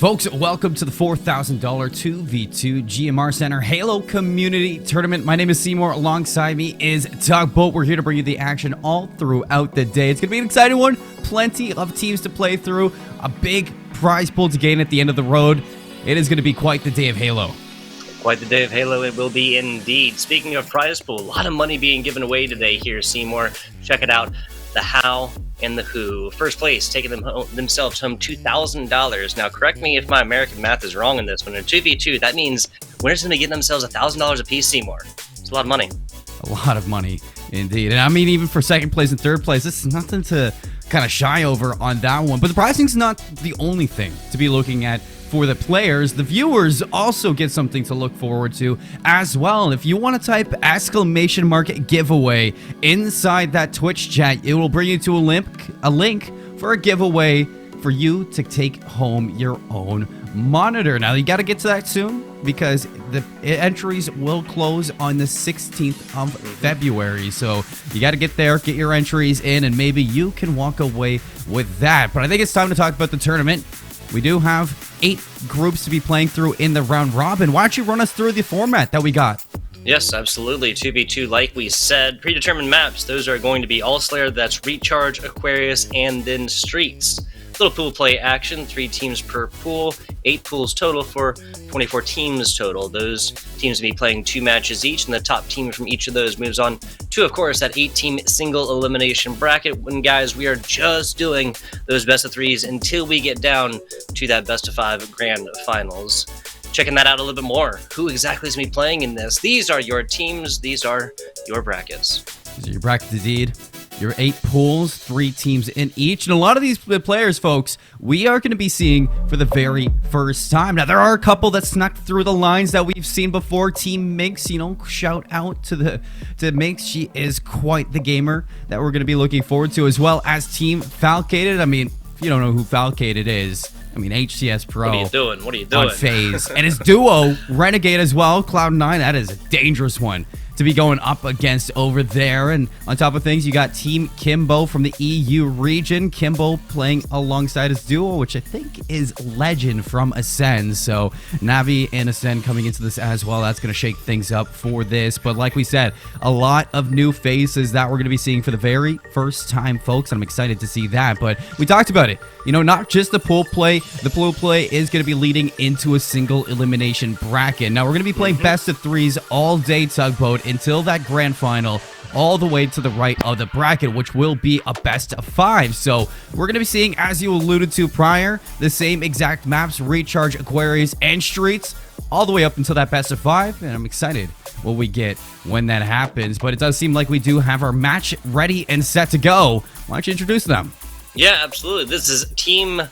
Folks, welcome to the $4,000 2v2 GMR Center Halo Community Tournament. My name is Seymour. Alongside me is Tugboat. We're here to bring you the action all throughout the day. It's going to be an exciting one. Plenty of teams to play through. A big prize pool to gain at the end of the road. It is going to be quite the day of Halo. Quite the day of Halo it will be indeed. Speaking of prize pool, a lot of money being given away today here, Seymour. Check it out. The how and the who. First place, taking themselves home $2,000. Now, correct me if my American math is wrong in this one. In 2v2, that means winners going to get themselves $1,000 apiece, Seymour. It's a lot of money. A lot of money, indeed. And I mean, even for second place and third place, this is nothing to kind of shy over on that one. But the pricing's not the only thing to be looking at for the players. The viewers also get something to look forward to as well. If you want to type exclamation mark giveaway inside that Twitch chat, it will bring you to a link for a giveaway for you to take home your own monitor. Now, you got to get to that soon because the entries will close on the 16th of February. So you got to get there, get your entries in, and maybe you can walk away with that. But I think it's time to talk about the tournament. We do have 8 groups to be playing through in the round robin. Why don't you run us through the format that we got? Yes, absolutely. 2v2, like we said, predetermined maps. Those are going to be All Slayer, that's Recharge, Aquarius, and then Streets. Little pool play action, 3 teams per pool, 8 pools total for 24 teams total. Those teams will be playing 2 matches each, and the top team from each of those moves on to, of course, that 8-team single elimination bracket. When, guys, we are just doing those best of 3s until we get down to that best of 5 grand finals. Checking that out a little bit more. Who exactly is going to be playing in this? These are your teams. These are your brackets. These are your brackets, indeed. Your 8 pools, 3 teams in each. And a lot of these players, folks, we are going to be seeing for the very first time. Now, there are a couple that snuck through the lines that we've seen before. Team Minx, shout out to Minx. She is quite the gamer that we're going to be looking forward to, as well as Team Falcated. I mean, if you don't know who Falcated is, I mean, HCS Pro. What are you doing? On FaZe. And his duo, Renegade as well, Cloud9. That is a dangerous one to be going up against over there. And on top of things, you got Team Kimbo from the EU region. Kimbo playing alongside his duo, which I think is Legend from Ascend. So Navi and Ascend coming into this as well. That's going to shake things up for this. But like we said, a lot of new faces that we're going to be seeing for the very first time, folks. I'm excited to see that. But we talked about it. Not just the pool play. The pool play is going to be leading into a single elimination bracket. Now, we're going to be playing best of 3s all day, Tugboat, until that grand final, all the way to the right of the bracket, which will be a best of 5. So we're going to be seeing, as you alluded to prior, the same exact maps, Recharge, Aquarius, and Streets, all the way up until that best of 5. And I'm excited what we get when that happens. But it does seem like we do have our match ready and set to go. Why don't you introduce them? Yeah, absolutely. This is Team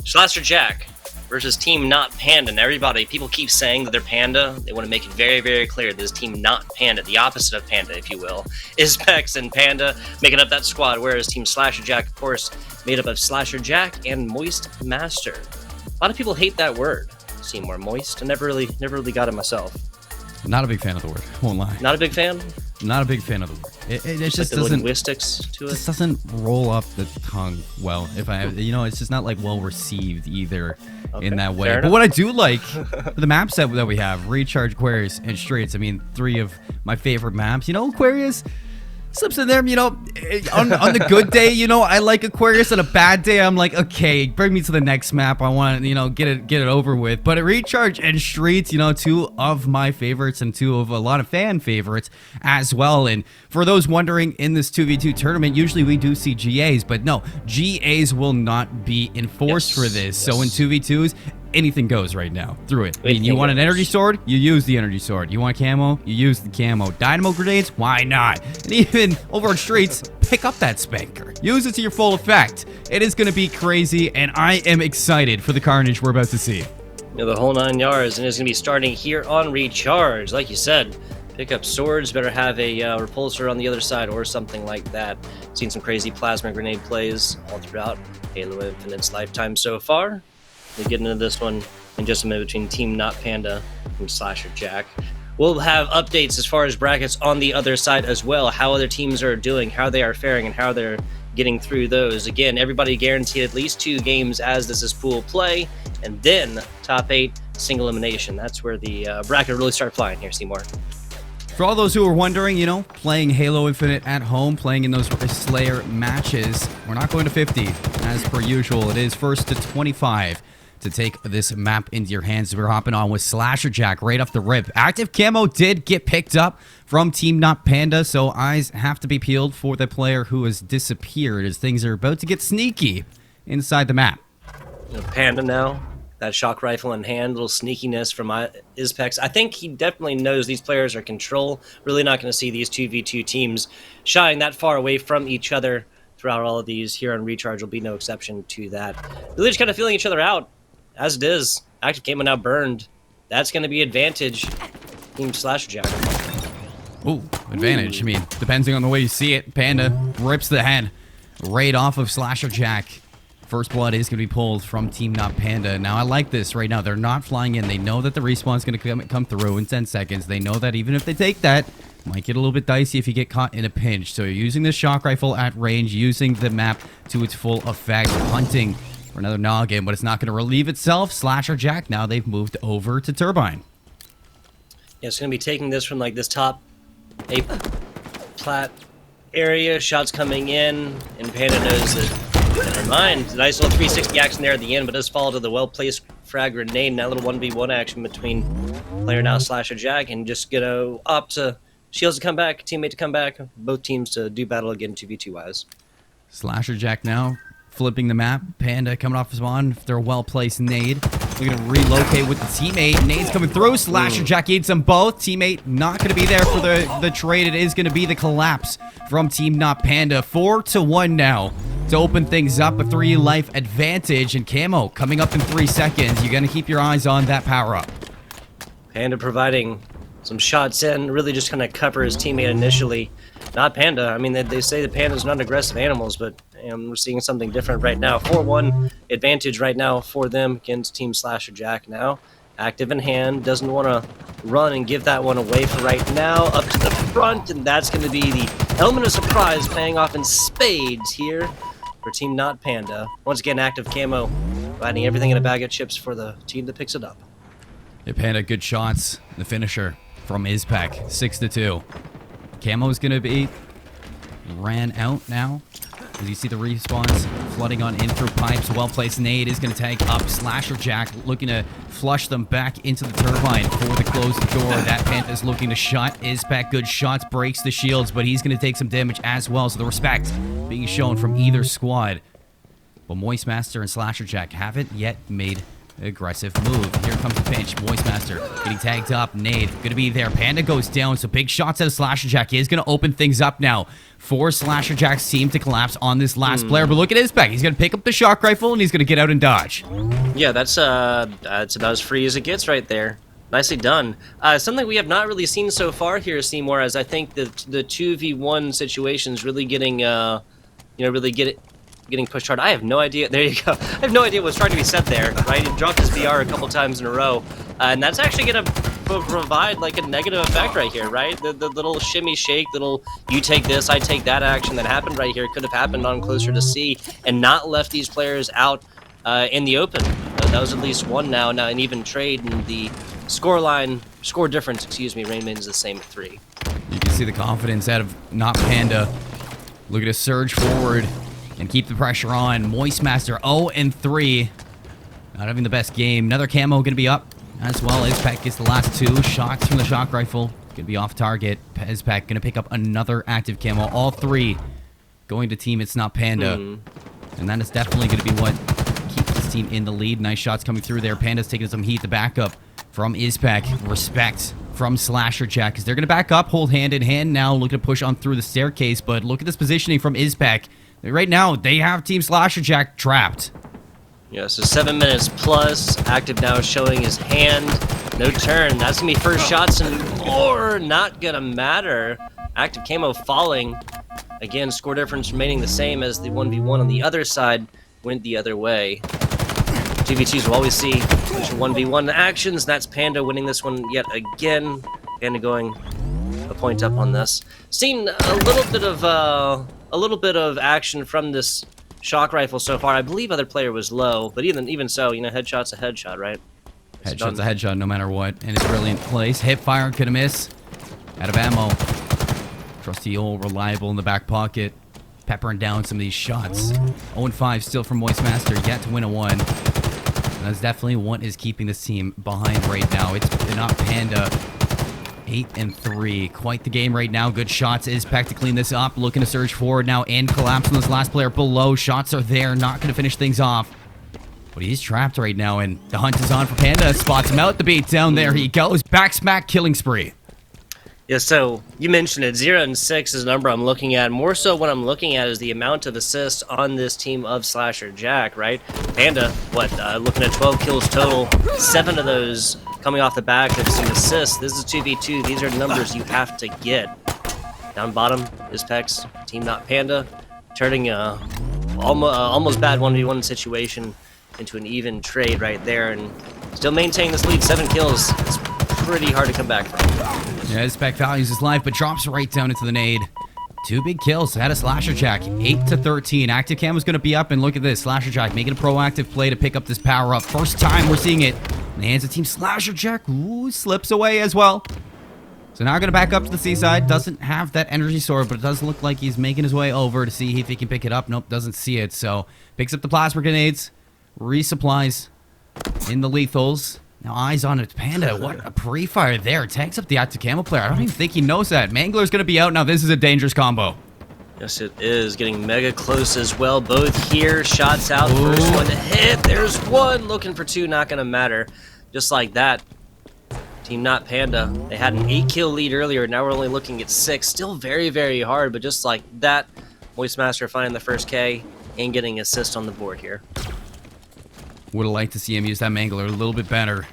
Slasher Jack versus Team Not Panda. And people keep saying that they're Panda. They want to make it very, very clear this is Team Not Panda, the opposite of Panda, if you will, is Pex and Panda making up that squad, whereas Team Slasher Jack, of course, made up of Slasher Jack and Moist Master. A lot of people hate that word, Seymour. Moist. I never really got it myself. Not a big fan of the word, won't lie. Not a big fan? Not a big fan of the word. It just like doesn't linguistics to it. Just doesn't roll up the tongue well. It's just not like well received either in that way. But what I do like the map set that we have, Recharge, Aquarius, and Streets. I mean, 3 of my favorite maps. Aquarius slips in there, on the good day, I like Aquarius. On a bad day, I'm like, okay, bring me to the next map. I want to, get it over with. But at Recharge and Streets, 2 of my favorites and 2 of a lot of fan favorites as well. And for those wondering, in this 2v2 tournament, usually we do see GAs, but no, GAs will not be enforced for this. So in 2v2s, anything goes right now through it. I mean, you want an energy sword? You use the energy sword. You want camo? You use the camo. Dynamo grenades? Why not? And even over on Streets, pick up that spanker. Use it to your full effect. It is going to be crazy, and I am excited for the carnage we're about to see. The whole 9 yards, and it's going to be starting here on Recharge. Like you said, pick up swords, better have a repulsor on the other side or something like that. Seen some crazy plasma grenade plays all throughout Halo Infinite's lifetime so far. We'll get into this one in just a minute between Team Not Panda and Slasher Jack. We'll have updates as far as brackets on the other side as well, how other teams are doing, how they are faring, and how they're getting through those. Again, everybody guaranteed at least 2 games as this is pool play, and then top 8 single elimination. That's where the bracket really start flying here, Seymour. For all those who are wondering, you know, playing Halo Infinite at home, playing in those Slayer matches, we're not going to 50. As per usual, it is first to 25 to take this map into your hands. We're hopping on with Slasher Jack right off the rip. Active Camo did get picked up from Team Not Panda, so eyes have to be peeled for the player who has disappeared as things are about to get sneaky inside the map. Panda now, that shock rifle in hand, little sneakiness from Ispex. I think he definitely knows these players are control. Really not going to see these 2v2 teams shying that far away from each other throughout all of these. Here on Recharge will be no exception to that. Really just kind of feeling each other out. As it is, Active Camo now burned. That's going to be advantage. Team Slasher Jack. Ooh, advantage. I mean, depending on the way you see it, Panda rips the head right off of Slasher Jack. First blood is going to be pulled from Team Not Panda. Now, I like this right now. They're not flying in. They know that the respawn is going to come through in 10 seconds. They know that even if they take that, might get a little bit dicey if you get caught in a pinch. So you're using the shock rifle at range, using the map to its full effect, hunting for another noggin, but it's not going to relieve itself. Slasher Jack, now they've moved over to Turbine. Yeah, it's going to be taking this from like this top A plat area. Shots coming in, and Panda knows that, never mind. Nice little 360 action there at the end, but does fall to the well-placed frag grenade. Now a little 1v1 action between player now Slasher Jack, and just going to opt to Shields to come back, teammate to come back, both teams to do battle again 2v2 wise. Slasher Jack now flipping the map. Panda coming off spawn. They're a well-placed nade. Looking to relocate with the teammate. Nade's coming through. Slasher Jack eats them both. Teammate not going to be there for the trade. It is going to be the collapse from Team Not Panda. 4-1 now to open things up. A 3 life advantage. And Camo coming up in 3 seconds. You're going to keep your eyes on that power-up. Panda providing some shots in. Really just going to cover his teammate initially. Not Panda. I mean, they say that Panda's not aggressive animals, but we're seeing something different right now. 4-1 advantage right now for them against Team Slasher Jack now. Active in hand. Doesn't want to run and give that one away for right now. Up to the front, and that's going to be the element of surprise paying off in spades here for Team Not Panda. Once again, Active Camo providing everything in a bag of chips for the team that picks it up. Yeah, Panda, good shots. The finisher from Ispec. 6-2. Camo's going to be ran out now. As you see the respawns flooding on in through pipes. Well-placed nade is going to tag up Slasher Jack, looking to flush them back into the turbine for the closed door. That Panther is looking to shut. Ispec, good shots, breaks the shields, but he's going to take some damage as well. So the respect being shown from either squad. But Moist Master and Slasher Jack haven't yet made aggressive move. Here comes the pinch. Moist Master getting tagged up. Nade gonna be there. Panda goes down, so big shots out of Slasher Jack. He is gonna open things up now for Slasher Jack's team to collapse on this last player. But look at his back. He's gonna pick up the shock rifle and he's gonna get out and dodge. Yeah, that's about as free as it gets right there. Nicely done. Something we have not really seen so far here, Seymour, as I think the 2v1 situation's really getting getting pushed hard. I have no idea. There you go. I have no idea what's trying to be said there, right? He dropped his VR a couple times in a row, and that's actually going to provide like a negative effect right here, right? The little shimmy shake, little you take this, I take that action that happened right here could have happened on Closer to C and not left these players out in the open. That was at least one now an even trade, and the score difference, excuse me, remains the same at 3. You can see the confidence out of Not Panda. Look at a surge forward and keep the pressure on. Moist Master 0-3. Not having the best game. Another Camo going to be up as well. Ispec gets the last 2 shots from the shock rifle. Going to be off target. Ispec going to pick up another active Camo. All 3 going to Team It's Not Panda. And that is definitely going to be what keeps this team in the lead. Nice shots coming through there. Panda's taking some heat. The backup from Ispec. Respect from Slasher Jack, because they're going to back up, hold hand in hand now, looking to push on through the staircase. But look at this positioning from Ispec. Right now, they have Team Slasher Jack trapped. Yeah, so 7 minutes plus. Active now showing his hand. No turn. That's going to be first shots and more. Not going to matter. Active Camo falling. Again, score difference remaining the same as the 1v1 on the other side. Went the other way. 2v2s will always see 1v1 actions. That's Panda winning this one yet again. Panda going a point up on this. Seen a little bit of a little bit of action from this shock rifle so far. I believe other player was low, but even so, you know, headshot's a headshot, right? Headshot's a headshot no matter what, and it's brilliant place. Hip fire, gonna miss. Out of ammo. Trusty old reliable in the back pocket. Peppering down some of these shots. 0-5 still from Moist Master, yet to win a 1. And that's definitely what is keeping this team behind right now. It's not Panda. 8-3. Quite the game right now. Good shots. Izpek to clean this up. Looking to surge forward now and collapse on this last player below. Shots are there. Not going to finish things off. But he's trapped right now, and the hunt is on for Panda. Spots him out. The beat down. There he goes. Back smack killing spree. Yeah, so you mentioned it. 0 and 6 is the number I'm looking at. More so what I'm looking at is the amount of assists on this team of Slasher Jack, right? Panda, looking at 12 kills total. 7 of those coming off the back of some assists. This is 2v2. These are numbers you have to get. Down bottom is Pex. Team Not Panda. Turning a almost bad 1v1 situation into an even trade right there. And still maintaining this lead. 7 kills. It's pretty hard to come back from. Yeah, Izpek values his life, but drops right down into the nade. 2 big kills. Had a Slasher Jack. 8-13. Active Cam was going to be up, and look at this. Slasher Jack making a proactive play to pick up this power up. First time we're seeing it in the hands of Team Slasher Jack. Ooh, slips away as well. So now going to back up to the seaside. Doesn't have that energy sword, but it does look like he's making his way over to see if he can pick it up. Nope, doesn't see it. So picks up the plasma grenades. Resupplies in the lethals. Now eyes on it. Panda, what a pre-fire there. Tags up the active camo player. I don't even think he knows that. Mangler's going to be out. Now this is a dangerous combo. Yes, it is. Getting mega close as well. Both here. Shots out. Ooh. First one to hit. There's one. Looking for 2. Not going to matter. Just like that. Team Not Panda. They had an 8-kill lead earlier. Now we're only looking at 6. Still very, very hard. But just like that, Moist Master finding the first K and getting assist on the board here. Would have liked to see him use that Mangler a little bit better.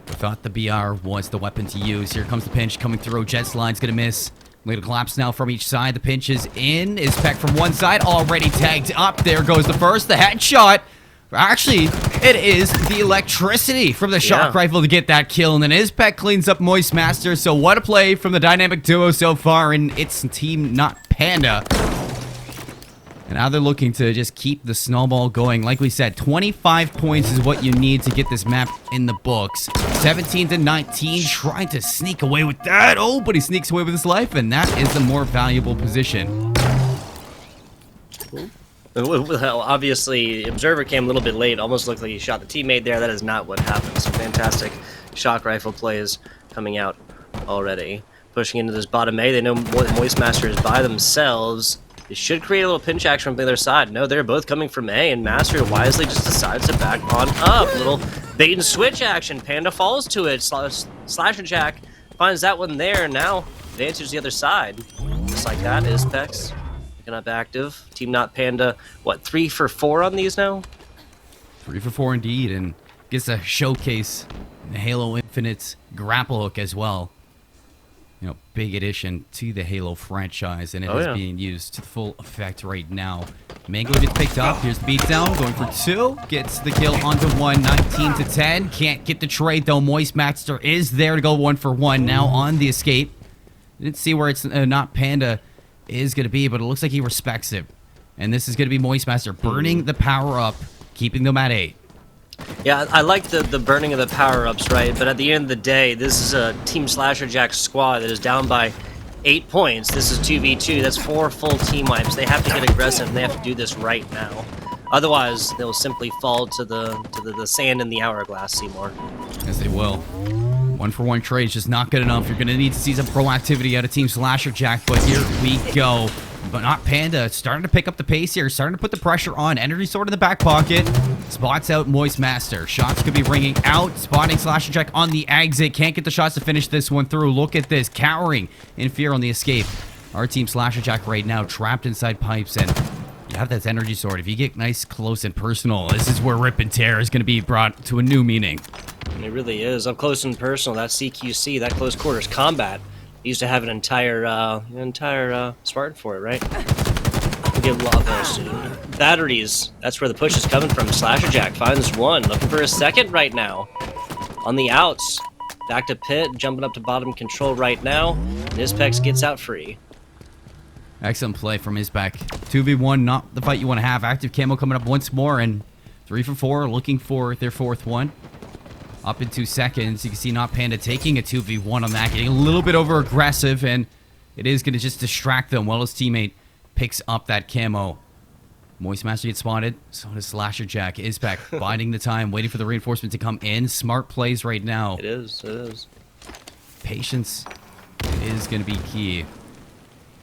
I thought the BR was the weapon to use. Here comes the pinch coming through. Jet Slide's going to miss. Going to collapse now from each side. The pinch is in. Izpek from one side. Already tagged up. There goes the first. The headshot. Actually, it is the electricity from the shock rifle to get that kill. And then Izpek cleans up Moist Master. So what a play from the dynamic duo so far. And it's Team Not Panda. And now they're looking to just keep the snowball going. Like we said, 25 points is what you need to get this map in the books. 17-19, trying to sneak away with that. Oh, but he sneaks away with his life, and that is the more valuable position. Well, obviously, Observer came a little bit late. Almost looked like he shot the teammate there. That is not what happened. Some fantastic shock rifle plays coming out already. Pushing into this bottom A. They know Moist Master is by themselves. It should create a little pinch action from the other side. No, they're both coming from A, and Master wisely just decides to back on up. Little bait and switch action. Panda falls to it. Slasher Jack finds that one there. Now, advantage the other side. Just like that is Pex. Picking up active. Team Not Panda, what, 3 for 4 on these now? 3 for 4 indeed, and gets a showcase in the Halo Infinite's grapple hook as well. You know, big addition to the Halo franchise, and it is being used to full effect right now. Mangler gets picked up. Here's the beatdown, going for 2. Gets the kill onto 1, 19-10. Can't get the trade, though. Moist Master is there to go 1 for 1. Now on the escape. Didn't see where it's Not Panda is going to be, but it looks like he respects it. And this is going to be Moist Master burning the power up, keeping them at 8. Yeah, I like the burning of the power-ups, right? But at the end of the day, this is a Team Slasher Jack squad that is down by 8 points. This is 2v2. That's 4 full team wipes. They have to get aggressive, and they have to do this right now. Otherwise, they'll simply fall to the sand in the hourglass, Seymour. Yes, they will. 1 for 1 trade is just not good enough. You're going to need to see some proactivity out of Team Slasher Jack, but here we go. But Not Panda, starting to pick up the pace here, starting to put the pressure on. Energy sword in the back pocket. Spots out Moist Master. Shots could be ringing out. Spotting Slasher Jack on the exit. Can't get the shots to finish this one through. Look at this. Cowering in fear on the escape. Our Team Slasher Jack right now trapped inside pipes, and you have that energy sword. If you get nice, close, and personal, this is where Rip and Tear is going to be brought to a new meaning. It really is. Up close and personal. That CQC, that close quarters combat. Used to have an entire Spartan for it, right? We'll get a lot more soon. Batteries, that's where the push is coming from. Slasher Jack finds 1, looking for a second right now. On the outs, back to pit, jumping up to bottom control right now. And Izpex gets out free. Excellent play from Isbek. 2v1, not the fight you want to have. Active camo coming up once more, and 3 for 4, looking for their 4th one. Up in 2 seconds. You can see Not Panda taking a 2v1 on that, getting a little bit over aggressive, and it is going to just distract them while his teammate picks up that camo. Moist Master gets spotted. So does Slasher Jack. Isbek biding the time, waiting for the reinforcement to come in. Smart plays right now. It is. Patience is going to be key.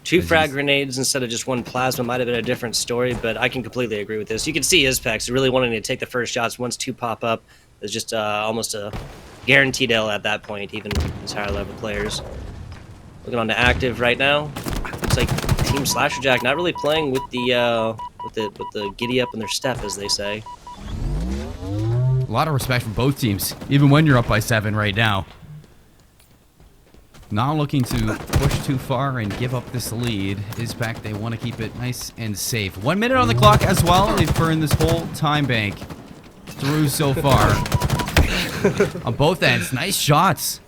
2 frag grenades instead of just 1 plasma might have been a different story, but I can completely agree with this. You can see Ispex really wanting to take the first shots once 2 pop up. It's just almost a guaranteed L at that point, even these higher level players. Looking on to active right now. Looks like Team Slasher Jack not really playing with the giddy up in their step, as they say. A lot of respect from both teams, even when you're up by 7 right now. Not looking to push too far and give up this lead. Isbek, they want to keep it nice and safe. 1 minute on the clock as well. They've burned this whole time bank through so far. On both ends, nice shots.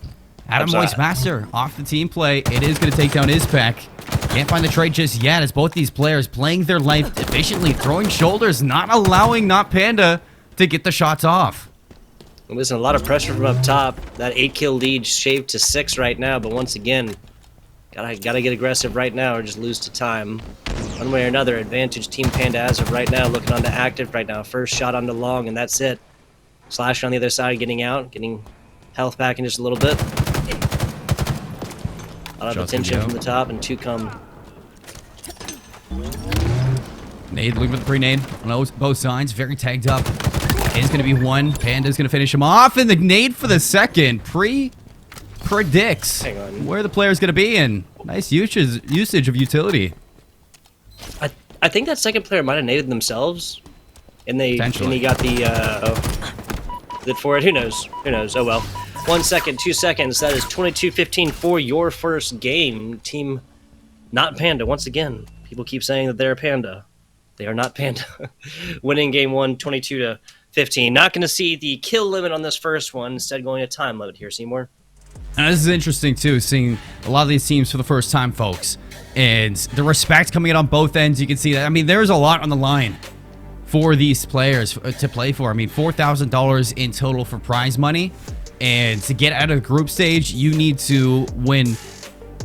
Adam Moist Master off the team play. It is going to take down Isbek. Can't find the trade just yet as both these players playing their life efficiently, throwing shoulders, not allowing Not Panda to get the shots off. Listen, a lot of pressure from up top. That 8-kill lead shaved to 6 right now, but once again, gotta get aggressive right now or just lose to time. One way or another, advantage Team Panda as of right now, looking on to active right now. First shot on the long, and that's it. Slash on the other side, getting out, getting health back in just a little bit. A lot of attention from the top, and 2 come. Nade, looking for the pre-nade on both sides, very tagged up. Is going to be 1. Panda's going to finish him off, and the nade for the second predicts where the player's going to be, and nice usage of utility. I think that second player might have naded themselves, and he got the for it. Who knows? Oh well. 1 second, 2 seconds. That is 22-15 for your first game, Team Not Panda. Once again, people keep saying that they're Panda. They are not Panda. Winning game 1, 22-15. Not going to see the kill limit on this first one. Instead, going to time limit here, Seymour. Now, this is interesting, too, seeing a lot of these teams for the first time, folks. And the respect coming in on both ends, you can see that. I mean, there's a lot on the line for these players to play for. I mean, $4,000 in total for prize money. And to get out of the group stage, you need to win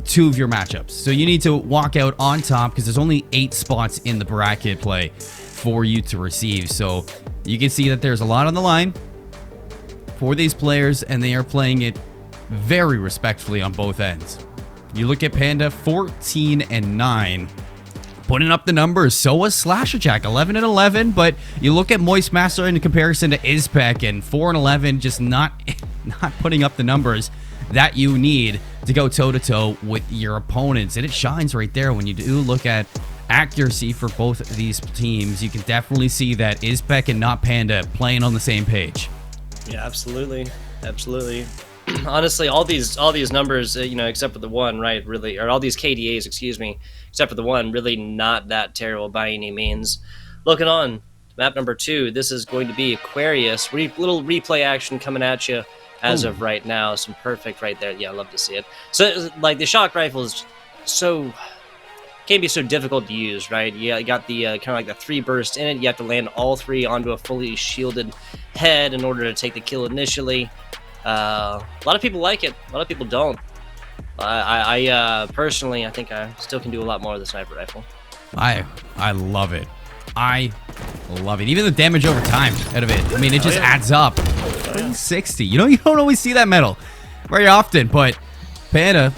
2 of your matchups. So you need to walk out on top because there's only 8 spots in the bracket play for you to receive. So you can see that there's a lot on the line for these players, and they are playing it very respectfully on both ends. You look at Panda, 14-9, putting up the numbers. So was Slasher Jack, 11-11. But you look at Moist Master in comparison to Isbek, and 4-11, just not putting up the numbers that you need to go toe-to-toe with your opponents. And it shines right there when you do look at accuracy for both of these teams. You can definitely see that Isbek and Not Panda playing on the same page. Yeah, absolutely. Honestly, all these numbers, except for the one, right, really, or all these KDAs, excuse me, except for the one, really not that terrible by any means. Looking on to map number 2, this is going to be Aquarius. Little replay action coming at you as of right now. Some perfect right there. Yeah, I love to see it. So, like, the shock rifle is can be so difficult to use, right? You got the kind of like the 3 burst in it. You have to land all 3 onto a fully shielded head in order to take the kill initially. A lot of people like it. A lot of people don't. I personally, I think I still can do a lot more with the sniper rifle. I love it. I love it. Even the damage over time out of it. I mean, it just adds up. 360. You don't always see that medal very often, but Panda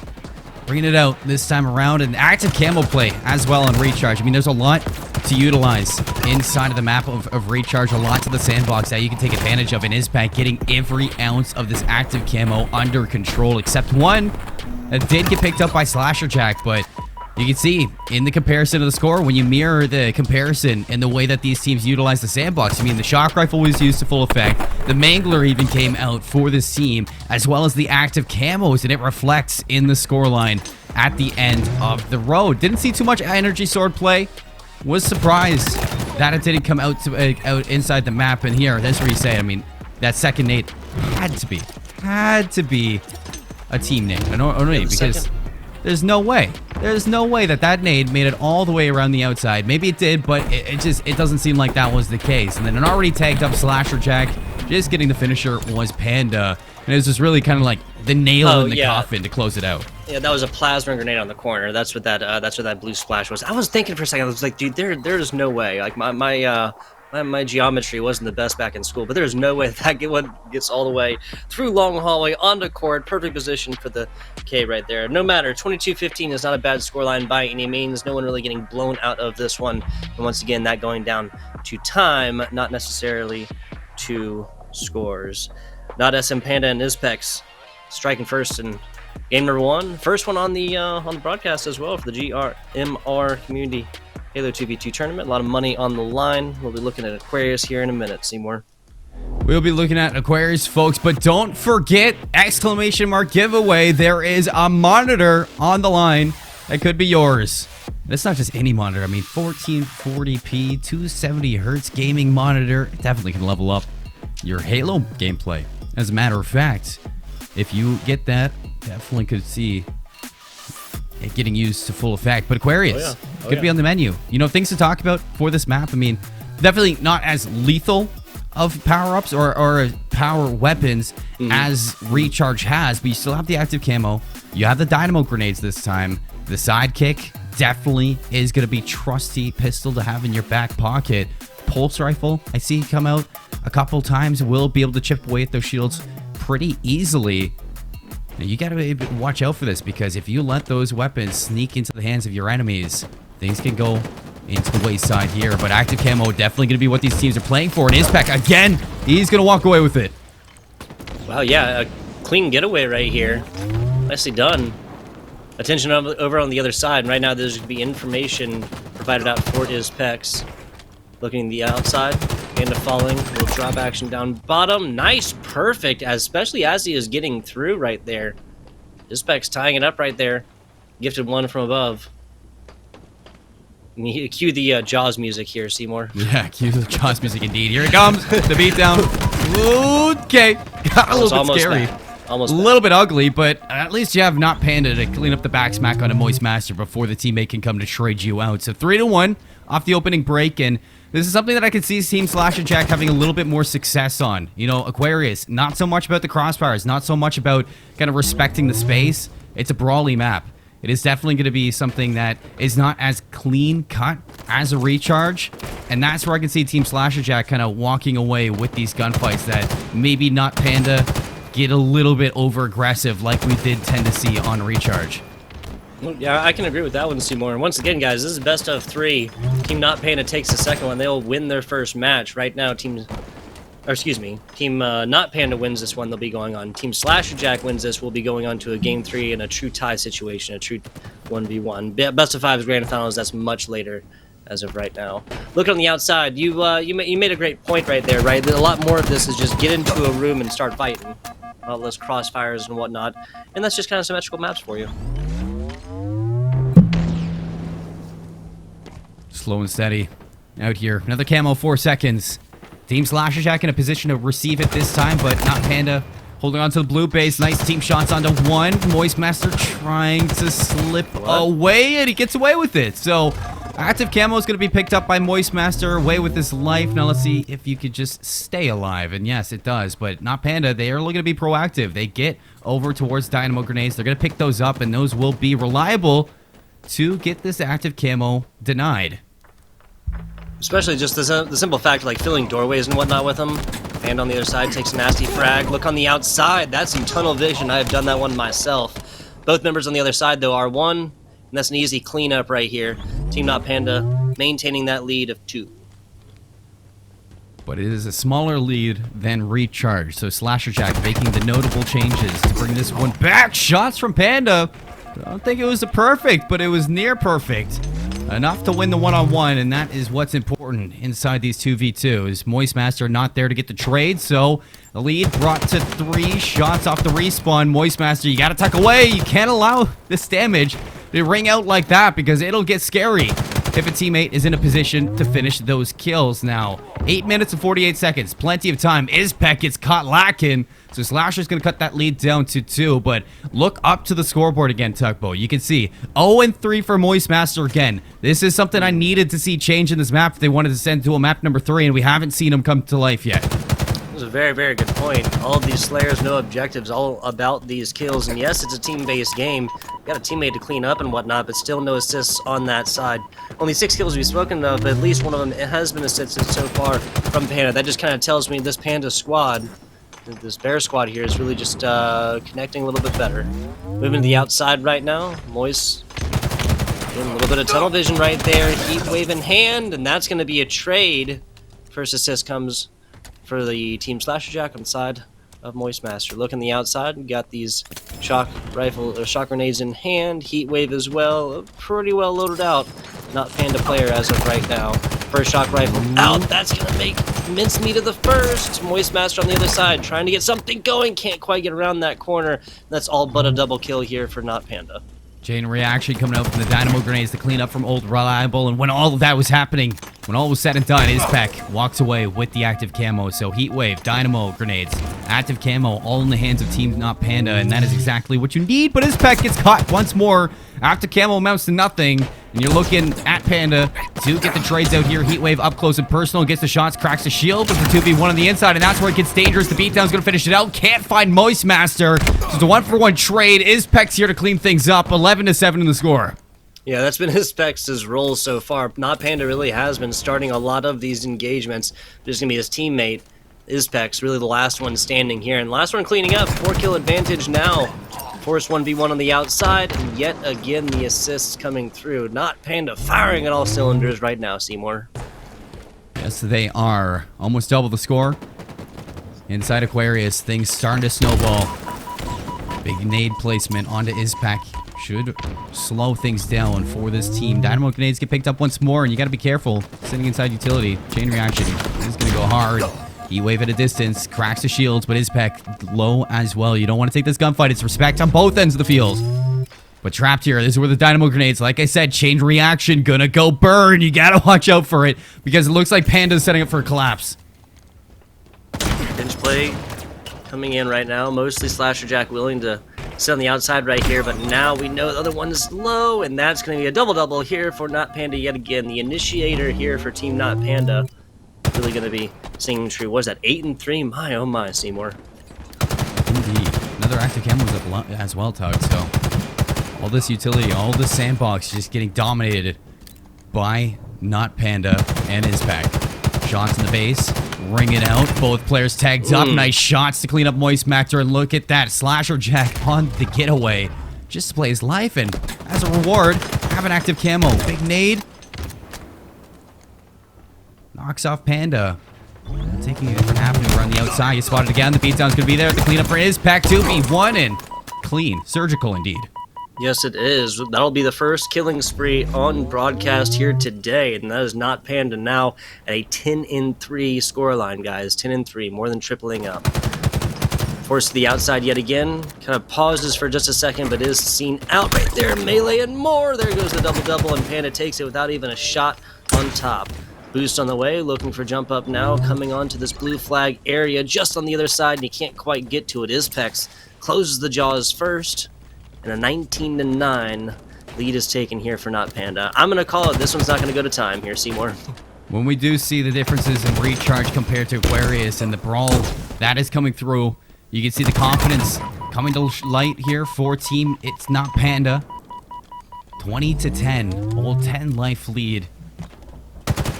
bringing it out this time around. And active camo play as well on recharge. I mean, there's a lot to utilize inside of the map of recharge, a lot to the sandbox that you can take advantage of in Isbek, getting every ounce of this active camo under control, except one that did get picked up by Slasher Jack. But you can see in the comparison of the score, when you mirror the comparison and the way that these teams utilize the sandbox, I mean, the shock rifle was used to full effect. The Mangler even came out for this team, as well as the active camos, and it reflects in the scoreline at the end of the road. Didn't see too much energy sword play. Was surprised that it didn't come out inside the map. And here, that's where you say, I mean, that second nade had to be a team nade. I don't know because There's no way. There's no way that that nade made it all the way around the outside. Maybe it did, but it doesn't seem like that was the case. And then an already tagged up Slasher Jack, just getting the finisher was Panda. And it was just really kind of like the nail in the coffin to close it out. Yeah, that was a plasma grenade on the corner. That's what that blue splash was. I was thinking for a second, I was like, dude, there's no way. Like my geometry wasn't the best back in school, but there's no way that one gets all the way through long hallway onto court. Perfect position for the K right there. No matter, 22-15 is not a bad scoreline by any means. No one really getting blown out of this one. And once again, that going down to time, not necessarily to scores. Not SM Panda and Ispex striking first in game number 1. First one on the broadcast as well for the GMR Community Halo 2v2 tournament. A lot of money on the line. We'll be looking at Aquarius here in a minute, Seymour. We'll be looking at Aquarius, folks, but don't forget, exclamation mark giveaway. There is a monitor on the line that could be yours. That's not just any monitor. I mean, 1440p, 270 hertz gaming monitor. It definitely can level up your Halo gameplay. As a matter of fact, if you get that, definitely could see it getting used to full effect. But Aquarius could be on the menu. You know, things to talk about for this map. I mean, definitely not as lethal of power-ups or power weapons as Recharge has, but you still have the active camo. You have the dynamo grenades this time. The sidekick definitely is going to be trusty pistol to have in your back pocket. Pulse rifle, I see come out a couple times. Will be able to chip away at those shields pretty easily. Now you gotta watch out for this, because if you let those weapons sneak into the hands of your enemies, things can go into the wayside here. But active camo definitely gonna be what these teams are playing for. And Ispec, again, he's gonna walk away with it. Wow, yeah, a clean getaway right here. Nicely done. Attention over on the other side. Right now there's gonna be information provided out for Ispex. Looking the outside, into falling, little drop action down bottom. Nice, perfect, especially as he is getting through right there. Ispex tying it up right there. Gifted one from above. Cue the Jaws music here, Seymour. Yeah, cue the Jaws music indeed. Here it comes, the beatdown. Okay, got a little bit scary. Almost a little bit ugly, but at least you have Not Panda to clean up the back smack on a Moist Master before the teammate can come to trade you out. So 3-1 off the opening break, and this is something that I could see Team Slasher Jack having a little bit more success on. You know, Aquarius, not so much about the crossfires, not so much about kind of respecting the space. It's a brawly map. It is definitely going to be something that is not as clean cut as a Recharge, and that's where I can see Team Slasher Jack kind of walking away with these gunfights that maybe Not Panda get a little bit over aggressive like we did tend to see on Recharge. Yeah, I can agree with that one, Seymour. And once again, guys, this is best of 3. Team Not Panda takes the second one. They'll win their first match. Right now, Team Not Panda wins this one. They'll be going on. Team Slasher Jack wins this. We'll be going on to a game 3 in a true tie situation, a true 1v1. Best of 5 grand finals. That's much later as of right now. Look on the outside. You made a great point right there, right? A lot more of this is just get into a room and start fighting. A lot less crossfires and whatnot. And that's just kind of symmetrical maps for you. Slow and steady out here. Another camo, 4 seconds. Team Slasher Jack in a position to receive it this time, but Not Panda holding on to the blue base. Nice team shots onto one. Moist Master trying to slip away, and he gets away with it. So active camo is going to be picked up by Moist Master, away with his life. Now let's see if you could just stay alive. And yes, it does. But Not Panda, they are looking to be proactive. They get over towards dynamo grenades. They're going to pick those up, and those will be reliable to get this active camo denied. Especially just the simple fact of like filling doorways and whatnot with them. And on the other side takes a nasty frag. Look on the outside. That's some tunnel vision. I have done that one myself. Both members on the other side, though, are 1. And that's an easy cleanup right here. Team Not Panda maintaining that lead of 2. But it is a smaller lead than Recharge. So Slasher Jack making the notable changes to bring this one back. Shots from Panda. I don't think it was a perfect, but it was near perfect. Enough to win the one-on-one, and that is what's important inside these 2v2s. Moist Master not there to get the trade, so the lead brought to 3 shots off the respawn. Moist Master, you gotta tuck away. You can't allow this damage to ring out like that because it'll get scary. if a teammate is in a position to finish those kills. Now, 8 minutes and 48 seconds, plenty of time. Izpek gets caught lacking, so Slasher's going to cut that lead down to 2, but look up to the scoreboard again, Tugboat. You can see 0-3 for Moist Master again. This is something I needed to see change in this map if they wanted to send to a map number 3, and we haven't seen them come to life yet. That's a very, very good point. All of these Slayers, no objectives, all about these kills. And yes, it's a team-based game. Got a teammate to clean up and whatnot, but still no assists on that side. Only 6 kills we've spoken of, but at least one of them has been assisted so far from Panda. That just kind of tells me this Panda squad, this Bear squad here, is really just connecting a little bit better. Moving to the outside right now. Moist getting a little bit of tunnel vision right there. Heat wave in hand, and that's going to be a trade. First assist comes for the Team Slasherjack on the side of Moist Master. Look on the outside, we got these shock grenades in hand, heat wave as well, pretty well loaded out. Not Panda player as of right now. First shock rifle out, that's gonna make mincemeat of the first. Moist Master on the other side, trying to get something going, can't quite get around that corner. That's all but a double kill here for Not Panda. Chain reaction coming out from the dynamo grenades to clean up from Old Reliable, and when all of that was happening, when all was said and done, Izpek walks away with the active camo. So heat wave, dynamo grenades, active camo, all in the hands of Team Not Panda, and that is exactly what you need. But Izpek gets caught once more. Active camo amounts to nothing, and you're looking at Panda to get the trades out here. Heat wave up close and personal, gets the shots, cracks the shield, but the 2v1 on the inside, and that's where it gets dangerous. The beatdown's gonna finish it out. Can't find Moist Master. So it's a 1-for-1 trade. Izpek's here to clean things up. 11-7 in the score. Yeah, that's been Izpek's role so far. Not Panda really has been starting a lot of these engagements. There's going to be his teammate, Izpek's, really the last one standing here. And last one cleaning up, 4-kill advantage now. Force 1v1 on the outside, and yet again the assists coming through. Not Panda firing at all cylinders right now, Seymour. Yes, they are. Almost double the score. Inside Aquarius, things starting to snowball. Big nade placement onto Izpek. Should slow things down for this team. Dynamo grenades get picked up once more, and you got to be careful. Sitting inside utility. Chain reaction is going to go hard. Heat wave at a distance. Cracks the shields, but Izpek low as well. You don't want to take this gunfight. It's respect on both ends of the field. But trapped here. This is where the dynamo grenades, like I said, chain reaction. Gonna go burn. You got to watch out for it, because it looks like Panda's setting up for a collapse. Pinch play coming in right now. Mostly Slasherjack willing to sit on the outside right here, but now we know the other one is low, and that's going to be a double-double here for Not Panda yet again. The initiator here for Team Not Panda really going to be singing true. What is that, 8-3? My, oh my, Seymour. Indeed. Another active camo was up as well, Tug, so all this utility, all this sandbox just getting dominated by Not Panda and Izpek. Shots in the base, ring it out. Both players tagged up. Nice shots to clean up Moist Master, and look at that. Slasherjack on the getaway. Just to play his life, and as a reward, have an active camo. Big nade. Knocks off Panda. Taking it happening around the outside. You spotted again. The beatdown's going to be there. The cleanup for Izpek 2v1, and clean. Surgical indeed. Yes, it is. That'll be the first killing spree on broadcast here today, and that is Not Panda now at a 10-3 scoreline, guys. 10-3, more than tripling up. Forced to the outside yet again. Kind of pauses for just a second, but is seen out right there. Melee and more. There goes the double-double, and Panda takes it without even a shot on top. Boost on the way, looking for jump up now, coming onto this blue flag area just on the other side, and he can't quite get to it. Izpek closes the jaws first. And a 19-9 lead is taken here for Not Panda. I'm going to call it. This one's not going to go to time here, Seymour. When we do see the differences in recharge compared to Aquarius and the brawl that is coming through, you can see the confidence coming to light here for Team It's Not Panda. 20-10, old 10 life lead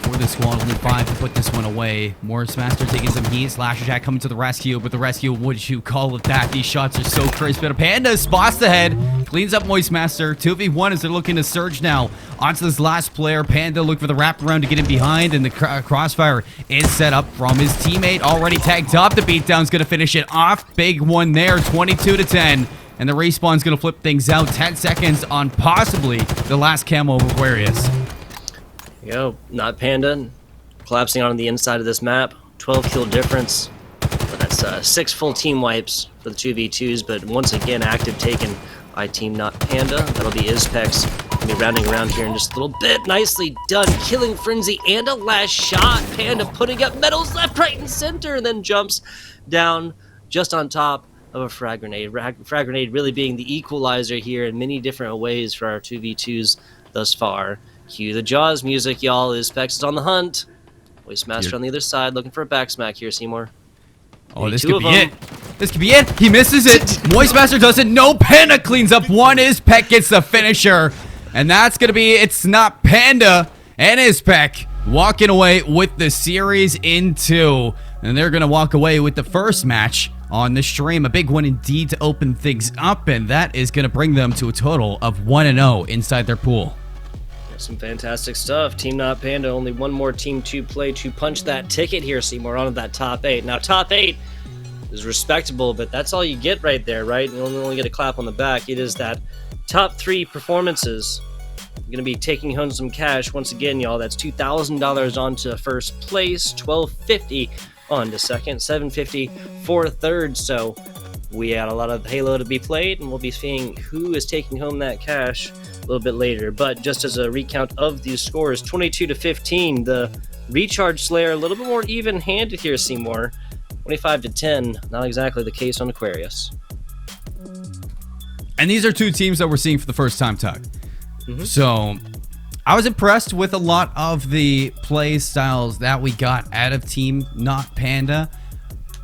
for the squad. Only 5 to put this one away. Morris Master taking some heat. Slasherjack coming to the rescue, but the rescue, would you call it that? These shots are so crisp. But Panda spots the head, cleans up Moist Master. 2v1 as they're looking to surge now onto this last player. Panda look for the wraparound to get in behind, and the crossfire is set up from his teammate. Already tagged up. The beatdown's going to finish it off. Big one there, 22-10. And the respawn's going to flip things out. 10 seconds on possibly the last camo of Aquarius. Yo, Not Panda collapsing on the inside of this map. 12 kill difference. But that's 6 full team wipes for the 2v2s. But once again, active taken by Team Not Panda. That'll be Izpek's Gonna be rounding around here in just a little bit. Nicely done. Killing Frenzy and a last shot. Panda putting up medals left, right, and center, and then jumps down just on top of a frag grenade. Frag grenade really being the equalizer here in many different ways for our 2v2s thus far. Cue the Jaws music, y'all, as Pex is on the hunt. Wastemaster on the other side, looking for a back smack here, Seymour. Oh, this could be it. This could be it. He misses it. Moistmaster doesn't. No, Panda cleans up one. Peck gets the finisher. And that's going to be, it's not Panda and Peck walking away with the series in 2. And they're going to walk away with the first match on the stream. A big one indeed to open things up. And that is going to bring them to a total of 1-0 inside their pool. Some fantastic stuff. Team Not Panda, only one more team to play to punch that ticket here, Seymour, on that top 8. Now, top 8 is respectable, but that's all you get right there, right? You only get a clap on the back. It is that top 3 performances. You're going to be taking home some cash. Once again, y'all, that's $2,000 onto first place, $1,250 on to second, $750 for third. So we had a lot of Halo to be played, and we'll be seeing who is taking home that cash a little bit later. But just as a recount of these scores, 22-15, the Recharge Slayer a little bit more even-handed here, Seymour. 25-10, not exactly the case on Aquarius. And these are 2 teams that we're seeing for the first time, Tug. So I was impressed with a lot of the play styles that we got out of Team Not Panda.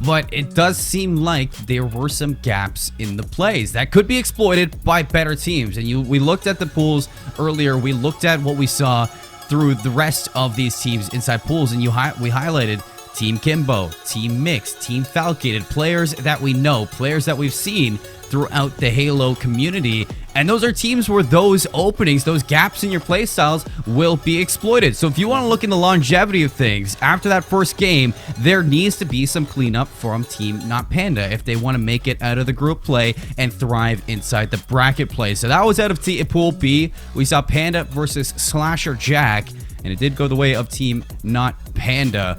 But it does seem like there were some gaps in the plays that could be exploited by better teams. And we looked at the pools earlier. We looked at what we saw through the rest of these teams inside pools. And we highlighted Team Kimbo, Team Mix, Team Falcated, players that we know, players that we've seen throughout the Halo community. And those are teams where those openings, those gaps in your playstyles will be exploited. So if you want to look in the longevity of things, after that first game, there needs to be some cleanup from Team Not Panda if they want to make it out of the group play and thrive inside the bracket play. So that was out of Pool B. We saw Panda versus Slasher Jack, and it did go the way of Team Not Panda.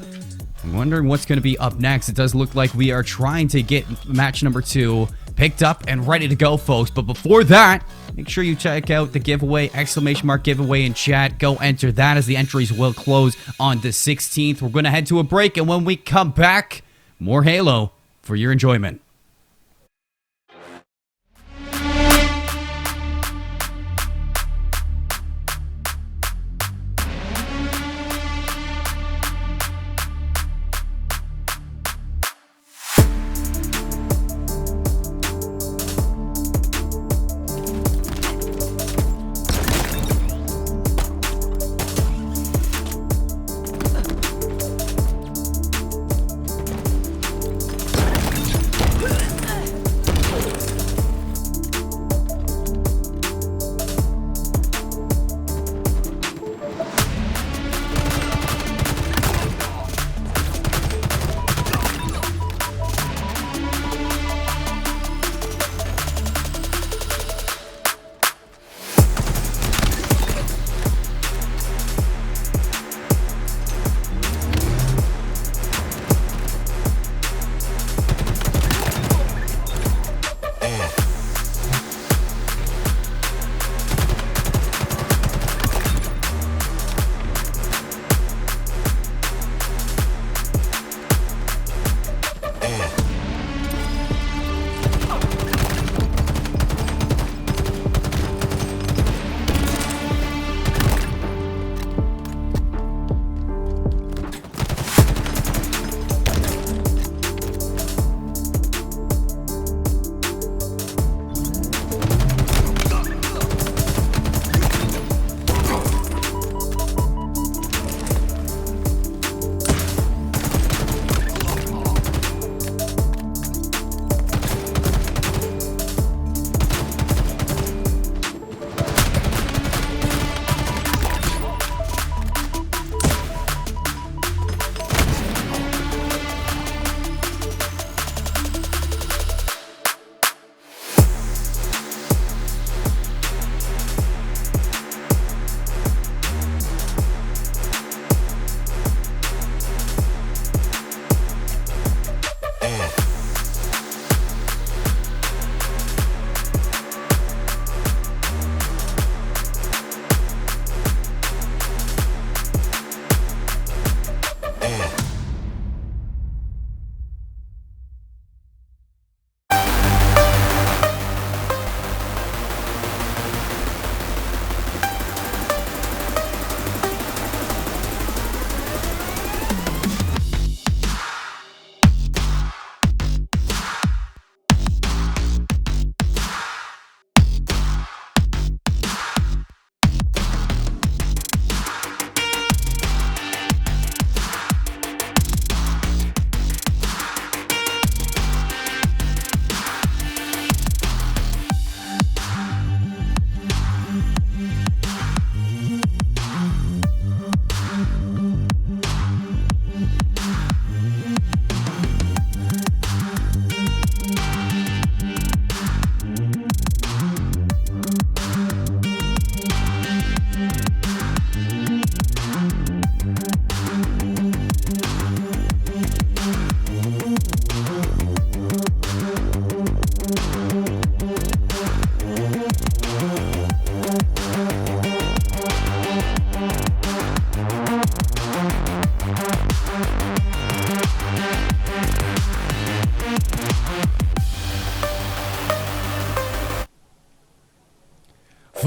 I'm wondering what's going to be up next. It does look like we are trying to get match number 2 picked up and ready to go, folks. But before that, make sure you check out the giveaway, !! giveaway in chat. Go enter that as the entries will close on the 16th. We're going to head to a break, and when we come back, more Halo for your enjoyment.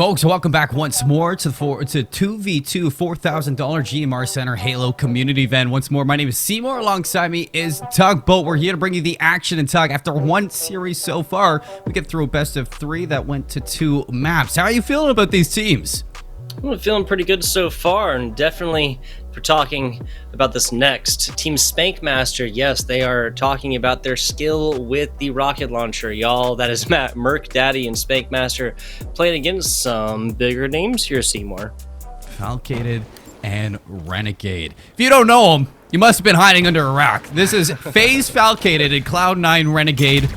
Folks, welcome back once more to 2v2 $4,000 GMR Center Halo Community Event. Once more, my name is Seymour. Alongside me is Tugboat. We're here to bring you the action. And Tug, after one series so far, we get through a best of 3 that went to 2 maps. How are you feeling about these teams? I'm feeling pretty good so far, and definitely for talking about this next. Team Spankmaster, yes, they are talking about their skill with the rocket launcher, y'all. That is Matt, Merc Daddy, and Spankmaster playing against some bigger names here, Seymour. Falcated and Renegade. If you don't know them, you must have been hiding under a rock. This is FaZe Falcated and Cloud9 Renegade,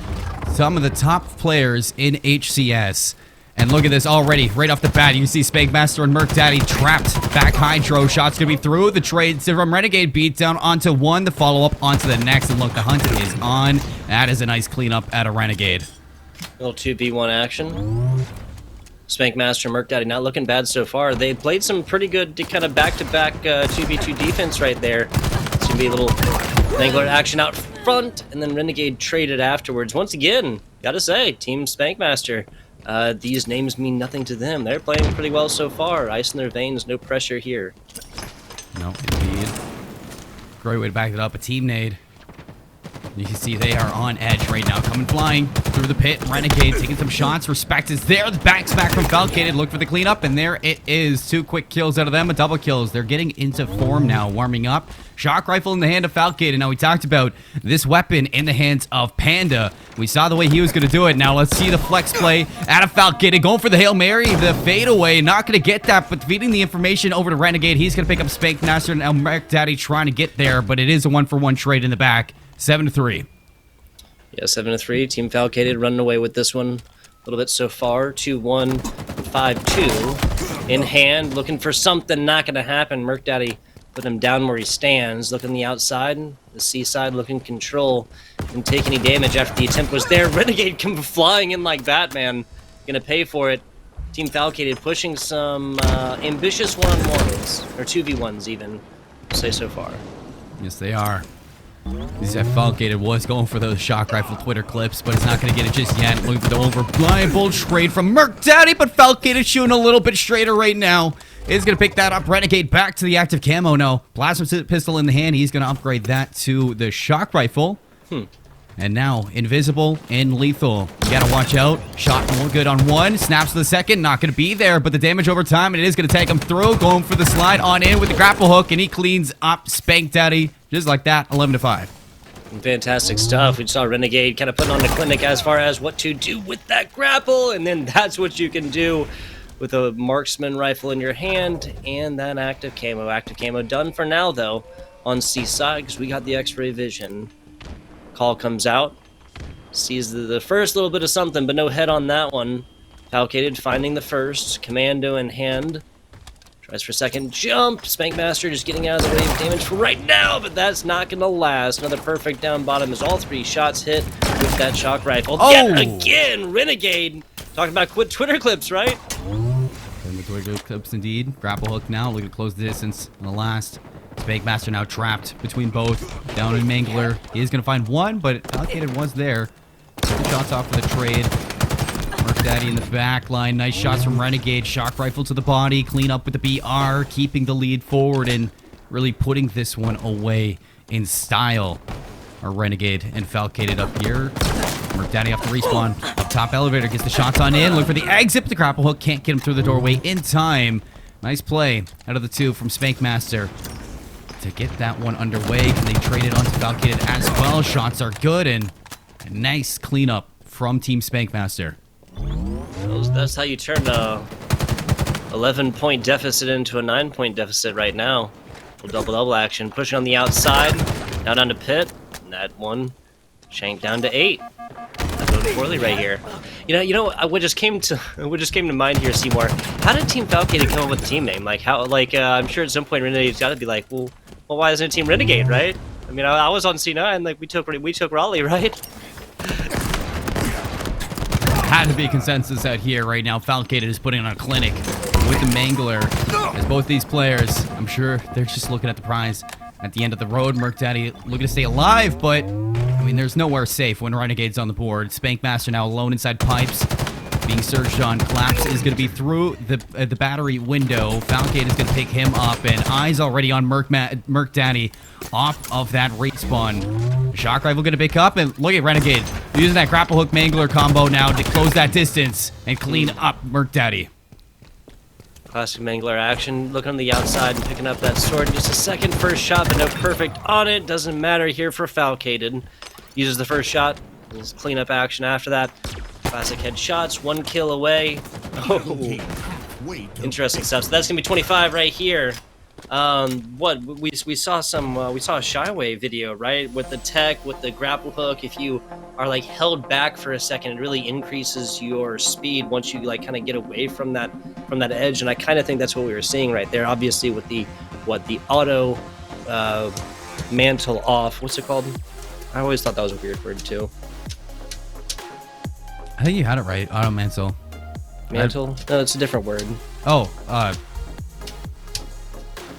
some of the top players in HCS. And look at this already, right off the bat. You can see Spankmaster and Merc Daddy trapped. Back Hydro shot's gonna be through. The trade from Renegade beat down onto one. The follow-up onto the next. And look, the hunt is on. That is a nice cleanup out of Renegade. Little 2v1 action. Spankmaster and Merc Daddy not looking bad so far. They played some pretty good kind of back-to-back 2v2 defense right there. It's gonna be a little Wrangler action out front, and then Renegade traded afterwards. Once again, gotta say, Team Spankmaster. These names mean nothing to them. They're playing pretty well so far. Ice in their veins, no pressure here. No, indeed. Great way to back it up. A team nade. You can see they are on edge right now. Coming flying through the pit. Renegade taking some shots. Respect is there. The back smack from Falcated. Look for the cleanup, and there it is. 2 quick kills out of them. A double kills. They're getting into form now, warming up. Shock rifle in the hand of Falcated. Now, we talked about this weapon in the hands of Panda. We saw the way he was going to do it. Now, let's see the flex play out of Falcated. Going for the Hail Mary. The fadeaway. Not going to get that, but feeding the information over to Renegade. He's going to pick up Spankmaster and now Merc Daddy trying to get there, but it is a 1-for-1 trade in the back. 7-3. Yeah, 7-3. Team Falcated running away with this one a little bit so far. 2-1, 5-2. In hand, looking for something. Not going to happen. Merc Daddy put him down where he stands. Looking the outside. The C-side looking control. Didn't take any damage after the attempt was there. Renegade come flying in like Batman. Going to pay for it. Team Falcated pushing some ambitious one-on-ones. Or 2v1s even. Say so far. Yes, they are. This Falcated was going for those shock rifle Twitter clips, but it's not going to get it just yet. Looking for the over-blind trade from Merc Daddy, but Falcated shooting a little bit straighter right now. Is going to pick that up. Renegade back to the active camo now. Plasma pistol in the hand. He's going to upgrade that to the shock rifle. And now, invisible and lethal. You got to watch out. Shot more good on one. Snaps to the second. Not going to be there, but the damage over time, and it is going to take him through. Going for the slide on in with the grapple hook, and he cleans up Spank Daddy. Just like that, 11-5. Fantastic stuff. We saw Renegade kind of putting on the clinic as far as what to do with that grapple, and then that's what you can do with a marksman rifle in your hand and that active camo. Active camo done for now, though, on C-side, because we got the X-ray vision. Call comes out. Sees the first little bit of something, but no head on that one. Falcated finding the first. Commando in hand. Tries for second jump. Spankmaster just getting out of the way of damage for right now, but that's not going to last. Another perfect down bottom as all 3 shots hit with that shock rifle. Oh! Yet again, Renegade. Talking about Twitter clips, right? Twitter clips indeed. Grapple hook now. Looking to close the distance on the last. Spankmaster now trapped between both. Down in Mangler. He is going to find one, but Falcated was there. 2 shots off for the trade. Merc Daddy in the back line. Nice shots from Renegade. Shock rifle to the body. Clean up with the BR. Keeping the lead forward and really putting this one away in style. Our Renegade and Falcated up here. Merc Daddy off the respawn. Up top elevator. Gets the shots on in. Look for the exit. But the grapple hook can't get him through the doorway in time. Nice play out of the 2 from Spankmaster to get that one underway. They traded onto Falcated as well. Shots are good and a nice cleanup from Team Spankmaster. That's how you turn a 11-point deficit into a 9-point deficit right now. Double action. Pushing on the outside. Now down to Pit. And that one shanked down to 8. That's going poorly right here. You know what just came to mind here, Seymour. How did Team Falcated come up with the team name? Like how? I'm sure at some point Renegade's got to be like, well, why isn't it Team Renegade, right? I mean, I was on C9. Like we took Raleigh, right? Had to be a consensus out here right now. Falcated is putting on a clinic with the Mangler. As both these players, I'm sure they're just looking at the prize at the end of the road. Merc Daddy looking to stay alive, but I mean, there's nowhere safe when Renegade's on the board. Spankmaster now alone inside pipes. being surged on. Collapse is going to be through the battery window. Falcade is going to pick him up, and eyes already on Merc Daddy off of that respawn. Shock Rifle going to pick up, and look at Renegade using that grapple hook mangler combo now to close that distance and clean up Merc Daddy. Classic mangler action. Looking on the outside and picking up that sword in just a second. First shot, but no perfect on it. Doesn't matter here for Falcated. Uses the first shot. Just clean up action after that. Classic headshots. 1 kill away. Oh, interesting stuff. So that's gonna be 25 right here. What we saw we saw a Shyway video, right, with the tech, with the grapple hook. If you are like held back for a second, it really increases your speed once you like kind of get away from that edge. And I kind of think that's what we were seeing right there. Obviously with the auto mantle off. What's it called? I always thought that was a weird word too. I think you had it right. Auto mantle. Mantle? No, it's a different word. Oh,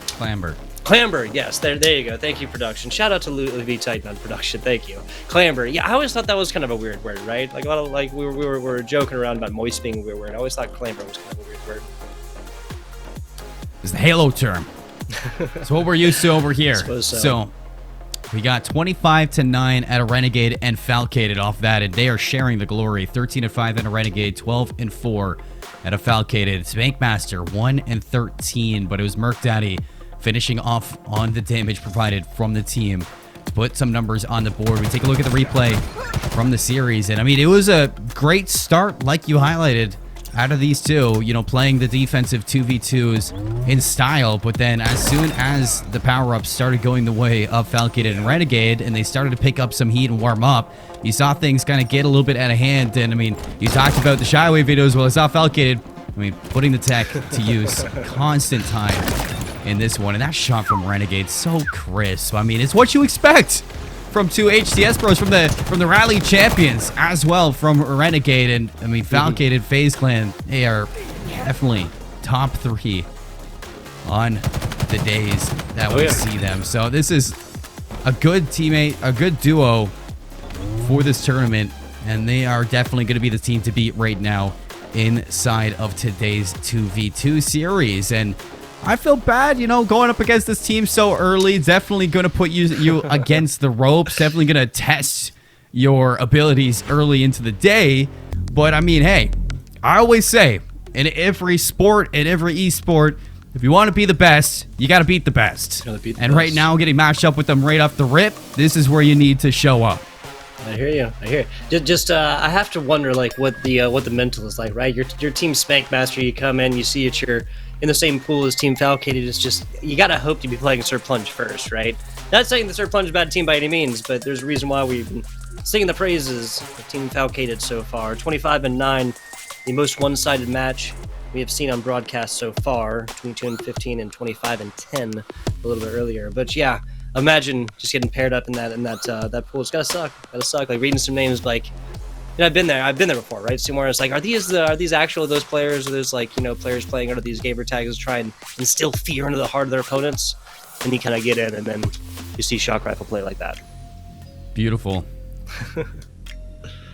clamber. Clamber, yes. There you go. Thank you, production. Shout out to Louis Titan on production. Thank you. Clamber. Yeah, I always thought that was kind of a weird word, right? Like a lot of we were joking around about moist being a weird word. I always thought clamber was kind of a weird word. It's the Halo term. It's what we're used to over here. I suppose so. So we got 25-9 at a Renegade and Falcated off that, and they are sharing the glory. 13-5 at a Renegade, 12-4 at a Falcated. Spankmaster 1-13, but it was Merc Daddy finishing off on the damage provided from the team to put some numbers on the board. We take a look at the replay from the series, and I mean, it was a great start, like you highlighted, out of these two, you know, playing the defensive 2v2s in style, but then as soon as the power-ups started going the way of Falcated and Renegade, and they started to pick up some heat and warm up, you saw things kind of get a little bit out of hand. And I mean, you talked about the Shyway videos. Well, I saw Falcated, I mean, putting the tech to use constant time in this one, and that shot from Renegade, so crisp. I mean, it's what you expect from two HCS pros, from the Rally champions as well, from Renegade. And I mean, Falcated, FaZe Clan, they are definitely top 3 on the days that we see them. So this is a good teammate, a good duo for this tournament, and they are definitely going to be the team to beat right now inside of today's 2v2 series. And I feel bad, you know, going up against this team so early. Definitely going to put you against the ropes. Definitely going to test your abilities early into the day. But I mean, hey, I always say, in every sport, in every esport, if you want to be the best, you got to beat the best. Right now, getting matched up with them right off the rip, this is where you need to show up. I hear you. I hear you. Just I have to wonder, like, what the mental is like, right? Your team Spankmaster, you come in, you see it's your in the same pool as Team Falcated. It's just, you gotta hope to be playing Sir Plunge first, right? Not saying the Sir Plunge is a bad team by any means, but there's a reason why we've been singing the praises of Team Falcated so far. 25-9, the most one-sided match we have seen on broadcast so far. 22-15 and 25-10 a little bit earlier. But yeah, imagine just getting paired up in that pool. It's gotta suck. Like reading some names, like, you know, I've been there before, right? Somewhere it's like, are these actual those players, or those, like, you know, players playing under these gamer tags to try and instill fear into the heart of their opponents? And you kind of get in, and then you see Shock Rifle play like that. Beautiful.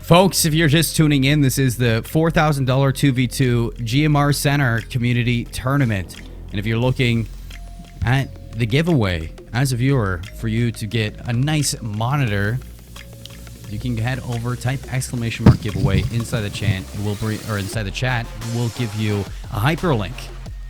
Folks, if you're just tuning in, this is the $4,000 2v2 GMR Center Community Tournament. And if you're looking at the giveaway as a viewer, for you to get a nice monitor, you can head over, type ! giveaway inside the chat. Inside the chat, we'll give you a hyperlink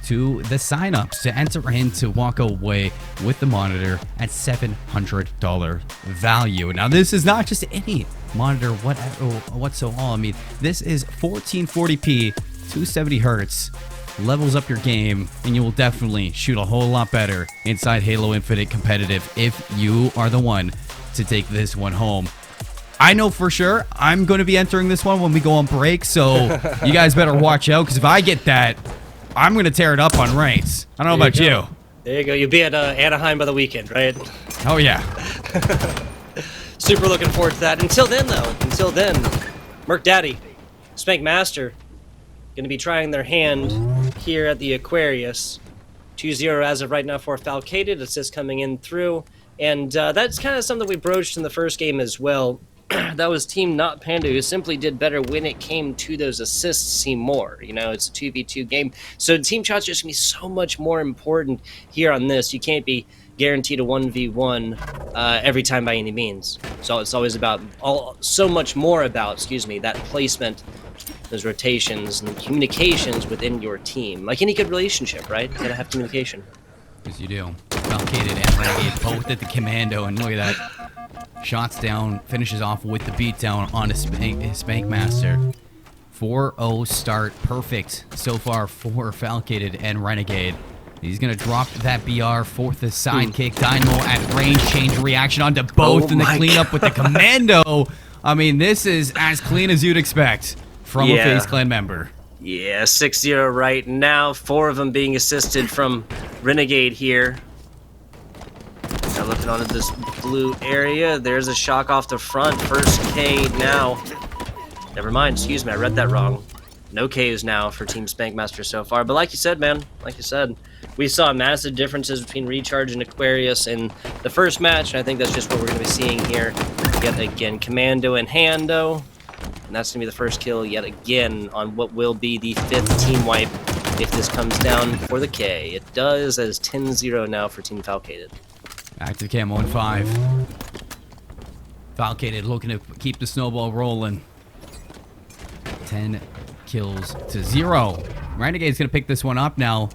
to the signups to enter in to walk away with the monitor at $700 value. Now, this is not just any monitor whatsoever. I mean, this is 1440p, 270 hertz, levels up your game, and you will definitely shoot a whole lot better inside Halo Infinite competitive if you are the one to take this one home. I know for sure I'm going to be entering this one when we go on break, so you guys better watch out, because if I get that, I'm going to tear it up on ranks. I don't know about you. There you go. You'll be at Anaheim by the weekend, right? Oh, yeah. Super looking forward to that. Until then, Merc Daddy, Spank Master, going to be trying their hand here at the Aquarius. 2-0 as of right now for Falcated. Assist coming in through. And that's kind of something we broached in the first game as well. that was Team Not Panda who simply did better when it came to those assists team more. You know, it's a 2v2 game. So team shots just going to be so much more important here on this. You can't be guaranteed a 1v1 every time by any means. So it's always about, so much more about, that placement, those rotations, and communications within your team. Like any good relationship, right? You gotta have communication. Yes, you do. Falcated and Renegade both at the commando, and look at that. Shots down, finishes off with the beatdown on a Spank Master. 4-0 start, perfect so far for Falcated and Renegade. He's gonna drop that BR for the sidekick. Dynamo at range, change reaction onto both in the cleanup with the commando. I mean, this is as clean as you'd expect from a FaZe Clan member. Yeah, 6-0 right now. 4 of them being assisted from Renegade here. Now looking onto this blue area. There's a shock off the front. First K now. Never mind, excuse me, I read that wrong. No Ks now for Team Spankmaster so far. But like you said, man, we saw massive differences between Recharge and Aquarius in the first match, and I think that's just what we're going to be seeing here. Yet again, Commando and Hando. And that's going to be the first kill yet again on what will be the 5th team wipe if this comes down for the K. It does, as 10-0 now for Team Falcated. Active cam on 5. Falcated looking to keep the snowball rolling. 10 kills to 0. Renegade's going to pick this one up now.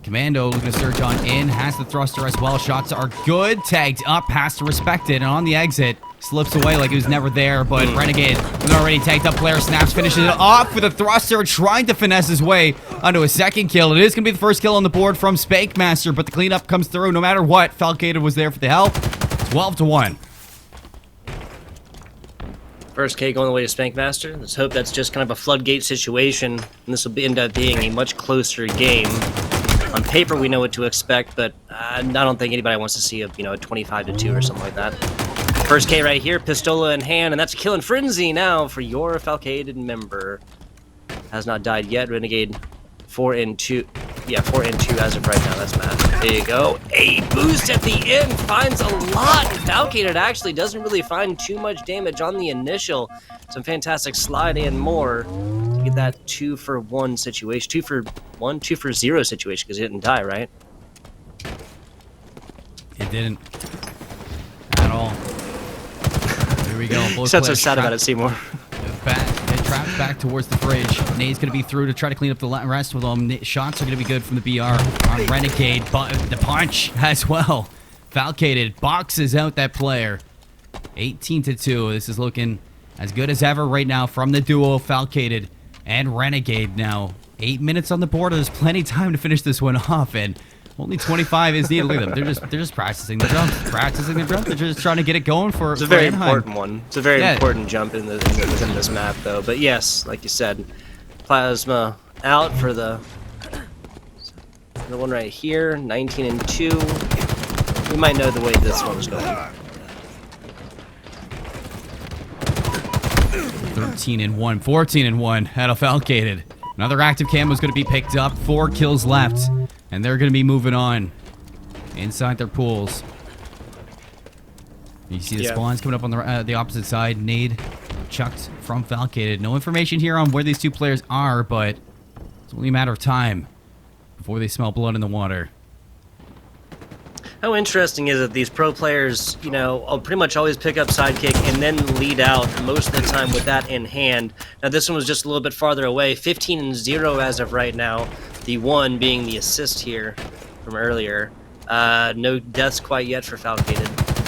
Commando looking to surge on in, has the thruster as well. Shots are good, tagged up, has to respect it, and on the exit, slips away like he was never there, but Renegade, an already tagged up player, snaps, finishes it off with a thruster, trying to finesse his way onto a second kill. It is going to be the first kill on the board from Spankmaster, but the cleanup comes through no matter what. Falcated was there for the help. 12-1. First K going the way to Spankmaster. Let's hope that's just kind of a floodgate situation, and this will end up being a much closer game. On paper, we know what to expect, but I don't think anybody wants to see a 25-2 or something like that. First K right here, Pistola in hand, and that's a kill in frenzy now for your Falcated member. Has not died yet. Renegade 4-2. Yeah, 4-2 as of right now. That's mad. There you go. A boost at the end finds a lot. Falcated actually doesn't really find too much damage on the initial. Some fantastic slide and more to get that 2-for-1 situation. 2-for-1, 2-for-0 situation because he didn't die, right? It didn't at all. Here we go. Both sounds so sad about it, Seymour. Trapped back towards the fridge. Nade's going to be through to try to clean up the rest with them. Shots are going to be good from the BR on Renegade. But the punch as well. Falcated boxes out that player. 18-2. This is looking as good as ever right now from the duo Falcated and Renegade now. 8 minutes on the board. There's plenty of time to finish this one off, and only 25 is needed. Look at them. They're just practicing the jump. They're just trying to get it going for. It's a very important one. It's a very important jump within this map, though. But yes, like you said, Plasma out for the one right here. 19-2. We might know the way this one's going. 13-1, 14-1 out of Falcated. Another active cam was going to be picked up. 4 kills left. And they're going to be moving on inside their pools. You see the spawns coming up on the opposite side. Nade chucked from Falcated. No information here on where these two players are, but it's only a matter of time before they smell blood in the water. How interesting is it these pro players, pretty much always pick up sidekick and then lead out most of the time with that in hand. Now this one was just a little bit farther away. 15-0 as of right now. The 1 being the assist here from earlier. No deaths quite yet for Falcated.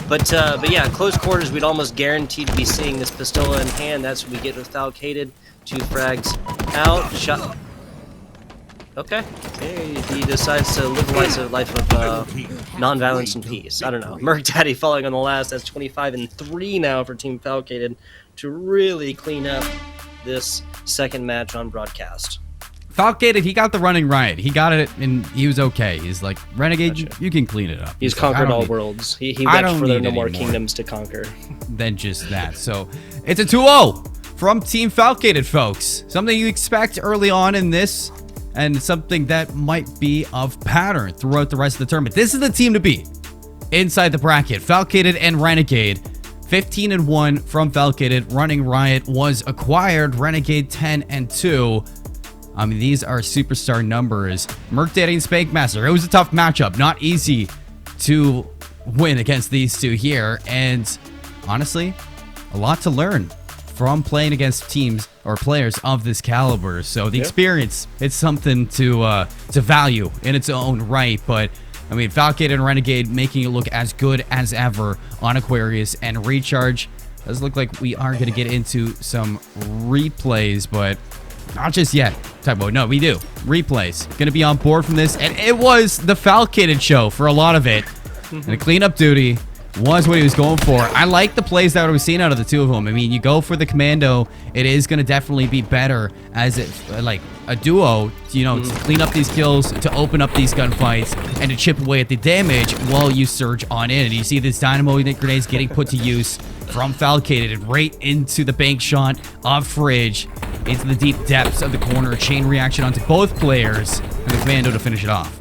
But yeah, close quarters, we'd almost guaranteed to be seeing this Pistola in hand. That's what we get with Falcated. 2 frags out. Shot. Okay. He decides to live a life of non-violence and peace. I don't know. Merc Daddy falling on the last. That's 25-3 now for Team Falcated to really clean up this second match on broadcast. Falcated, he got the running right. He got it, and he was okay. He's like, Renegade, you can clean it up. He's conquered all worlds. He wept for there no more kingdoms to conquer. Than just that. So, it's a 2-0 from Team Falcated, folks. Something you expect early on in this, and something that might be of pattern throughout the rest of the tournament. This is the team to beat inside the bracket. Falcated and Renegade. 15-1 from Falcated. Running Riot was acquired. Renegade 10-2. I mean, these are superstar numbers. Merc Daddy and Spankmaster. It was a tough matchup. Not easy to win against these two here. And honestly, a lot to learn from playing against teams or players of this caliber. So the experience, it's something to value in its own right. But I mean, Falcade and Renegade making it look as good as ever on Aquarius, and Recharge does look like we are going to get into some replays, but not just yet. Type mode. No, we do. Replays. Going to be on board from this, and it was the Falcated show for a lot of it. And the cleanup duty was what he was going for. I like the plays that we've seen out of the two of them. I mean, you go for the commando, it is going to definitely be better as it like a duo, you know, to clean up these kills, to open up these gunfights, and to chip away at the damage while you surge on in. And you see this dynamo grenades getting put to use from Falcated right into the bank shot of Fridge, into the deep depths of the corner. Chain reaction onto both players, and the commando to finish it off.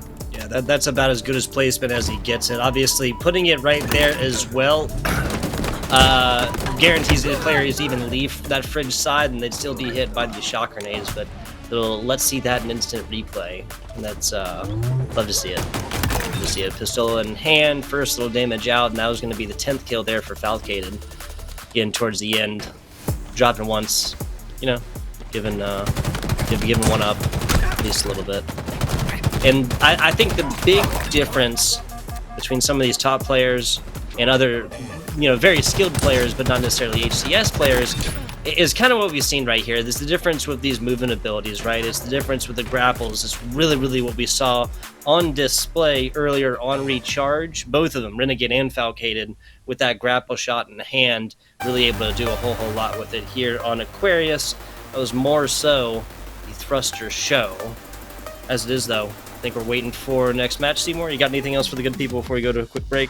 That's about as good as placement as he gets it. Obviously, putting it right there as well guarantees the player is even leave that Fridge side, and they'd still be hit by the shock grenades. But let's see that in instant replay. And that's love to see it. Love to see it. Pistol in hand, first little damage out, and that was going to be the 10th kill there for Falcated. Getting towards the end, dropping once, you know, giving one up at least a little bit. And I think the big difference between some of these top players and other, you know, very skilled players, but not necessarily HCS players, is kind of what we've seen right here. There's the difference with these movement abilities, right? It's the difference with the grapples. It's really what we saw on display earlier on Recharge. Both of them, Renegade and Falcated, with that grapple shot in hand, really able to do a whole lot with it. Here on Aquarius, that was more so the thruster show. As it is, though, I think we're waiting for next match. Seymour, you got anything else for the good people before we go to a quick break?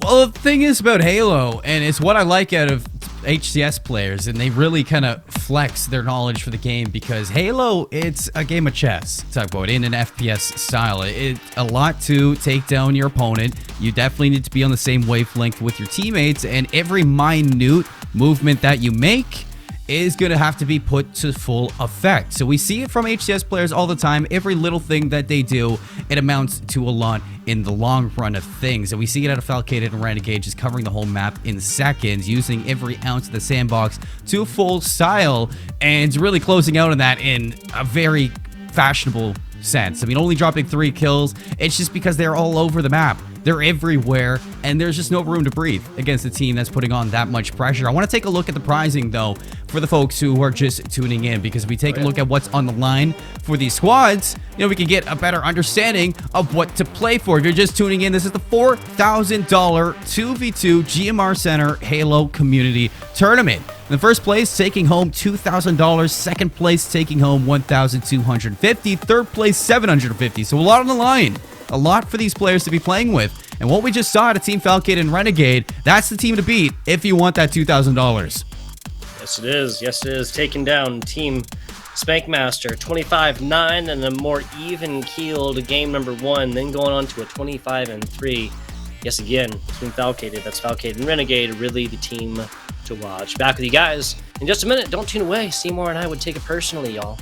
Well, the thing is about Halo, and it's what I like out of HCS players, and they really kind of flex their knowledge for the game, because Halo, it's a game of chess, talk about in an FPS style. It's a lot to take down your opponent. You definitely need to be on the same wavelength with your teammates, and every minute movement that you make is going to have to be put to full effect. So we see it from HCS players all the time. Every little thing that they do, it amounts to a lot in the long run of things. And we see it out of Falcated and Renegade, just covering the whole map in seconds, using every ounce of the sandbox to full style, and really closing out on that in a very fashionable sense. I mean, only dropping 3 kills, it's just because they're all over the map. They're everywhere, and there's just no room to breathe against a team that's putting on that much pressure. I want to take a look at the pricing, though, for the folks who are just tuning in, because if we take a look at what's on the line for these squads, you know, we can get a better understanding of what to play for. If you're just tuning in, this is the $4,000 2v2 GMR Center Halo Community Tournament. In the first place, taking home $2,000. Second place, taking home $1,250. Third place, $750. So a lot on the line. A lot for these players to be playing with. And what we just saw at a Team Falcade and Renegade, that's the team to beat if you want that $2,000. Yes, it is. Yes, it is. Taking down Team Spankmaster 25-9 and a more even-keeled game number 1, then going on to a 25-3. Yes, again, Team Falcated. That's Falcade and Renegade, really the team to watch. Back with you guys in just a minute. Don't tune away. Seymour and I would take it personally, y'all.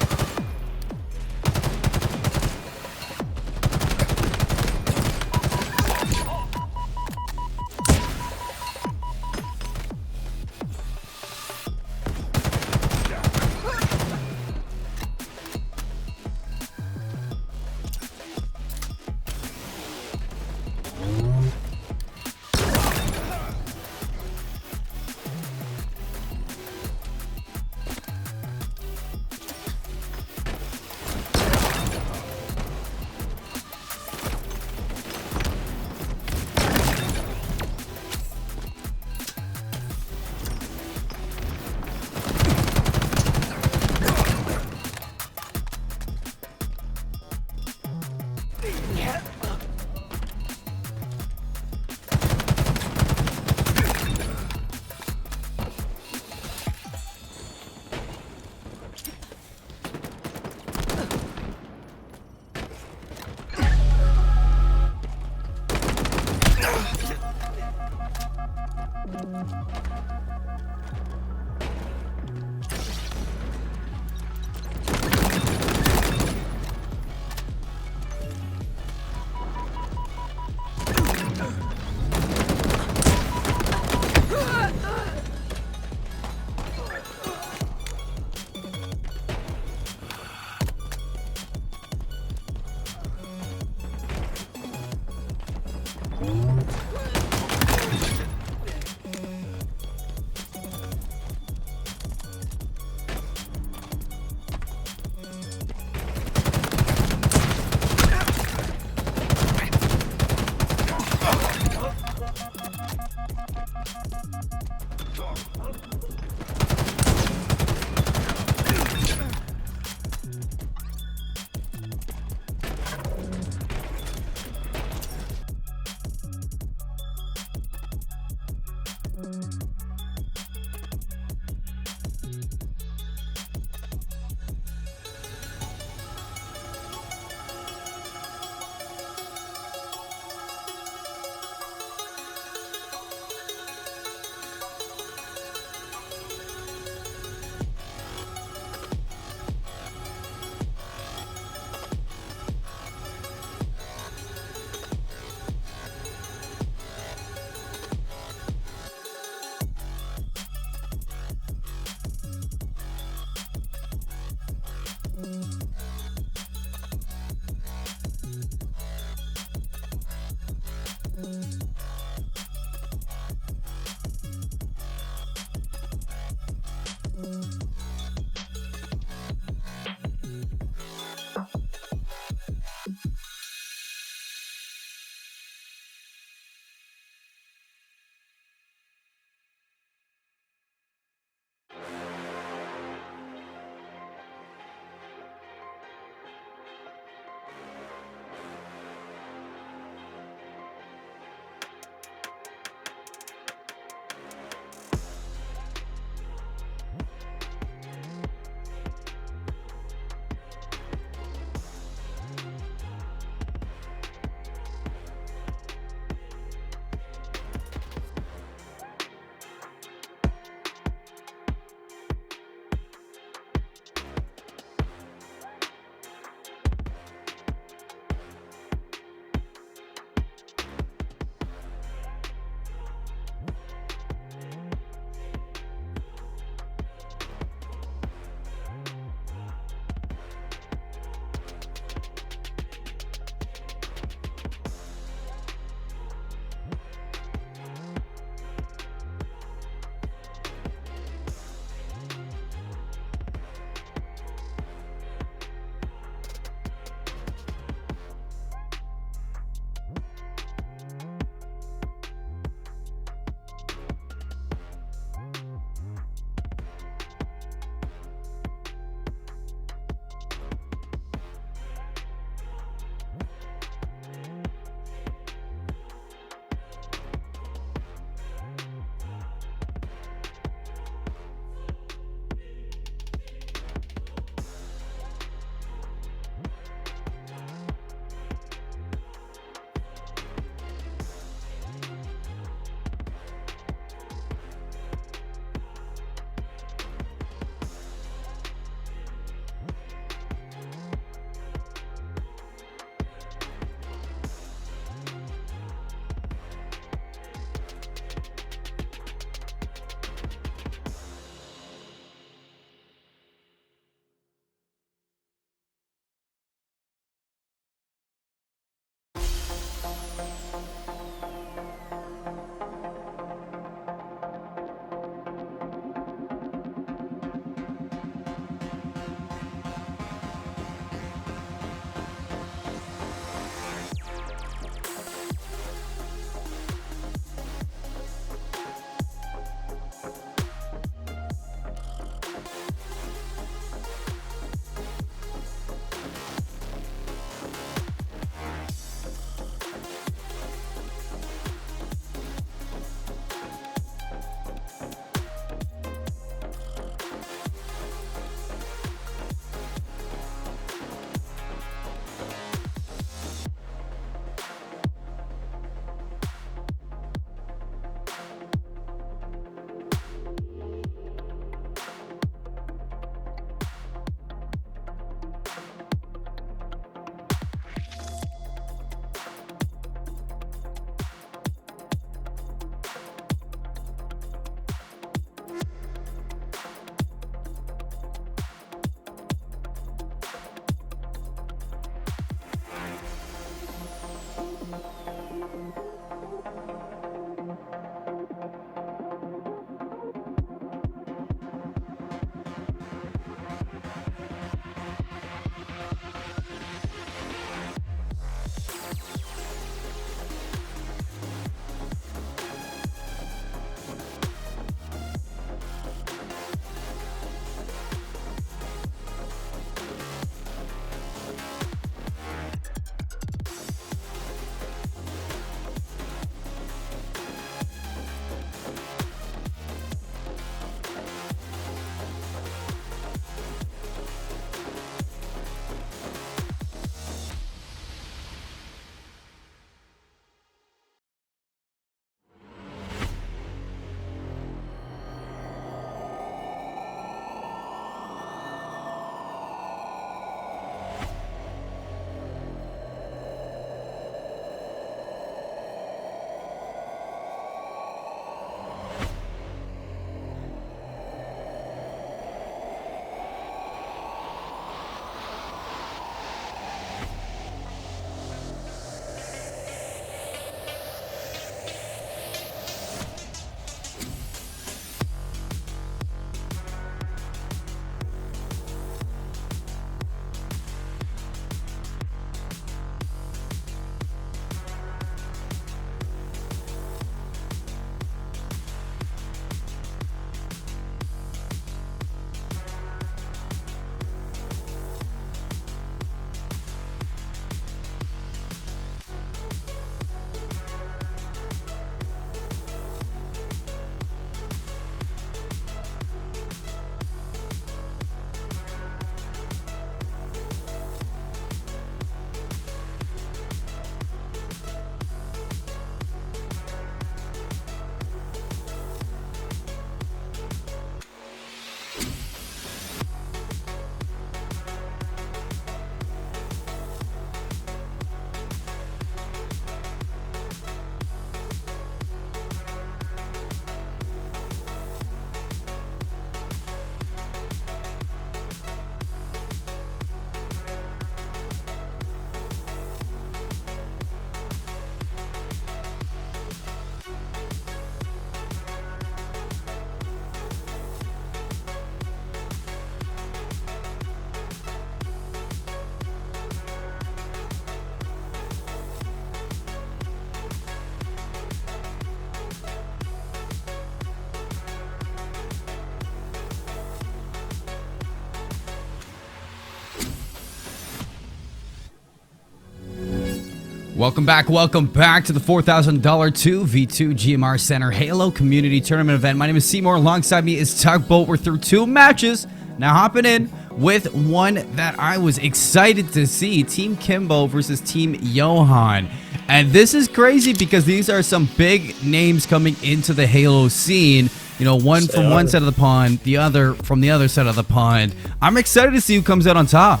Welcome back to the $4,000 2v2 GMR Center Halo Community Tournament event. My name is Seymour. Alongside me is Tugboat. We're through 2 matches. Now hopping in with one that I was excited to see. Team Kimbo versus Team Johan. And this is crazy because these are some big names coming into the Halo scene. You know, one from one side of the pond, the other from the other side of the pond. I'm excited to see who comes out on top.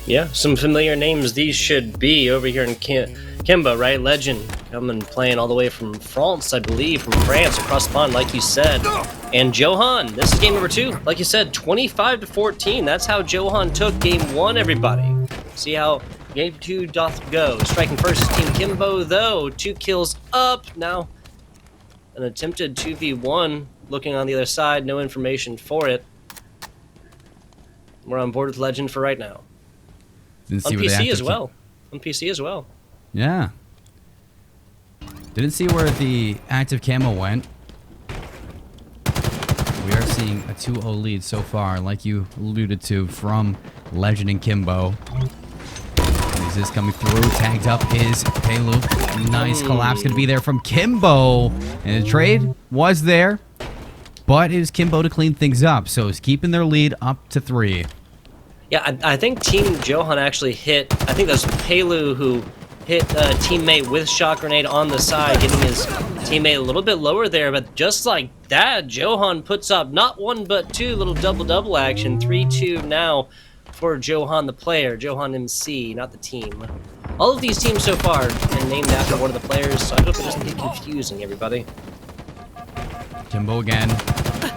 Yeah, some familiar names these should be over here in Kimbo, right? Legend coming playing all the way from France, I believe, from France across the pond, like you said. And Johan, this is game number 2. Like you said, 25-14. That's how Johan took game 1, everybody. See how game 2 doth go. Striking first is Team Kimbo, though. 2 kills up. Now, an attempted 2v1. Looking on the other side, no information for it. We're on board with Legend for right now. On PC as well. On PC as well. Yeah. Didn't see where the active camo went. We are seeing a 2-0 lead so far, like you alluded to, from Legend and Kimbo. Is this coming through? Tagged up is Pelu. Nice collapse going to be there from Kimbo. And the trade was there, but it was Kimbo to clean things up. So it's keeping their lead up to 3. Yeah, I think Team Johan actually hit, I think that was Pelu who hit a teammate with shot grenade on the side, getting his teammate a little bit lower there, but just like that, Johan puts up not 1 but 2 little double-double action. 3-2 now for Johan the player, Johan MC, not the team. All of these teams so far are named after one of the players, so I hope it doesn't get confusing, everybody. Kimbo again.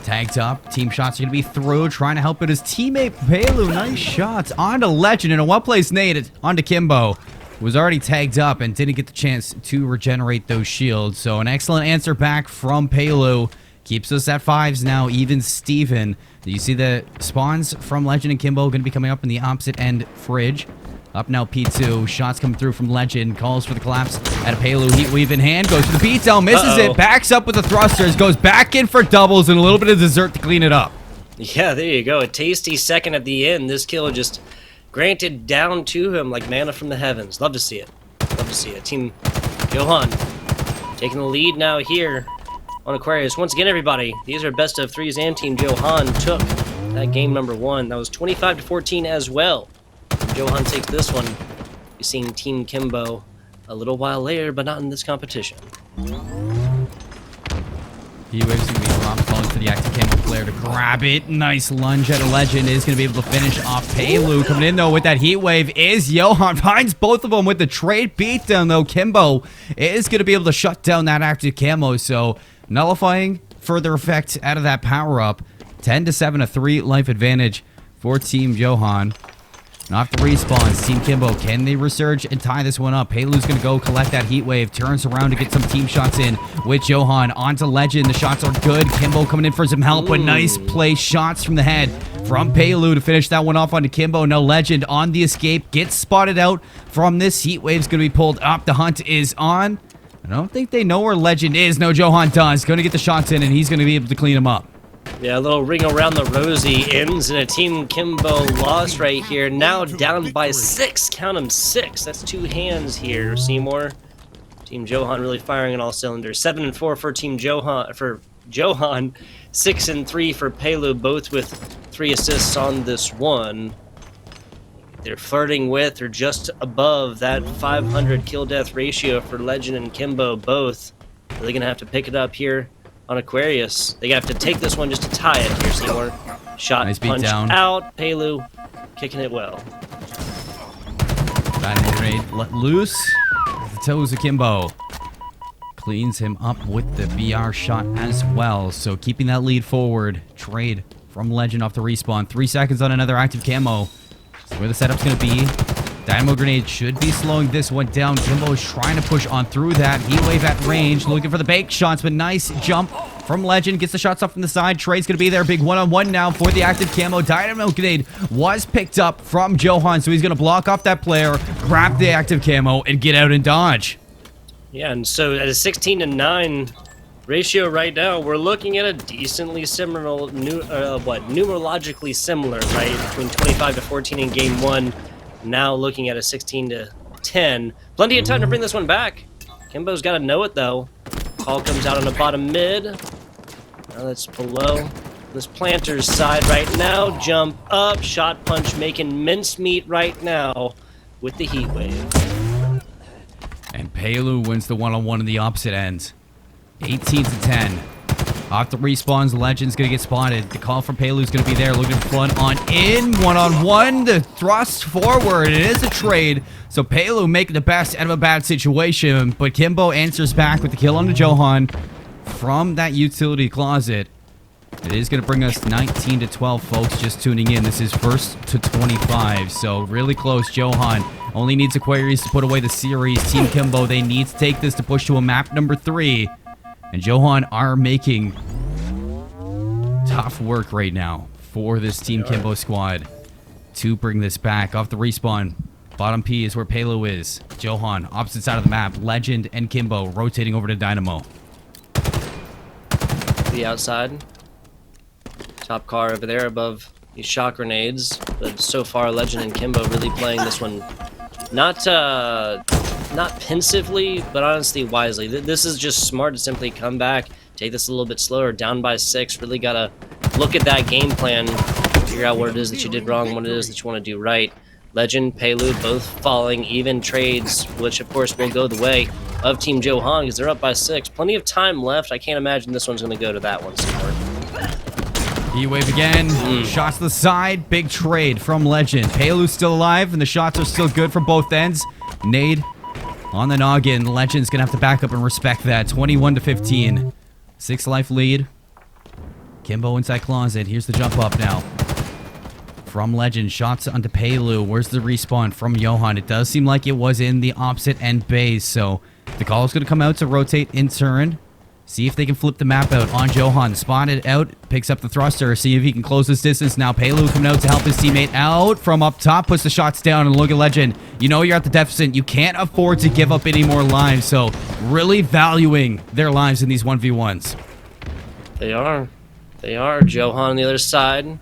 Tagged up. Team shots are going to be through. Trying to help out his teammate, Pelu. Nice shots. On to Legend. And a well-placed nade onto Kimbo. Was already tagged up and didn't get the chance to regenerate those shields. So an excellent answer back from Pelu. Keeps us at 5s now. Even Steven. You see the spawns from Legend and Kimbo going to be coming up in the opposite end fridge. Up now P2. Shots come through from Legend. Calls for the collapse at a Pelu. Heat weave in hand. Goes for the beatdown. Misses it. Backs up with the thrusters. Goes back in for doubles and a little bit of dessert to clean it up. Yeah, there you go. A tasty second at the end. This kill just granted down to him like manna from the heavens. Love to see it. Love to see it. Team Johan taking the lead now here on Aquarius. Once again, everybody, these are best of 3s and Team Johan took that game number 1. That was 25-14 as well. Johan takes this one. You've seen Team Kimbo a little while later, but not in this competition. He waves going to be dropped, calling for the active camo player to grab it. Nice lunge at a Legend. Is going to be able to finish off Pelu. Coming in, though, with that heat wave is Johan. Finds both of them with the trade beatdown, though. Kimbo is going to be able to shut down that active camo, so nullifying further effect out of that power-up. 10-7, a 3 life advantage for Team Johan. And off the respawns, Team Kimbo, can they resurge and tie this one up? Pelu's going to go collect that heat wave, turns around to get some team shots in with Johan. Onto Legend, the shots are good. Kimbo coming in for some help, but nice play shots from the head from Pelu to finish that one off onto Kimbo. Now Legend on the escape, gets spotted out from this heat wave's going to be pulled up. The hunt is on. I don't think they know where Legend is. No, Johan does. Going to get the shots in, and he's going to be able to clean him up. Yeah, a little ring around the rosy ends in a Team Kimbo loss right here. Now down by 6. Count them, 6. That's 2 hands here, Seymour. Team Johan really firing on all cylinders. 7-4 for Team Johan. 6-3 for Pelu, both with 3 assists on this one. They're flirting with or just above that 500 kill-death ratio for Legend and Kimbo both. Really gonna have to pick it up here on Aquarius. They have to take this one just to tie it here, Seymour. Shot, nice punch down. Out. Pelu kicking it well. Bad raid let loose. The toes of Kimbo. Cleans him up with the BR shot as well. So keeping that lead forward. Trade from Legend off the respawn. 3 seconds on another active camo. So where the setup's going to be. Dynamo Grenade should be slowing this one down. Kimbo is trying to push on through that. Heat wave at range. Looking for the bake shots, but nice jump from Legend. Gets the shots up from the side. Trade's going to be there. Big one-on-one now for the active camo. Dynamo Grenade was picked up from Johan, so he's going to block off that player, grab the active camo, and get out and dodge. Yeah, and so at a 16-9 ratio right now, we're looking at a decently similar, numerologically similar, right? Between 25-14 in game 1. Now looking at a 16-7 10. Plenty of time to bring this one back. Kimbo's got to know it, though. Call comes out on the bottom mid. Now that's below this planter's side right now. Jump up. Shot punch making mincemeat right now with the heat wave. And Palu wins the one-on-one in the opposite end. 18 to 10. Off the respawns, Legend's going to get spotted. The call from Palu's going to be there, looking for fun on in. One-on-one, the thrust forward. It is a trade. So Palu making the best out of a bad situation. But Kimbo answers back with the kill on the Johan from that utility closet. It is going to bring us 19 to 12, folks, just tuning in. This is first to 25, so really close. Johan only needs Aquarius to put away the series. Team Kimbo, they need to take this to push to a map number 3. And Johan are making tough work right now for this Team Kimbo squad to bring this back. Off the respawn, bottom P is where Palu is. Johan, opposite side of the map. Legend and Kimbo rotating over to Dynamo. The outside. Top car over there above these shot grenades. But so far, Legend and Kimbo really playing this one not pensively, but honestly wisely. This is just smart to simply come back, take this a little bit slower, down by 6. Really gotta look at that game plan, figure out what it is that you did wrong, what it is that you want to do right. Legend, Palu, both falling even trades, which of course will go the way of Team Johan because they're up by 6. Plenty of time left. I can't imagine this one's going to go to that one somewhere. E-wave again. Shots to the side. Big trade from Legend. Palu's still alive, and the shots are still good from both ends. Nade on the noggin. Legend's going to have to back up and respect that. 21 to 15. 6 life lead. Kimbo inside closet. Here's the jump up now. From Legend. Shots onto Palu. Where's the respawn from Johan? It does seem like it was in the opposite end base, so the call is going to come out to rotate in turn. See if they can flip the map out on Johan. Spotted out, picks up the thruster. See if he can close this distance. Now Palu coming out to help his teammate out from up top. Puts the shots down and look at Legend. You know you're at the deficit. You can't afford to give up any more lives. So really valuing their lives in these 1v1s. They are. They are. Johan on the other side.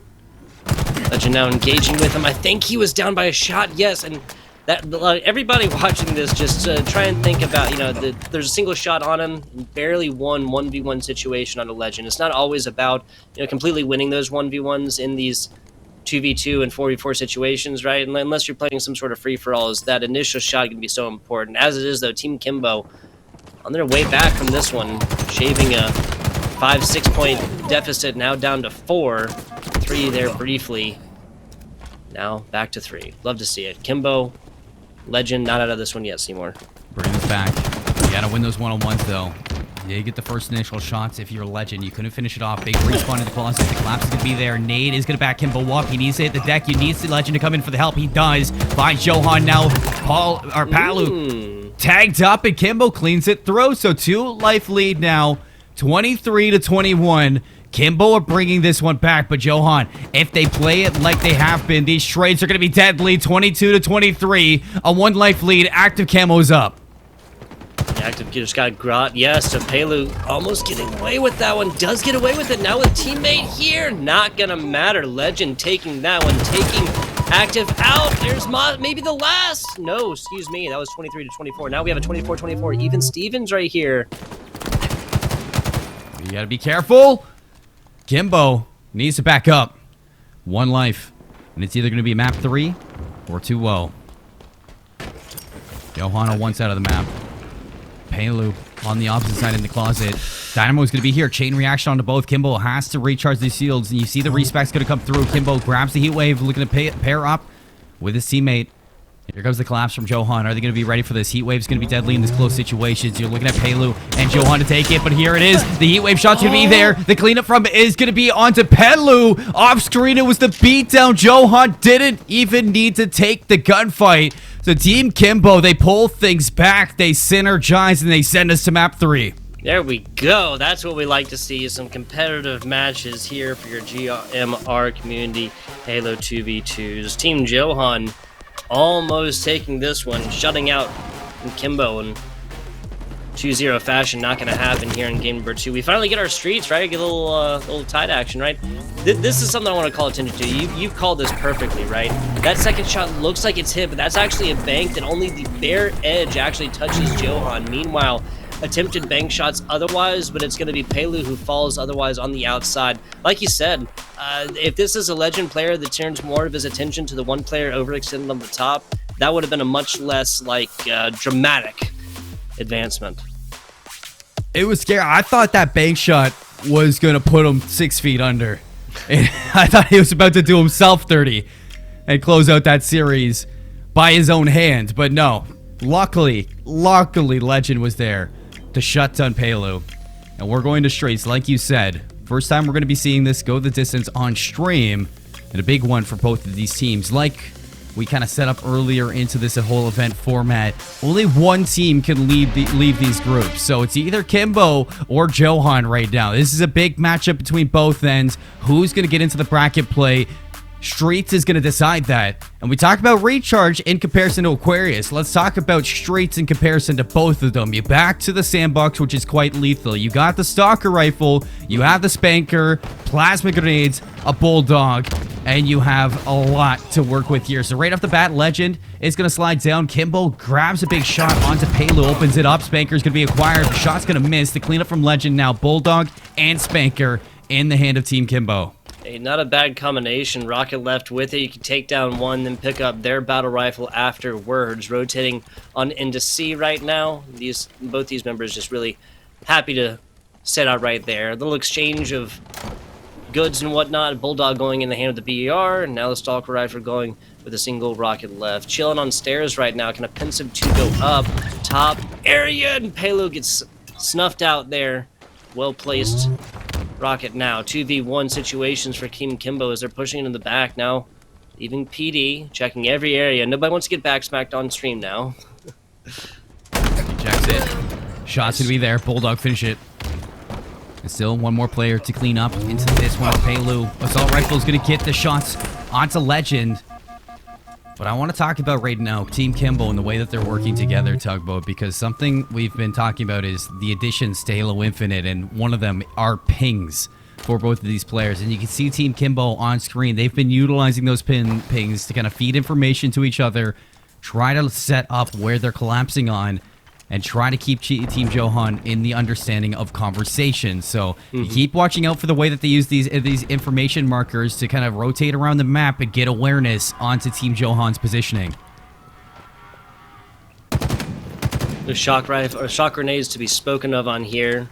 Legend now engaging with him. I think he was down by a shot. Yes, and that everybody watching this, just try and think about, you know, there's a single shot on him, barely won 1v1 situation on a Legend. It's not always about, you know, completely winning those 1v1s in these 2v2 and 4v4 situations, right? And unless you're playing some sort of free-for-all, is that initial shot can be so important. As it is, though, Team Kimbo on their way back from this one, shaving a 5-6 point deficit, now down to 4. 3 there briefly. Now back to 3. Love to see it. Kimbo, Legend, not out of this one yet, Seymour. Bring this back. You gotta win those one-on-ones, though. You get the first initial shots if you're Legend. You couldn't finish it off. Big respawn in the closet. The collapse is gonna be there. Nade is gonna back Kimbo up. He needs to hit the deck. You need the Legend to come in for the help. He does. Finds Johan now. Palu tagged up, and Kimbo cleans it through. So 2 life lead now. 23 to 21. Kimbo are bringing this one back, but Johan, if they play it like they have been, these trades are going to be deadly. 22 to 23, a 1 life lead. Active camo's up. Active just got Grot. Yes, so Palu almost getting away with that one. Does get away with it now with teammate here. Not going to matter. Legend taking that one, taking Active out. There's maybe the last. No, excuse me. That was 23 to 24. Now we have a 24-24. Even Stevens right here. You got to be careful. Kimbo needs to back up. 1 life. And it's either going to be map 3 or 2-0. Johan on one side of the map. Palu on the opposite side in the closet. Dynamo's going to be here. Chain reaction onto both. Kimbo has to recharge these shields. And you see the respec's going to come through. Kimbo grabs the heat wave, looking to pair up with his teammate. Here comes the collapse from Johan. Are they going to be ready for this? Heat wave's going to be deadly in this close situations. You're looking at Palu and Johan to take it, but here it is. The heat wave shot's going to be there. The cleanup from is going to be onto Palu. Off screen, it was the beatdown. Johan didn't even need to take the gunfight. So Team Kimbo, they pull things back, they synergize, and they send us to map 3. There we go. That's what we like to see, some competitive matches here for your GMR community Halo 2v2s. Team Johan almost taking this one, shutting out Kimbo, and 2-0 fashion, not going to happen here in game number 2. We finally get our streets, right? Get a little tight action, right? This is something I want to call attention to. You called this perfectly, right? That second shot looks like it's hit, but that's actually a bank, and only the bare edge actually touches Johan. Meanwhile, attempted bank shots otherwise, but it's going to be Pelu who falls otherwise on the outside. Like you said, if this is a legend player that turns more of his attention to the one player overextended on the top, that would have been a much less, dramatic advancement. It was scary. I thought that bank shot was going to put him 6 feet under. And I thought he was about to do himself 30 and close out that series by his own hand. But no, luckily, Legend was there to shut down Pelu. And we're going to straights, like you said. First time we're going to be seeing this go the distance on stream. And a big one for both of these teams. Like we kind of set up earlier into this whole event format, only one team can leave these groups. So it's either Kimbo or Johan right now. This is a big matchup between both ends. Who's going to get into the bracket play? Streets is going to decide that. And we talk about Recharge in comparison to Aquarius. Let's talk about Streets in comparison to both of them. You back to the sandbox, which is quite lethal. You got the Stalker Rifle, you have the Spanker, Plasma Grenades, a Bulldog, and you have a lot to work with here. So right off the bat, Legend is going to slide down. Kimbo grabs a big shot onto Pelu, opens it up. Spanker's going to be acquired. The shot's going to miss. The cleanup from Legend now. Bulldog and Spanker in the hand of Team Kimbo. Hey, not a bad combination. Rocket left with it. You can take down one, then pick up their battle rifle afterwards. Rotating on into C right now. Both these members just really happy to set out right there. A little exchange of goods and whatnot. Bulldog going in the hand of the BER, and now the Stalker Rifle going with a single rocket left. Chilling on stairs right now, kind of pensive to go up. Top area, and Pelu gets snuffed out there. Well placed rocket now. 2v1 situations for Team Kimbo as they're pushing in the back now. Leaving PD, checking every area. Nobody wants to get back smacked on stream now. He checks it. Shots gonna be there. Bulldog finish it. And still one more player to clean up into this one. Pelu. Assault Rifle's gonna get the shots onto Legend. But I want to talk about right now Team Kimbo and the way that they're working together, Tugboat, because something we've been talking about is the additions to Halo Infinite, and one of them are pings for both of these players. And you can see Team Kimbo on screen. They've been utilizing those pings to kind of feed information to each other, try to set up where they're collapsing on, and try to keep Team Johan in the understanding of conversation. So you keep watching out for the way that they use these information markers to kind of rotate around the map and get awareness onto Team Johan's positioning. The shock rifle or shock grenades to be spoken of on here.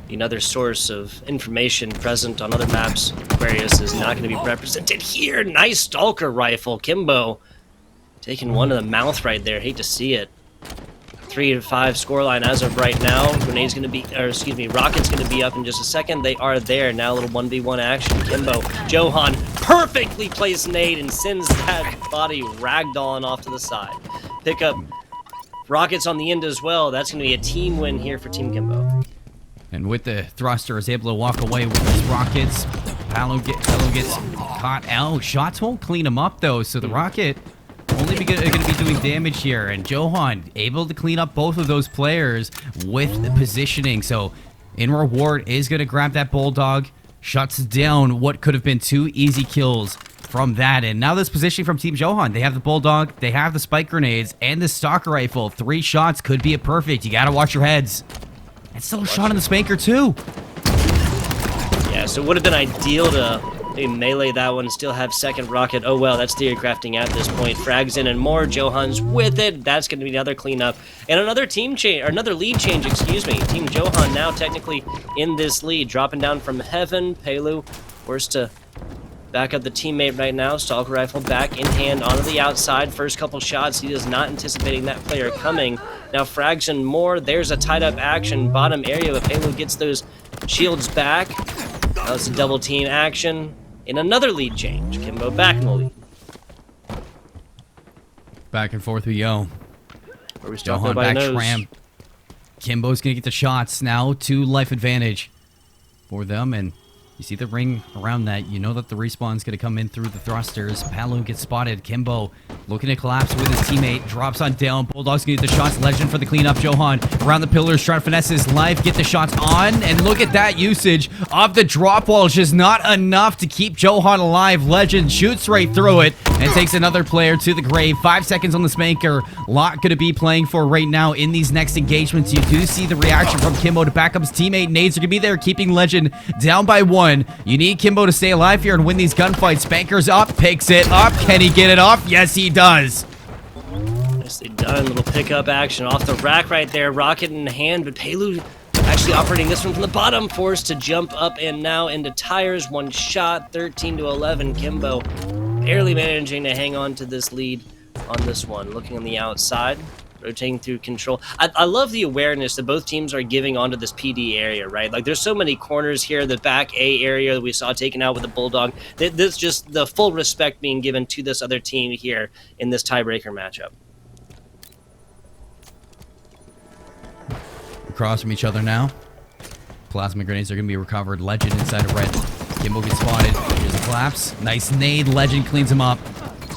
Another source of information present on other maps. Aquarius is not going to be represented here. Nice Stalker Rifle. Kimbo taking one to the mouth right there. Hate to see it. 3-5 scoreline as of right now. Rocket's going to be up in just a second. They are there. Now a little 1v1 action. Kimbo, Johan, perfectly placed nade and sends that body ragdolling off to the side. Pick up Rockets on the end as well. That's going to be a team win here for Team Kimbo. And with the thruster, is able to walk away with his Rockets. Pelu gets caught out. Shots won't clean him up, though, so the Rocket only going to be doing damage here, and Johan able to clean up both of those players with the positioning. So in reward is going to grab that Bulldog, shuts down what could have been 2 easy kills from that. And now this positioning from Team Johan, they have the Bulldog, they have the spike grenades, and the Stalker Rifle. 3 shots could be a perfect. You got to watch your heads. And still a shot on the Spanker too. Yeah, so it would have been ideal to maybe melee that one, still have second rocket. Oh well, that's theory crafting at this point. Frags in and more. Johan's with it. That's going to be another cleanup. And another team change, or another lead change, excuse me. Team Johan now technically in this lead. Dropping down from heaven. Pelu forced to back up the teammate right now. Stalker Rifle back in hand onto the outside. First couple shots, he is not anticipating that player coming. Now frags and more. There's a tied up action. Bottom area, but Pelu gets those shields back. That was a double team action. In another lead change, Kimbo back in the lead. Back and forth we go. Where we Johan back Shram. Kimbo's gonna get the shots now. 2 life advantage for them, and you see the ring around that. You know that the respawn's gonna come in through the thrusters. Pelu gets spotted. Kimbo looking to collapse with his teammate. Drops on down. Bulldogs gonna get the shots. Legend for the cleanup. Johan around the pillars, trying to finesse his life. Get the shots on. And look at that usage of the drop wall. It's just not enough to keep Johan alive. Legend shoots right through it and takes another player to the grave. 5 seconds on the Spanker. Lot gonna be playing for right now in these next engagements. You do see the reaction from Kimbo to back up his teammate. Nades are gonna be there, keeping Legend down by 1. You need Kimbo to stay alive here and win these gunfights. Spanker's up, picks it up. Can he get it off? Yes, he does. Nicely done. Little pickup action off the rack right there. Rocket in hand, but Pelu actually operating this one from the bottom. Forced to jump up and now into tires. One shot, 13-11. Kimbo barely managing to hang on to this lead on this one. Looking on the outside. Rotating through control. I love the awareness that both teams are giving onto this PD area, right? Like, there's so many corners here. The back A area that we saw taken out with the Bulldog. This just the full respect being given to this other team here in this tiebreaker matchup. Across from each other now. Plasma grenades are going to be recovered. Legend inside of red. Kimbo gets spotted. Here's a collapse. Nice nade. Legend cleans him up.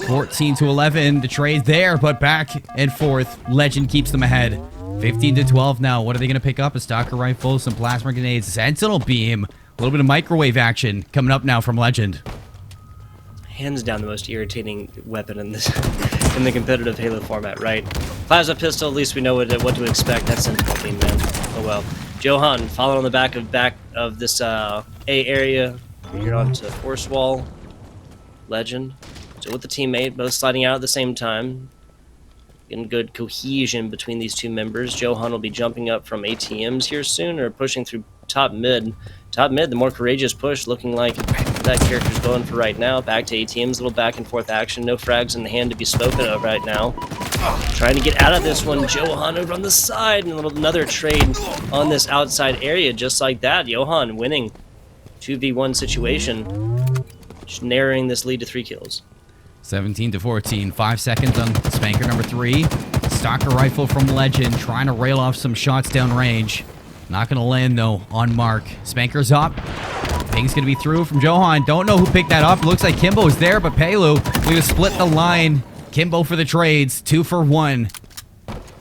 14-11. The trade there, but back and forth. Legend keeps them ahead. 15-12 now. What are they going to pick up? A stalker rifle, some plasma grenades, sentinel beam. A little bit of microwave action coming up now from Legend. Hands down the most irritating weapon in this in the competitive Halo format, right? Plasma pistol, at least we know what to expect. That's sentinel beam, man. Oh well. Johan following on the back of this A area. You're onto force wall. Legend. So with the teammate, both sliding out at the same time. Getting good cohesion between these two members. Johan will be jumping up from ATMs here soon, or pushing through top mid. Top mid, the more courageous push, looking like that character's going for right now. Back to ATMs, a little back and forth action. No frags in the hand to be spoken of right now. Trying to get out of this one. Johan over on the side, and another trade on this outside area, just like that. Johan winning 2v1 situation. Just narrowing this lead to 3 kills. 17-14, 5 seconds on Spanker number 3. Stalker rifle from Legend, trying to rail off some shots downrange. Not going to land, though, on mark. Spanker's up. Ping's going to be through from Johan. Don't know who picked that up. Looks like Kimbo's there, but Pelu going to split the line. Kimbo for the trades, 2 for 1.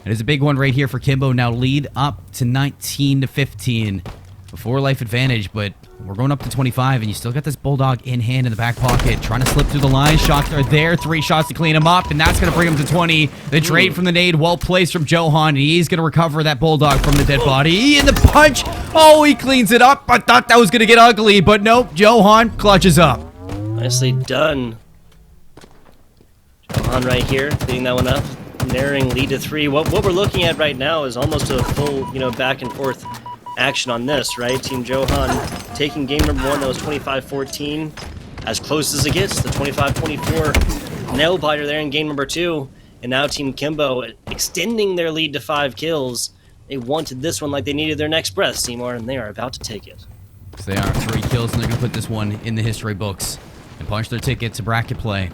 It is a big one right here for Kimbo. Now lead up to 19-15. Before life advantage, but we're going up to 25, and you still got this Bulldog in hand in the back pocket, trying to slip through the line. Shots are there, 3 shots to clean him up, and that's going to bring him to 20. The trade from the nade, well placed from Johan, and he's going to recover that Bulldog from the dead body. And the punch, oh, he cleans it up. I thought that was going to get ugly, but nope, Johan clutches up. Nicely done. Johan right here, cleaning that one up, narrowing lead to 3. What we're looking at right now is almost a full, back and forth action on this, right? Team Johan taking game number 1, that was 25-14, as close as it gets. The 25-24 nail biter there in game number 2, and now Team Kimbo extending their lead to 5 kills. They wanted this one like they needed their next breath, Seymour, and they are about to take it. So they are 3 kills, and they're going to put this one in the history books and punch their ticket to bracket play.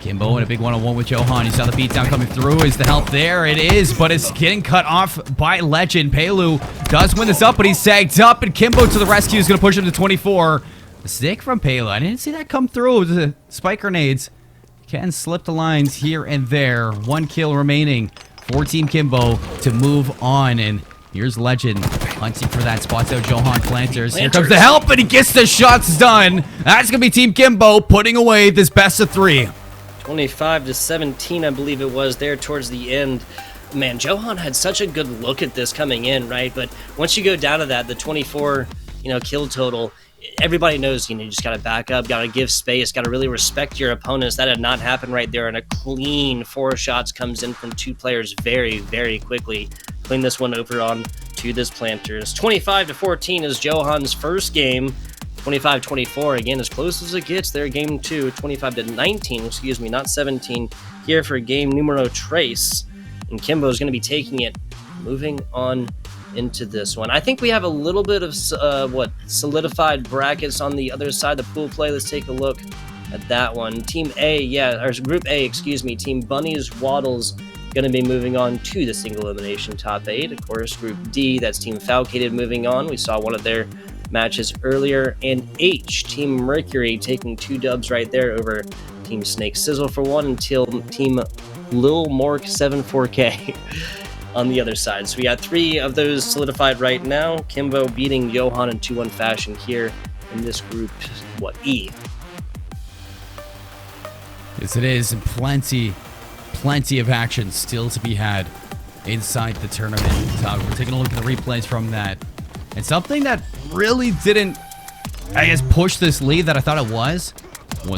Kimbo in a big one-on-one with Johan. You saw the beatdown coming through. Is the help there? It is, but it's getting cut off by Legend. Pelu does win this up, but he's sagged up, and Kimbo to the rescue is going to push him to 24. The stick from Pelu. I didn't see that come through. The spike grenades can slip the lines here and there. 1 kill remaining for Team Kimbo to move on, and here's Legend hunting for that. Spots out Johan Planters. Here comes the help, and he gets the shots done. That's going to be Team Kimbo putting away this best of 3. 25-17, I believe it was there towards the end. Man, Johan had such a good look at this coming in, right? But once you go down to that, the 24, kill total, everybody knows, you just got to back up, got to give space, got to really respect your opponents. That had not happened right there, and a clean 4 shots comes in from 2 players very, very quickly. Clean this one over on to this Planters. 25-14 is Johan's first game. 25-24, again, as close as it gets there, game 2, 25-19, excuse me, not 17, here for game numero tres, and Kimbo is going to be taking it, moving on into this one. I think we have a little bit of, solidified brackets on the other side of the pool play. Let's take a look at that one. Team A, or Group A, excuse me, Team Bunnies, Waddles, going to be moving on to the single elimination top 8. Of course, Group D, that's Team Falcated moving on. We saw one of their matches earlier. And H, Team Mercury, taking 2 dubs right there over Team Snake Sizzle for 1 until Team Lil Mork 74K on the other side. So we got 3 of those solidified right now. Kimbo beating Johan in 2-1 fashion here in this group, E? Yes, it is, and plenty of action still to be had inside the tournament. We're taking a look at the replays from that. And something that really didn't, I guess, push this lead that I thought it was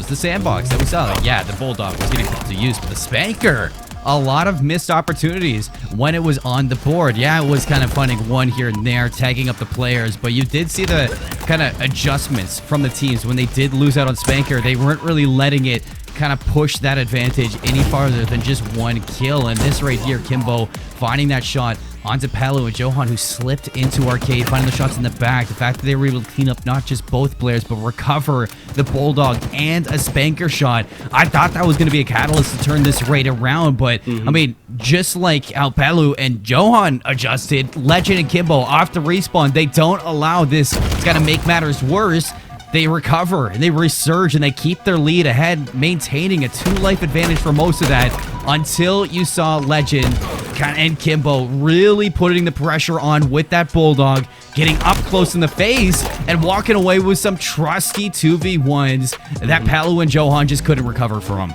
the sandbox that we saw. Like, yeah, the Bulldog was getting put to use, but the Spanker, a lot of missed opportunities when it was on the board. Yeah, it was kind of finding one here and there, tagging up the players, but you did see the kind of adjustments from the teams when they did lose out on Spanker. They weren't really letting it kind of push that advantage any farther than just 1 kill. And this right here, Kimbo finding that shot onto Palu and Johan, who slipped into Arcade, finding the shots in the back. The fact that they were able to clean up not just both players, but recover the Bulldog and a Spanker shot. I thought that was going to be a catalyst to turn this raid around, but I mean, just like how Palu and Johan adjusted, Legend and Kimbo off the respawn, they don't allow this to kind of make matters worse. They recover and they resurge and they keep their lead ahead, maintaining a 2-life advantage for most of that until you saw Legend and Kimbo really putting the pressure on with that Bulldog, getting up close in the face and walking away with some trusty 2v1s that Palu and Johan just couldn't recover from.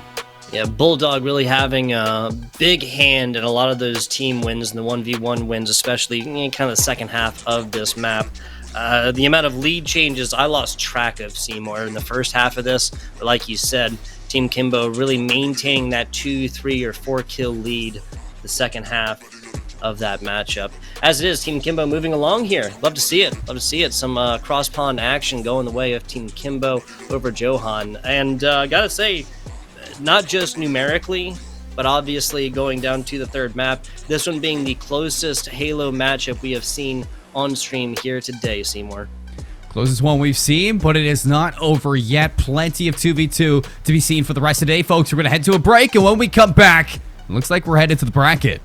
Yeah, Bulldog really having a big hand in a lot of those team wins and the 1v1 wins, especially in kind of the second half of this map. The amount of lead changes, I lost track of, Seymour, in the first half of this. But like you said, Team Kimbo really maintaining that 2, 3, or 4 kill lead the second half of that matchup. As it is, Team Kimbo moving along here. Love to see it. Love to see it. Some cross-pond action going the way of Team Kimbo over Johan. And gotta say, not just numerically, but obviously going down to the third map, this one being the closest Halo matchup we have seen on stream here today, Seymour. Closest one we've seen, but it is not over yet. Plenty of 2v2 to be seen for the rest of the day, folks. We're going to head to a break, and when we come back, it looks like we're headed to the bracket.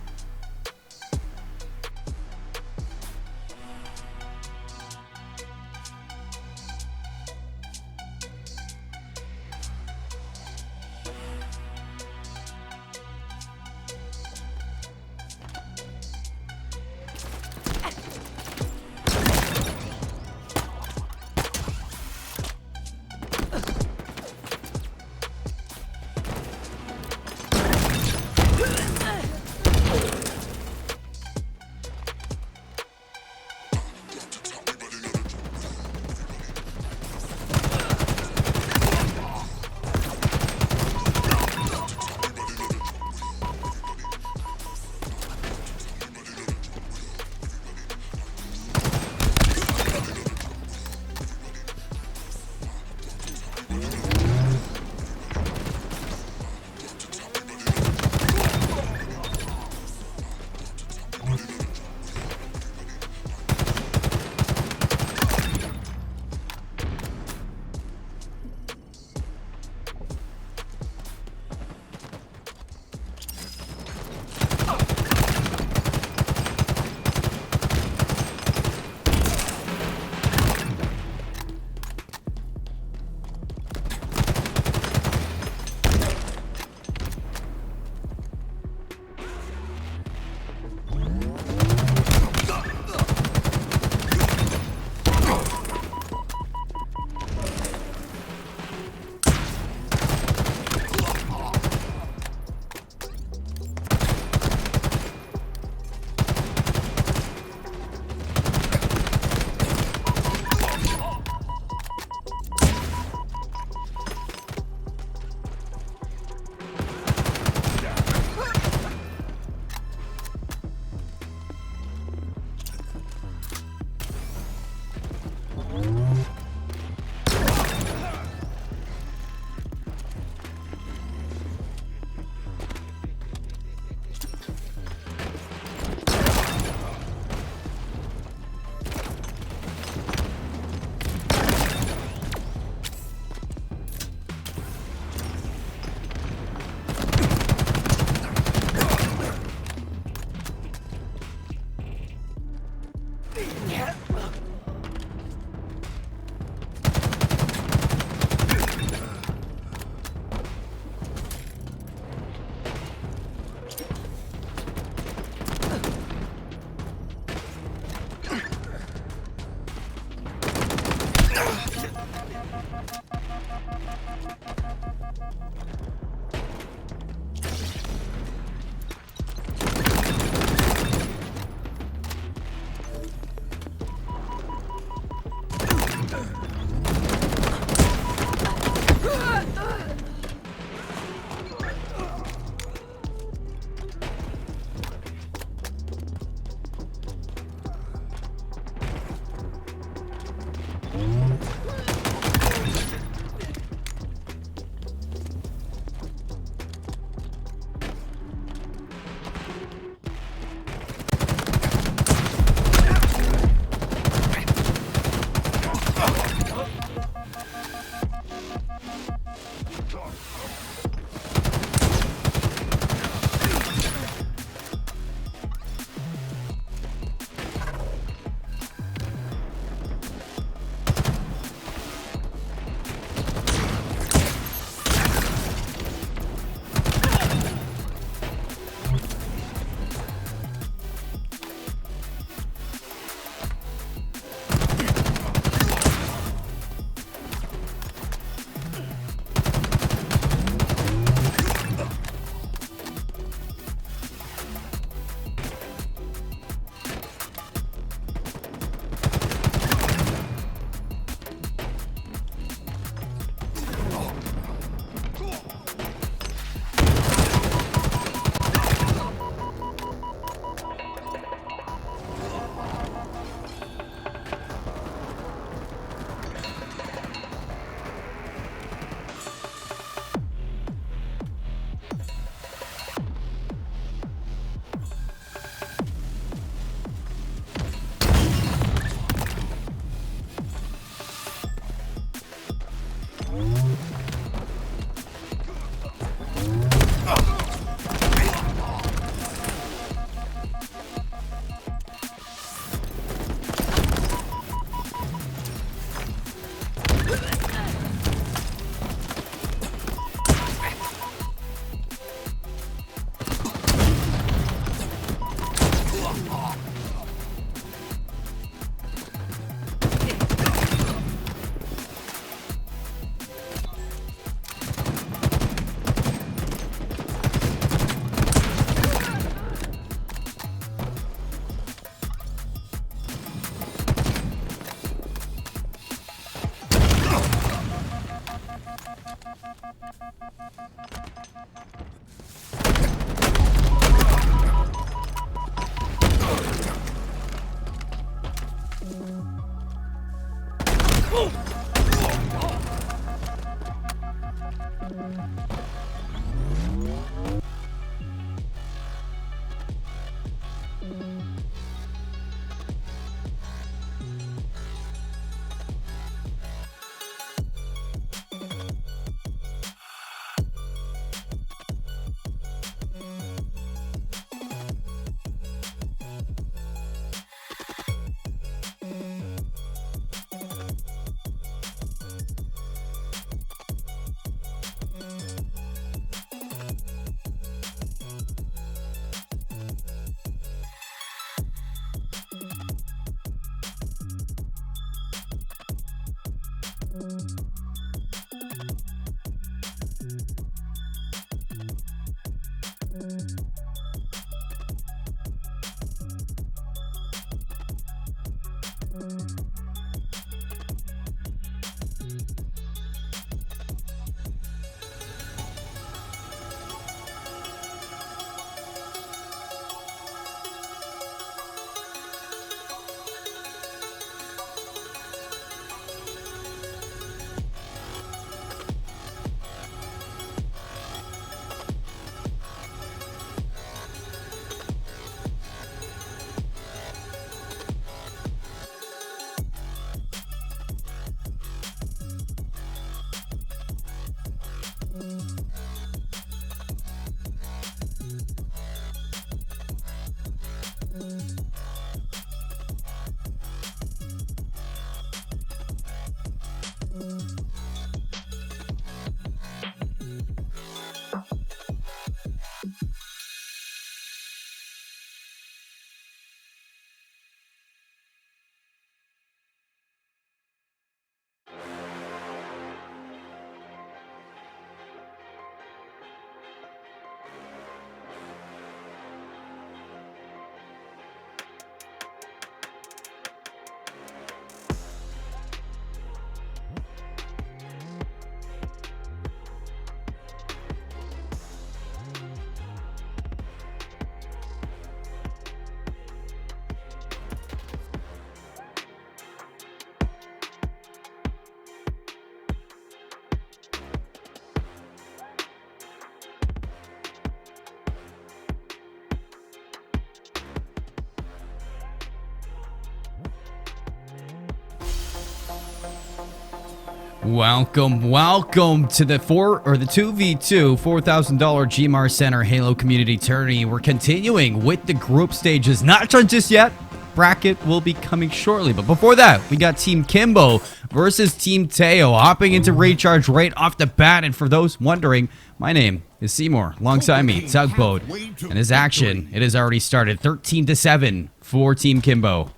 Welcome to the 2v2 $4,000 GMR Center Halo Community Tourney. We're continuing with the group stages. Not done just yet. Bracket will be coming shortly, but before that, we got Team Kimbo versus Team Teo hopping into recharge right off the bat. And for those wondering, my name is Seymour. Alongside me, Tugboat, and his action, it has already started. 13-7 for Team Kimbo.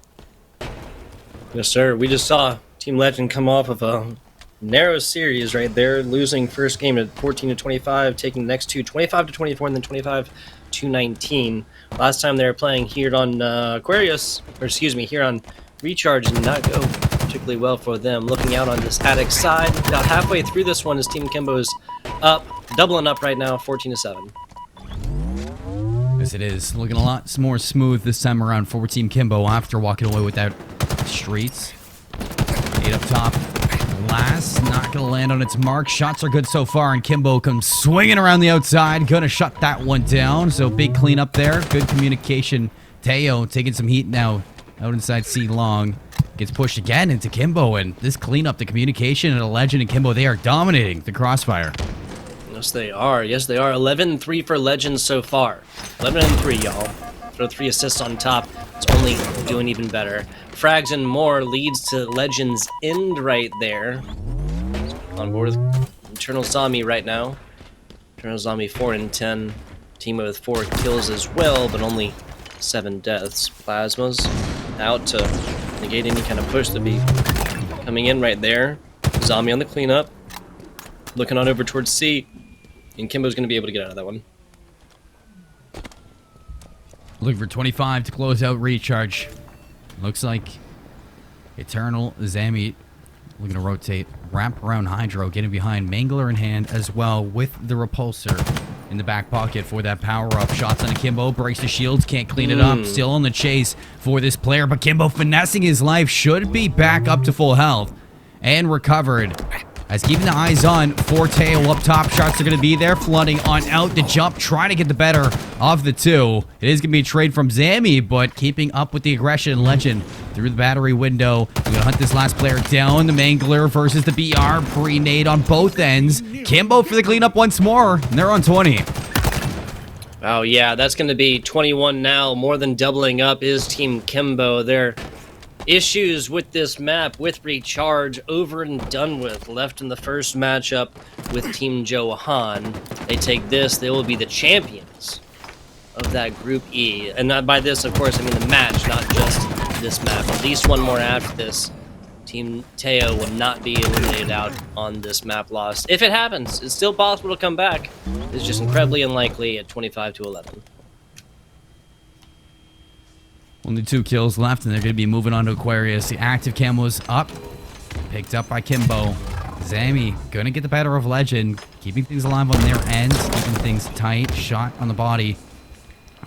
Yes, sir. We just saw Team Legend come off of a narrow series right there, losing first game at 14-25, taking the next two 25-24, and then 25-19. Last time they were playing here on here on Recharge, did not go particularly well for them. Looking out on this attic side, about halfway through this one, as Team Kimbo is up, doubling up right now, 14-7. Yes, it is. Looking a lot more smooth this time around for Team Kimbo after walking away with that Streets. 8 up top. Last, not going to land on its mark. Shots are good so far, and Kimbo comes swinging around the outside. Going to shut that one down. So big cleanup there. Good communication. Teo taking some heat now out inside C long. Gets pushed again into Kimbo, and this cleanup, the communication, and a Legend and Kimbo, they are dominating the crossfire. Yes, they are. Yes, they are. 11-3 for Legends so far. 11-3, y'all. Throw 3 assists on top. It's only doing even better. Frags and more leads to Legends' end right there. On board with Eternal Zombie right now. Eternal Zombie 4-10. Team with 4 kills as well, but only 7 deaths. Plasmas out to negate any kind of push to be coming in right there. Zombie on the cleanup. Looking on over towards C. And Kimbo's going to be able to get out of that one. Looking for 25 to close out Recharge. Looks like Eternal Zombie Looking to rotate, wrap around Hydro, getting behind Mangler in hand as well with the repulsor in the back pocket for that power-up. Shots on Kimbo, breaks the shields, can't clean it up. Still on the chase for this player, but Kimbo finessing his life, should be back up to full health and recovered. As keeping the eyes on for Teo up top. Shots are going to be there, flooding on out the jump, trying to get the better of the two. It is going to be a trade from Zammy, but keeping up with the aggression. Legend through the battery window. We're going to hunt this last player down. The Mangler versus the BR. Pre-nade on both ends. Kimbo for the cleanup once more, and they're on 20. Oh, yeah, that's going to be 21 now. More than doubling up is Team Kimbo. They're issues with this map, with Recharge, over and done with. Left in the first matchup with Team Johan. They take this, they will be the champions of that Group E. And not by this, of course, I mean the match, not just this map. At least one more after this. Team Teo will not be eliminated out on this map loss. If it happens, it's still possible to come back. It's just incredibly unlikely at 25-11. Only 2 kills left, and they're going to be moving on to Aquarius. The active cam was up. Picked up by Kimbo. Zammy going to get the better of Legend. Keeping things alive on their end. Keeping things tight. Shot on the body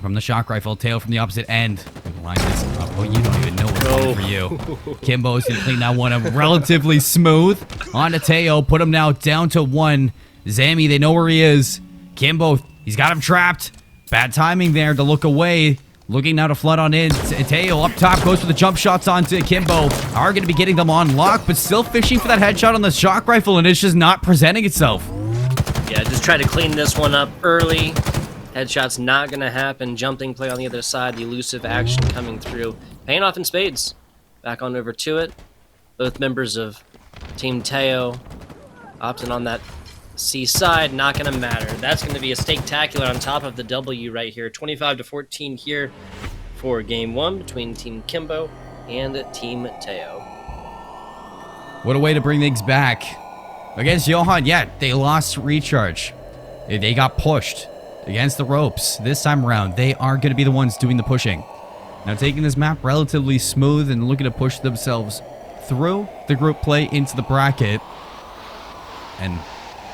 from the shock rifle. Tail from the opposite end. Line this up. Oh, you don't even know what's coming for you. Kimbo's going to clean that one up relatively smooth. On to Teo. Put him now down to 1. Zammy, they know where he is. Kimbo, he's got him trapped. Bad timing there to look away. Looking now to flood on in. Teo up top goes for the jump shots onto Kimbo. Are going to be getting them on lock, but still fishing for that headshot on the shock rifle, and it's just not presenting itself. Yeah, just try to clean this one up early. Headshot's not going to happen. Jumping play on the other side. The elusive action coming through. Paying off in spades. Back on over to it. Both members of Team Teo opting on that C side, not going to matter. That's going to be a stake-tacular on top of the W right here. 25-14 here for Game 1 between Team Kimbo and Team Teo. What a way to bring things back. Against Johan, yeah, they lost Recharge. They got pushed against the ropes. This time around, they are going to be the ones doing the pushing. Now taking this map relatively smooth and looking to push themselves through the group play into the bracket. And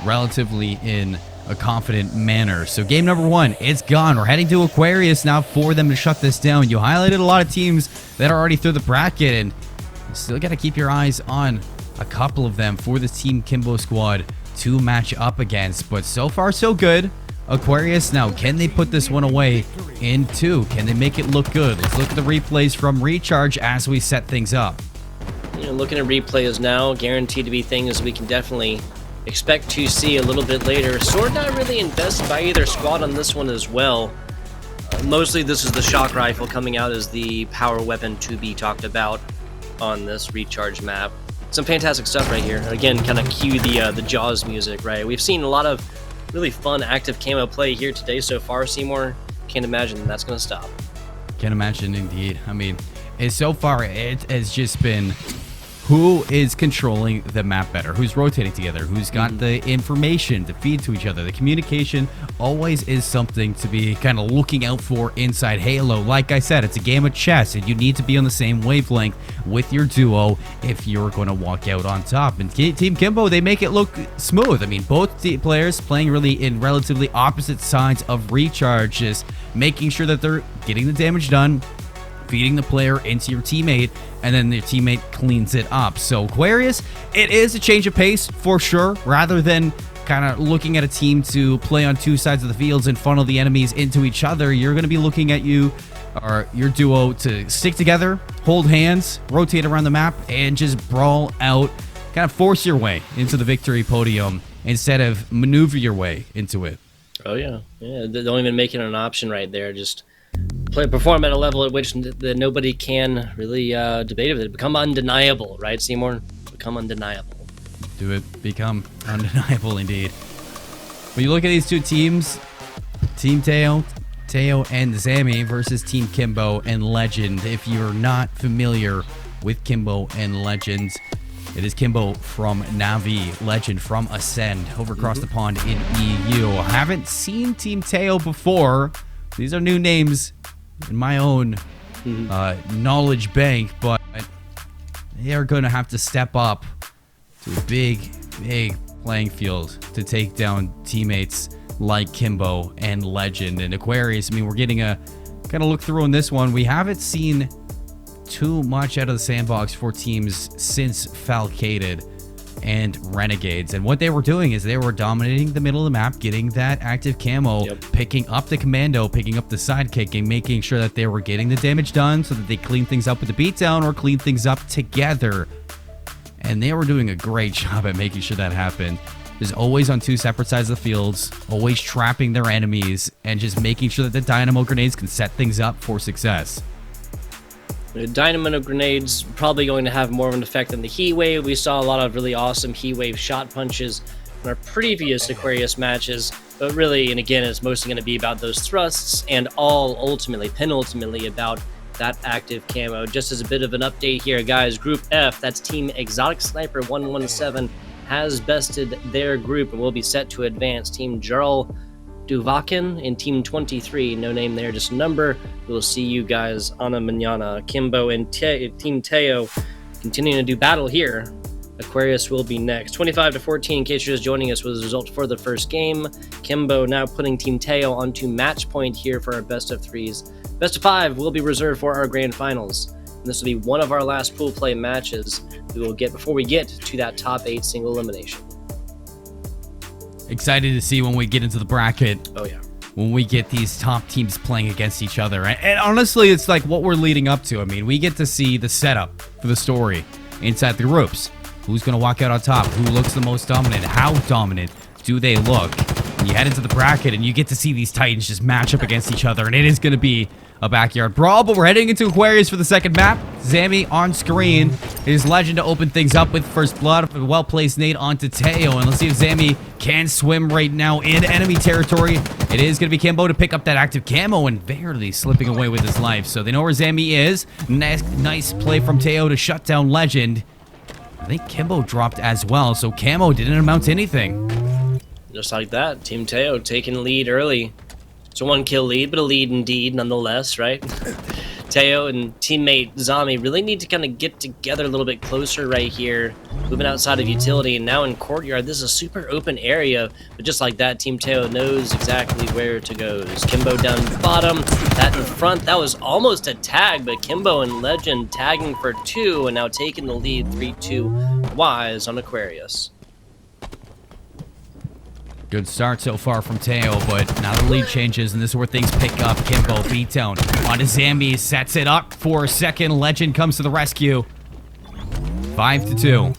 relatively in a confident manner. So game number 1, it's gone. We're heading to Aquarius now for them to shut this down. You highlighted a lot of teams that are already through the bracket, and you still got to keep your eyes on a couple of them for this Team Kimbo squad to match up against. But so far, so good. Aquarius now, can they put this one away in 2? Can they make it look good? Let's look at the replays from Recharge as we set things up. You know, looking at replays now, guaranteed to be things we can definitely expect to see a little bit later. Sword not really invested by either squad on this one as well. Mostly this is the shock rifle coming out as the power weapon to be talked about on this Recharge map. Some fantastic stuff right here. Again, kind of cue the Jaws music, right? We've seen a lot of really fun active camo play here today so far, Seymour. Can't imagine that's going to stop. Can't imagine, indeed. I mean, so far it has just been who is controlling the map better, who's rotating together, who's got the information to feed to each other. The communication always is something to be kind of looking out for inside Halo. Like I said, it's a game of chess, and you need to be on the same wavelength with your duo if you're going to walk out on top. And Team Kimbo, they make it look smooth. I mean, both players playing really in relatively opposite sides of Recharge, just making sure that they're getting the damage done, feeding the player into your teammate, and then your teammate cleans it up. So Aquarius, it is a change of pace for sure. Rather than kind of looking at a team to play on 2 sides of the fields and funnel the enemies into each other, you're going to be looking at your duo to stick together, hold hands, rotate around the map, and just brawl out, kind of force your way into the victory podium instead of maneuver your way into it. Oh yeah, don't even make it an option right there. Just perform at a level at which nobody can really debate with it. Become undeniable, right, Seymour? Become undeniable. Do it. Become undeniable, indeed. When you look at these 2 teams, Team Teo and Zammy versus Team Kimbo and Legend. If you're not familiar with Kimbo and Legend, it is Kimbo from Navi, Legend from Ascend, over across the pond in EU. I haven't seen Team Teo before. These are new names in my own knowledge bank, but they are going to have to step up It's a big playing field to take down teammates like Kimbo and Legend and Aquarius. I mean, we're getting a kind of look through on this one. We haven't seen too much out of the sandbox for teams since Falcated and Renegades. And what they were doing is they were dominating the middle of the map, getting that active camo, picking up the commando, picking up the sidekick, and making sure that they were getting the damage done so that they clean things up with the beatdown or clean things up together. And they were doing a great job at making sure that happened. Just always on two separate sides of the fields, always trapping their enemies, and just making sure that the dynamo grenades can set things up for success. The dynamo grenades probably going to have more of an effect than the heat wave. We saw a lot of really awesome heat wave shot punches in our previous Aquarius matches, but really, and again, it's mostly going to be about those thrusts and penultimately about that active camo. Just as a bit of an update here, guys, Group F, that's Team Exotic Sniper 117, has bested their group and will be set to advance. Team Jarl Duvakin in Team 23, no name there, just a number. We'll see you guys on a mañana. Kimbo and Team Teo continuing to do battle here. Aquarius will be next. 25-14, in case you're just joining us, was the result for the first game. Kimbo now putting Team Teo onto match point here for our best of threes. Best of five will be reserved for our grand finals. And this will be one of our last pool play matches we will get before we get to that top 8 single elimination. Excited to see when we get into the bracket. Oh, yeah. When we get these top teams playing against each other. And honestly, it's like what we're leading up to. I mean, we get to see the setup for the story inside the groups. Who's going to walk out on top? Who looks the most dominant? How dominant do they look? And you head into the bracket and you get to see these Titans just match up against each other. And it is going to be a backyard brawl, but we're heading into Aquarius for the second map. Zami on screen. It is Legend to open things up with first blood. A well-placed nade onto Teo, and let's see if Zami can swim right now in enemy territory. It is going to be Kimbo to pick up that active camo and barely slipping away with his life. So they know where Zami is. Nice play from Teo to shut down Legend. I think Kimbo dropped as well, so camo didn't amount to anything. Just like that, Team Teo taking lead early. It's a 1-kill lead, but a lead indeed nonetheless, right? Teo and teammate Zami really need to kind of get together a little bit closer right here. Moving outside of utility and now in courtyard. This is a super open area, but just like that, Team Teo knows exactly where to go. There's Kimbo down bottom, that in front. That was almost a tag, but Kimbo and Legend tagging for 2 and now taking the lead 3-2 Wise on Aquarius. Good start so far from Teo, but now the lead changes, and this is where things pick up. Kimbo, beatdown onto Zambi, sets it up for a second. Legend comes to the rescue. 5-2.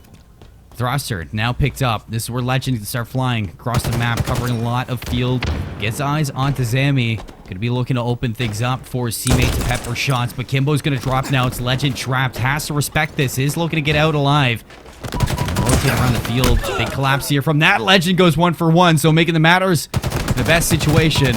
Thruster now picked up. This is where Legend can start flying across the map, covering a lot of field. Gets eyes onto Zami. Gonna be looking to open things up for his teammate to pepper shots, but Kimbo's gonna drop now. It's Legend trapped. Has to respect this. Is looking to get out alive. Rotate around the field. Big collapse here from that. Legend goes 1 for 1, so making the matters the best situation.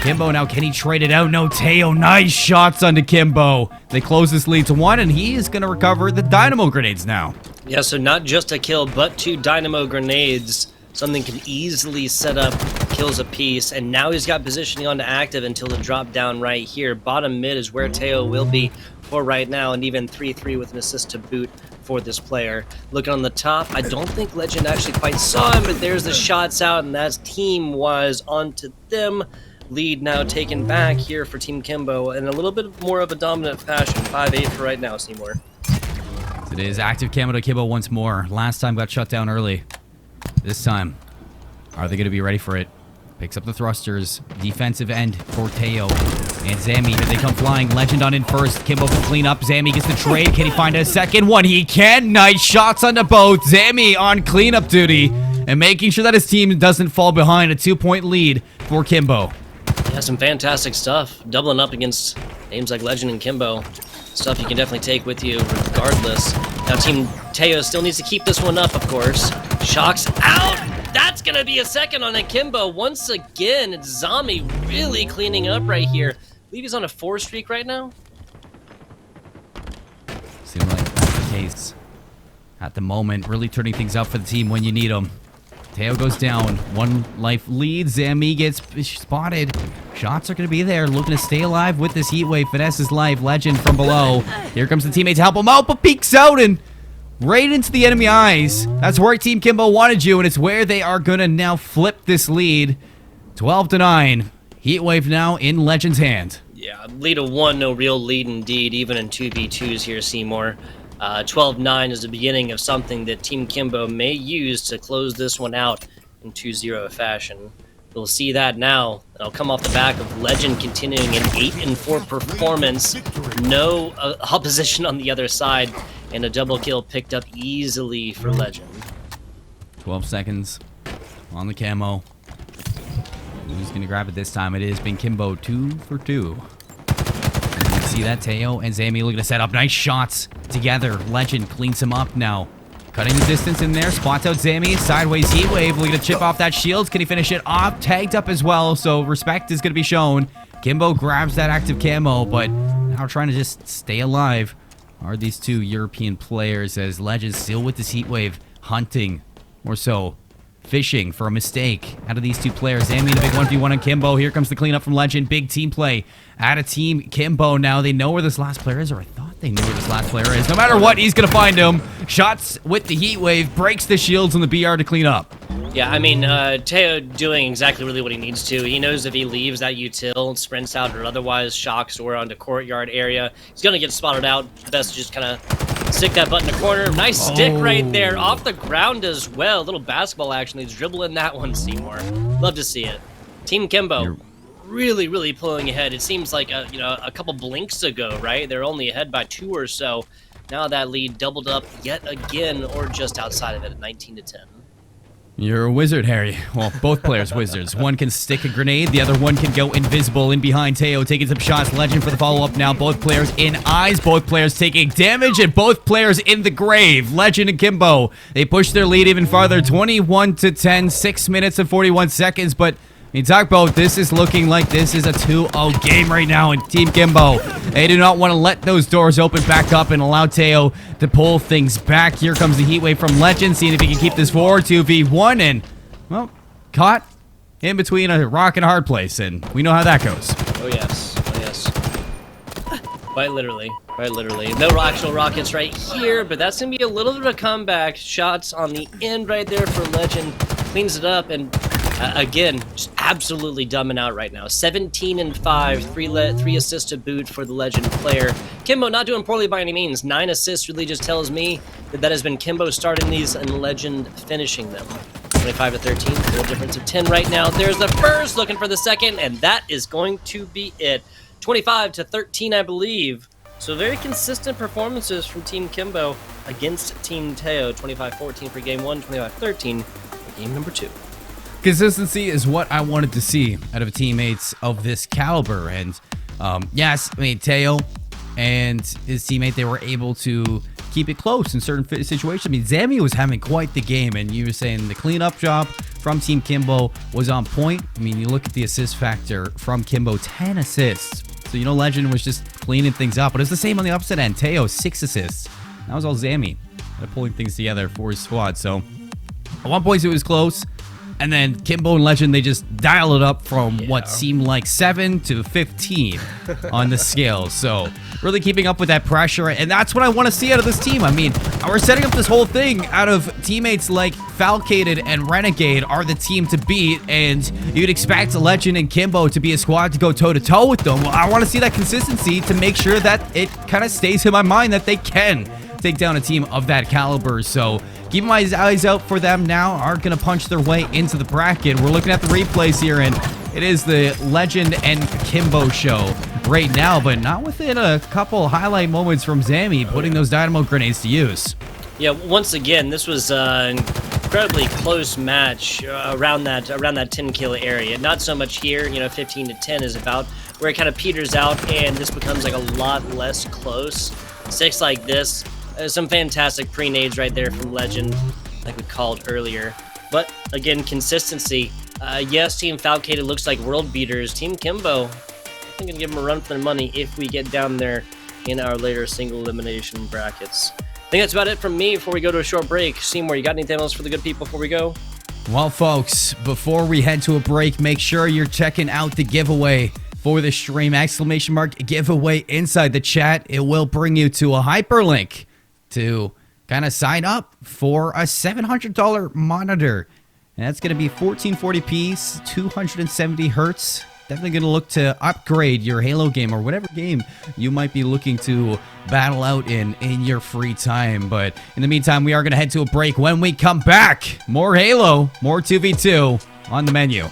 Kimbo now, can he trade it out? No, Teo, nice shots onto Kimbo. They close this lead to 1, and he is going to recover the dynamo grenades now. Yeah, so not just a kill, but 2 dynamo grenades. Something can easily set up kills apiece, and now he's got positioning onto active until the drop down right here. Bottom mid is where Teo will be for right now, and even 3-3 with an assist to boot for this player. Looking on the top, I don't think Legend actually quite saw him, but there's the shots out, and that's Team Wise onto them. Lead now taken back here for Team Kimbo in a little bit more of a dominant fashion. 5-8 for right now, Seymour. It is active camo to Kimbo once more. Last time got shut down early. This time, are they going to be ready for it? Picks up the thrusters. Defensive end for Teo. And Zami, here they come flying. Legend on in first. Kimbo can clean up. Zami gets the trade. Can he find a second one? He can. Nice shots onto both. Zami on cleanup duty and making sure that his team doesn't fall behind. A 2-point lead for Kimbo. Yeah, some fantastic stuff. Doubling up against names like Legend and Kimbo. Stuff you can definitely take with you regardless. Now Team Teo still needs to keep this one up, of course. Shocks out. That's going to be a second on Akimbo. Once again, it's Zami really cleaning up right here. I believe he's on a 4 streak right now. Seems like that's the case at the moment. Really turning things up for the team when you need them. Teo goes down. 1 life lead. Zami gets spotted. Shots are going to be there. Looking to stay alive with this heat wave. Finesse his life. Legend from below. Here comes the teammate to help him out, but peeks out and right into the enemy eyes. That's where Team Kimbo wanted you, and it's where they are going to now flip this lead. 12-9. Heatwave now in Legend's hand. Yeah, lead of 1, no real lead indeed, even in 2v2s here, Seymour. 12-9 is the beginning of something that Team Kimbo may use to close this one out in 2-0 fashion. We'll see that now. It'll come off the back of Legend continuing an 8-4 performance. No opposition on the other side, and a double kill picked up easily for Legend. 12 seconds on the camo. Who's going to grab it this time? It is been Kimbo 2 for 2. You can see that Teo and Zami looking to set up nice shots together. Legend cleans him up now. Cutting the distance in there, spots out Zami, sideways Heatwave, looking to chip off that shield. Can he finish it off? Tagged up as well, so respect is going to be shown. Kimbo grabs that active camo, but now trying to just stay alive are these two European players, as Legend still with this Heatwave, hunting, or so, fishing for a mistake out of these two players. Zami in a big 1v1 on Kimbo. Here comes the cleanup from Legend. Big team play out of Team Kimbo. Now they know where this last player is, or I thought they knew where this last player is. No matter what, he's going to find him. Shots with the Heatwave, breaks the shields on the BR to clean up. Yeah, I mean, Teo doing exactly really what he needs to. He knows if he leaves that util, sprints out, or otherwise shocks or onto courtyard area, he's going to get spotted out. Best to just kind of stick that butt in the corner. Nice stick right there, off the ground as well. A little basketball action. He's dribbling that one, Seymour. Love to see it. Team Kimbo really pulling ahead. It seems like a couple blinks ago, right? They're only ahead by 2 or so. Now that lead doubled up yet again, or just outside of it at 19-10. You're a wizard, Harry. Well, both players wizards. One can stick a grenade, the other one can go invisible. In behind Teo, taking some shots. Legend for the follow-up now. Both players in eyes, both players taking damage, and both players in the grave. Legend and Kimbo, they push their lead even farther, 21-10, 6 minutes and 41 seconds, but you talk about this is looking like this is a 2-0 game right now in Team Kimbo. They do not want to let those doors open back up and allow Teo to pull things back. Here comes the Heatwave from Legend, seeing if he can keep this forward. 2v1, and, well, caught in between a rock and a hard place, and we know how that goes. Oh, yes. Oh, yes. Quite literally. Quite literally. No actual rockets right here, but that's going to be a little bit of a comeback. Shots on the end right there for Legend. Cleans it up, and again, just absolutely dumbing out right now. 17-5, 3 assists to boot for the Legend player. Kimbo not doing poorly by any means. 9 assists really just tells me that has been Kimbo starting these and Legend finishing them. 25-13, full difference of 10 right now. There's the first, looking for the second, and that is going to be it. 25-13, I believe. So very consistent performances from Team Kimbo against Team Teo. 25-14 for game 1, 25-13 for game number 2. Consistency is what I wanted to see out of teammates of this caliber. And yes, I mean, Teo and his teammate, they were able to keep it close in certain situations. I mean, Zami was having quite the game, and you were saying the cleanup job from Team Kimbo was on point. I mean, you look at the assist factor from Kimbo, 10 assists. So, you know, Legend was just cleaning things up. But it's the same on the opposite end. Teo, 6 assists. That was all Zami pulling things together for his squad. So, at one point, it was close. And then Kimbo and Legend, they just dial it up from what seemed like 7 to 15 on the scale. So really keeping up with that pressure. And that's what I want to see out of this team. I mean, we're setting up this whole thing out of teammates like Falcated and Renegade are the team to beat. And you'd expect Legend and Kimbo to be a squad to go toe-to-toe with them. Well, I want to see that consistency to make sure that it kind of stays in my mind that they can take down a team of that caliber. So keep my eyes out for them now. Are going to punch their way into the bracket. We're looking at the replays here, and it is the Legend and Kimbo show right now, but not within a couple highlight moments from Zami putting those dynamo grenades to use. Yeah, once again, this was an incredibly close match around that 10 kill area. Not so much here, 15-10 is about where it kind of peters out, and this becomes like a lot less close. 6 like this. Some fantastic pre-nades right there from Legend, like we called earlier. But, again, consistency. Yes, Team Falcated looks like world beaters. Team Kimbo, I think going to give them a run for their money if we get down there in our later single elimination brackets. I think that's about it from me before we go to a short break. Seymour, you got anything else for the good people before we go? Well, folks, before we head to a break, make sure you're checking out the giveaway for the stream. !giveaway inside the chat. It will bring you to a hyperlink to kind of sign up for a $700 monitor. And that's going to be 1440p, 270 hertz. Definitely going to look to upgrade your Halo game or whatever game you might be looking to battle out in your free time. But in the meantime, we are going to head to a break. When we come back, more Halo, more 2v2 on the menu.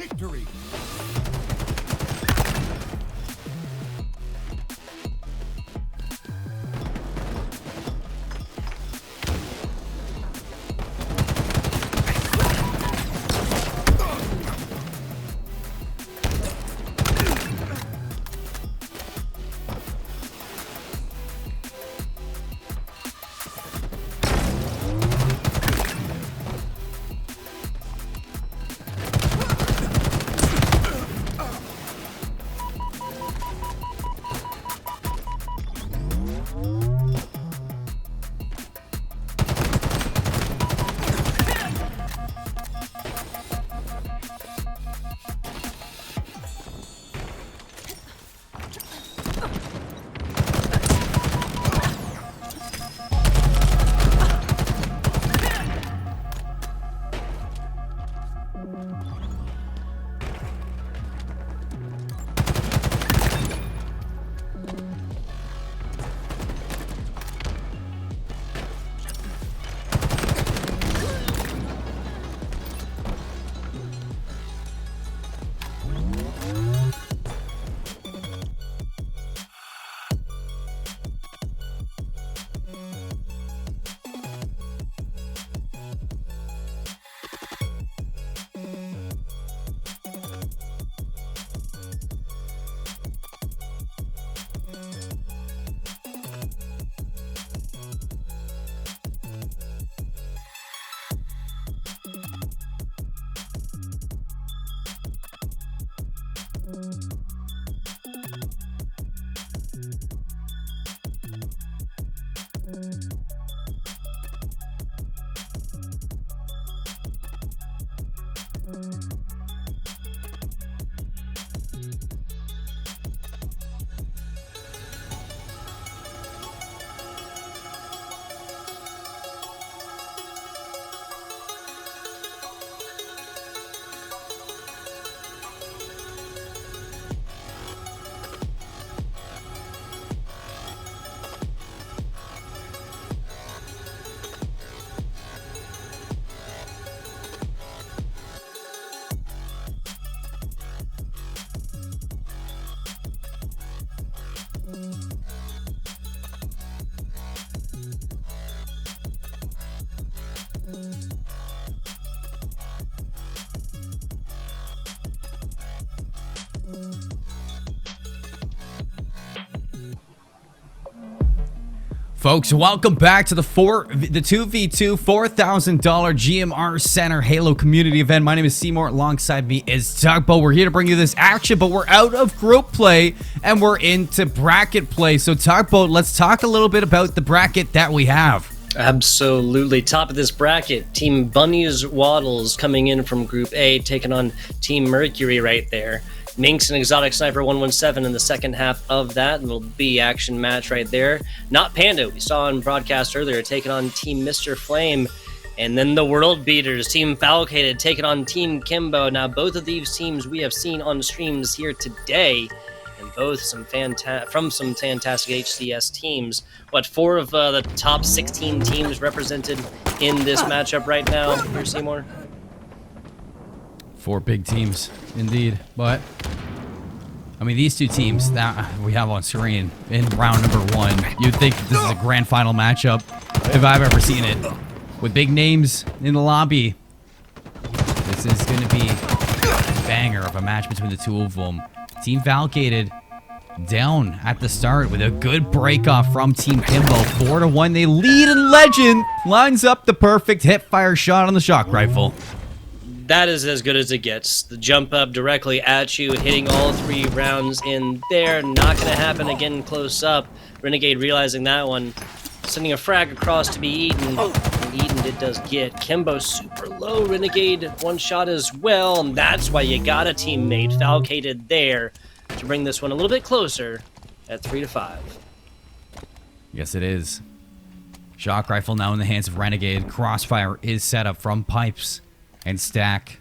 victory. Folks, welcome back to the 2v2 $4,000 GMR Center Halo community event. My name is Seymour. Alongside me is Tugboat. We're here to bring you this action, but we're out of group play and we're into bracket play. So Tugboat, let's talk a little bit about the bracket that we have. Absolutely. Top of this bracket, Team Bunnies Waddles coming in from Group A, taking on Team Mercury right there. Minx and Exotic Sniper 117 in the second half of that. Little B action match right there. Not Panda, we saw on broadcast earlier, taking on Team Mr. Flame. And then the World Beaters, Team Falcated, taking on Team Kimbo. Now, both of these teams we have seen on streams here today, and both from some fantastic HCS teams. What, 4 of the top 16 teams represented in this matchup right now here, Seymour? 4 big teams, indeed. But, I mean, these two teams that we have on screen in round number 1, you'd think this is a grand final matchup if I've ever seen it. With big names in the lobby, this is going to be a banger of a match between the two of them. Team Falcated down at the start with a good breakoff from Team Kimbo. 4-1, they lead, and Legend lines up the perfect hip-fire shot on the shock rifle. That is as good as it gets. The jump up directly at you, hitting all 3 rounds in there. Not going to happen again close up. Renegade realizing that one. Sending a frag across to be eaten. And eaten it does get. Kimbo super low. Renegade one shot as well. And that's why you got a teammate Falcated there to bring this one a little bit closer at 3-5. Yes, it is. Shock rifle now in the hands of Renegade. Crossfire is set up from Pipes and Stack.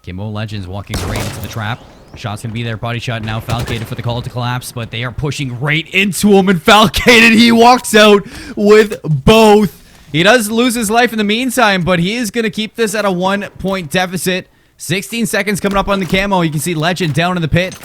Kimbo Legends walking right into the trap. Shot's gonna be there. Body shot now. Falcated for the call to collapse, but they are pushing right into him, and Falcated, he walks out with both. He does lose his life in the meantime, but he is gonna keep this at a 1-point deficit. 16 seconds coming up on the camo. You can see Legend down in the pit.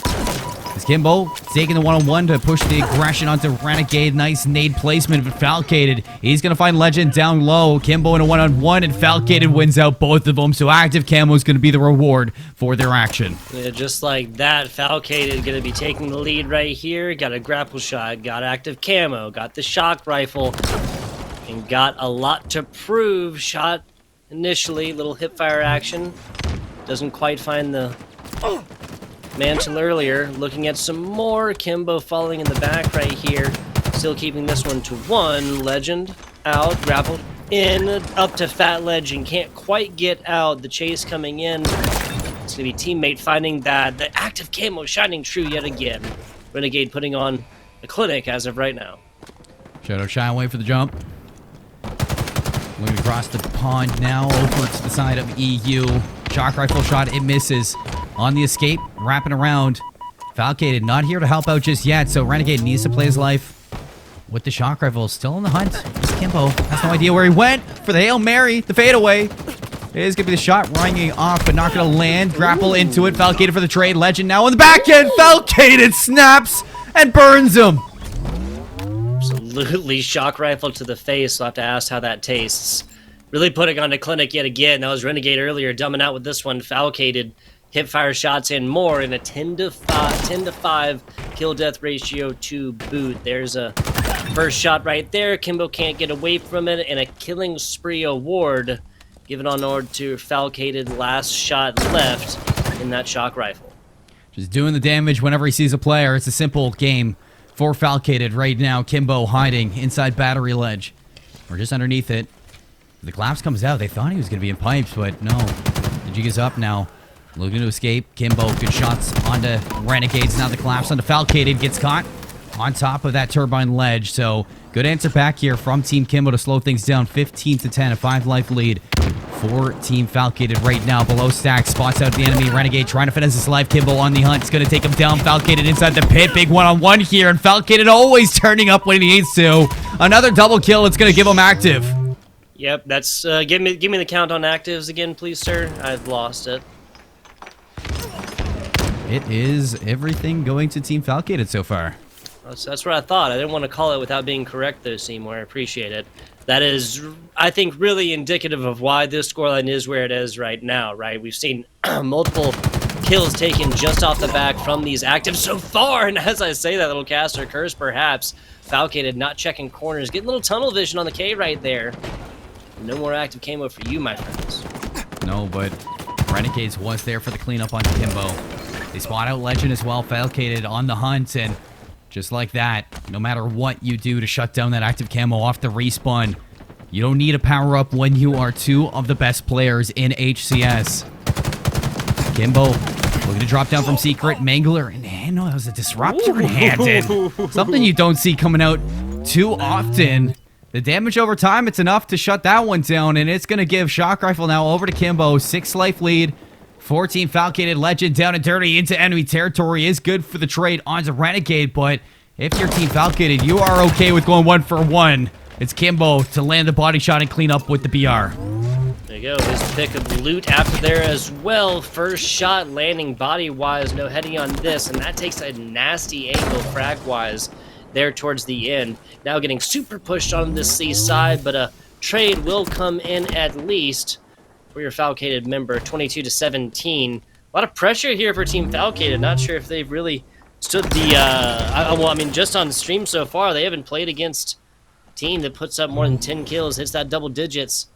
As Kimbo taking the one-on-one to push the aggression onto Renegade. Nice nade placement, but Falcated, he's going to find Legend down low. Kimbo in a one-on-one, and Falcated wins out both of them. So active camo is going to be the reward for their action. Yeah, just like that, Falcated going to be taking the lead right here. Got a grapple shot, got active camo, got the shock rifle, and got a lot to prove. Shot initially, little hipfire action. Doesn't quite find the mantle earlier. Looking at some more. Kimbo falling in the back right here. Still keeping this one to 1. Legend out, grappled in, up to Fat Legend. Can't quite get out. The chase coming in. It's going to be teammate finding that. The active camo shining true yet again. Renegade putting on a clinic as of right now. Shadow shy away for the jump. Moving across the pond now over to the side of EU. Shock rifle shot, it misses. On the escape, wrapping around. Falcated not here to help out just yet, so Renegade needs to play his life with the shock rifle. Still on the hunt. Just Kimbo has no idea where he went for the Hail Mary, the fadeaway. It is going to be the shot ringing off, but not going to land. Grapple into it. Falcated for the trade. Legend now on the back end. Falcated snaps and burns him. Absolutely shock rifle to the face. So I'll have to ask how that tastes. Really putting on a clinic yet again. That was Renegade earlier, dumbing out with this one. Falcated. Hipfire shots and more in a 10 to 5 kill death ratio to boot. There's a first shot right there. Kimbo can't get away from it, and a killing spree award given on over to Falcated. Last shot left in that shock rifle. Just doing the damage whenever he sees a player. It's a simple game for Falcated right now. Kimbo hiding inside battery ledge. We're just underneath it. The collapse comes out. They thought he was going to be in pipes, but no. The jig is up now. Looking to escape. Kimbo, good shots onto Renegades. Now the collapse onto Falcated. Gets caught on top of that turbine ledge. So, good answer back here from Team Kimbo to slow things down. 15 to 10, a 5-life lead for Team Falcated right now. Below stack, spots out the enemy. Renegade trying to finish his life. Kimbo on the hunt. It's going to take him down. Falcated inside the pit. Big one-on-one here. And Falcated always turning up when he needs to. Another double kill. It's going to give him active. Yep, that's... give me the count on actives again, please, sir. I've lost it. It is everything going to Team Falcated so far. That's what I thought. I didn't want to call it without being correct, though, Seymour. I appreciate it. That is, I think, really indicative of why this scoreline is where it is right now, right? We've seen multiple kills taken just off the back from these actives so far, and as I say that, little caster curse, perhaps, Falcated not checking corners, getting a little tunnel vision on the K right there. No more active camo for you, my friends. No, but Renegades was there for the cleanup on Kimbo. They spot out Legend as well, Falcated on the hunt, and just like that, no matter what you do to shut down that active camo off the respawn, you don't need a power-up when you are two of the best players in HCS. Kimbo looking to drop down from Secret. Mangler, and no, that was a disruptor handed. Something you don't see coming out too often. The damage over time, it's enough to shut that one down, and it's going to give Shock Rifle now over to Kimbo. 6-life lead. 14 Falcated. Legend down and dirty into enemy territory is good for the trade onto Renegade, but if you're Team Falcated, you are okay with going 1-for-1. It's Kimbo to land the body shot and clean up with the BR. There you go. His pick of loot after there as well. First shot landing body-wise. No heading on this, and that takes a nasty angle frag-wise there towards the end. Now getting super pushed on this C side, but a trade will come in at least for your Falcated member. 22 to 17. A lot of pressure here for Team Falcated. Not sure if they've really stood the... well, I mean, just on stream so far, they haven't played against a team that puts up more than 10 kills, hits that double digits.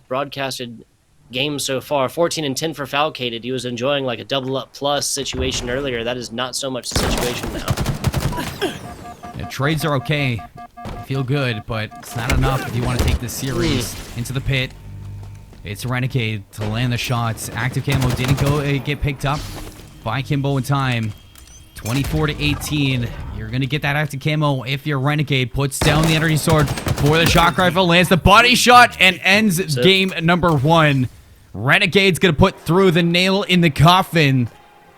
Broadcasted game so far. 14 and 10 for Falcated. He was enjoying like a double up plus situation earlier. That is not so much the situation now. Yeah, trades are okay. Feel good, but it's not enough if you want to take this series into the pit. It's Renegade to land the shots. Active camo didn't get picked up by Kimbo in time. 24 to 18. You're going to get that active camo if you're Renegade. Puts down the energy sword for the shock rifle. Lands the body shot and ends game number 1. Renegade's going to put through the nail in the coffin.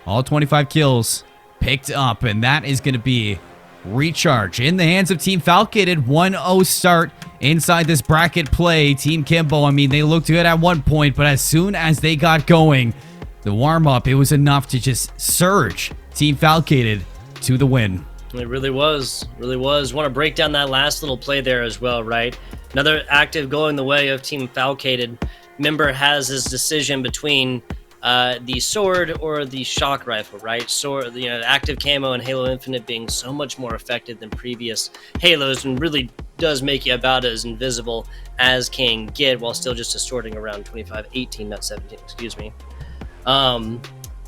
All 25 kills picked up, and that is going to be recharge in the hands of Team Falcated. 1-0 start inside this bracket play. Team Kimbo, I mean, they looked good at one point, but as soon as they got going, the warm-up, it was enough to just surge Team Falcated to the win. It really was. Really was. Want to break down that last little play there as well, right? Another active going the way of Team Falcated. Member has his decision between the sword or the shock rifle, right? Sword, active camo and Halo Infinite being so much more effective than previous Halos, and really does make you about as invisible as can get, while still just distorting around 25-18, not 17, excuse me.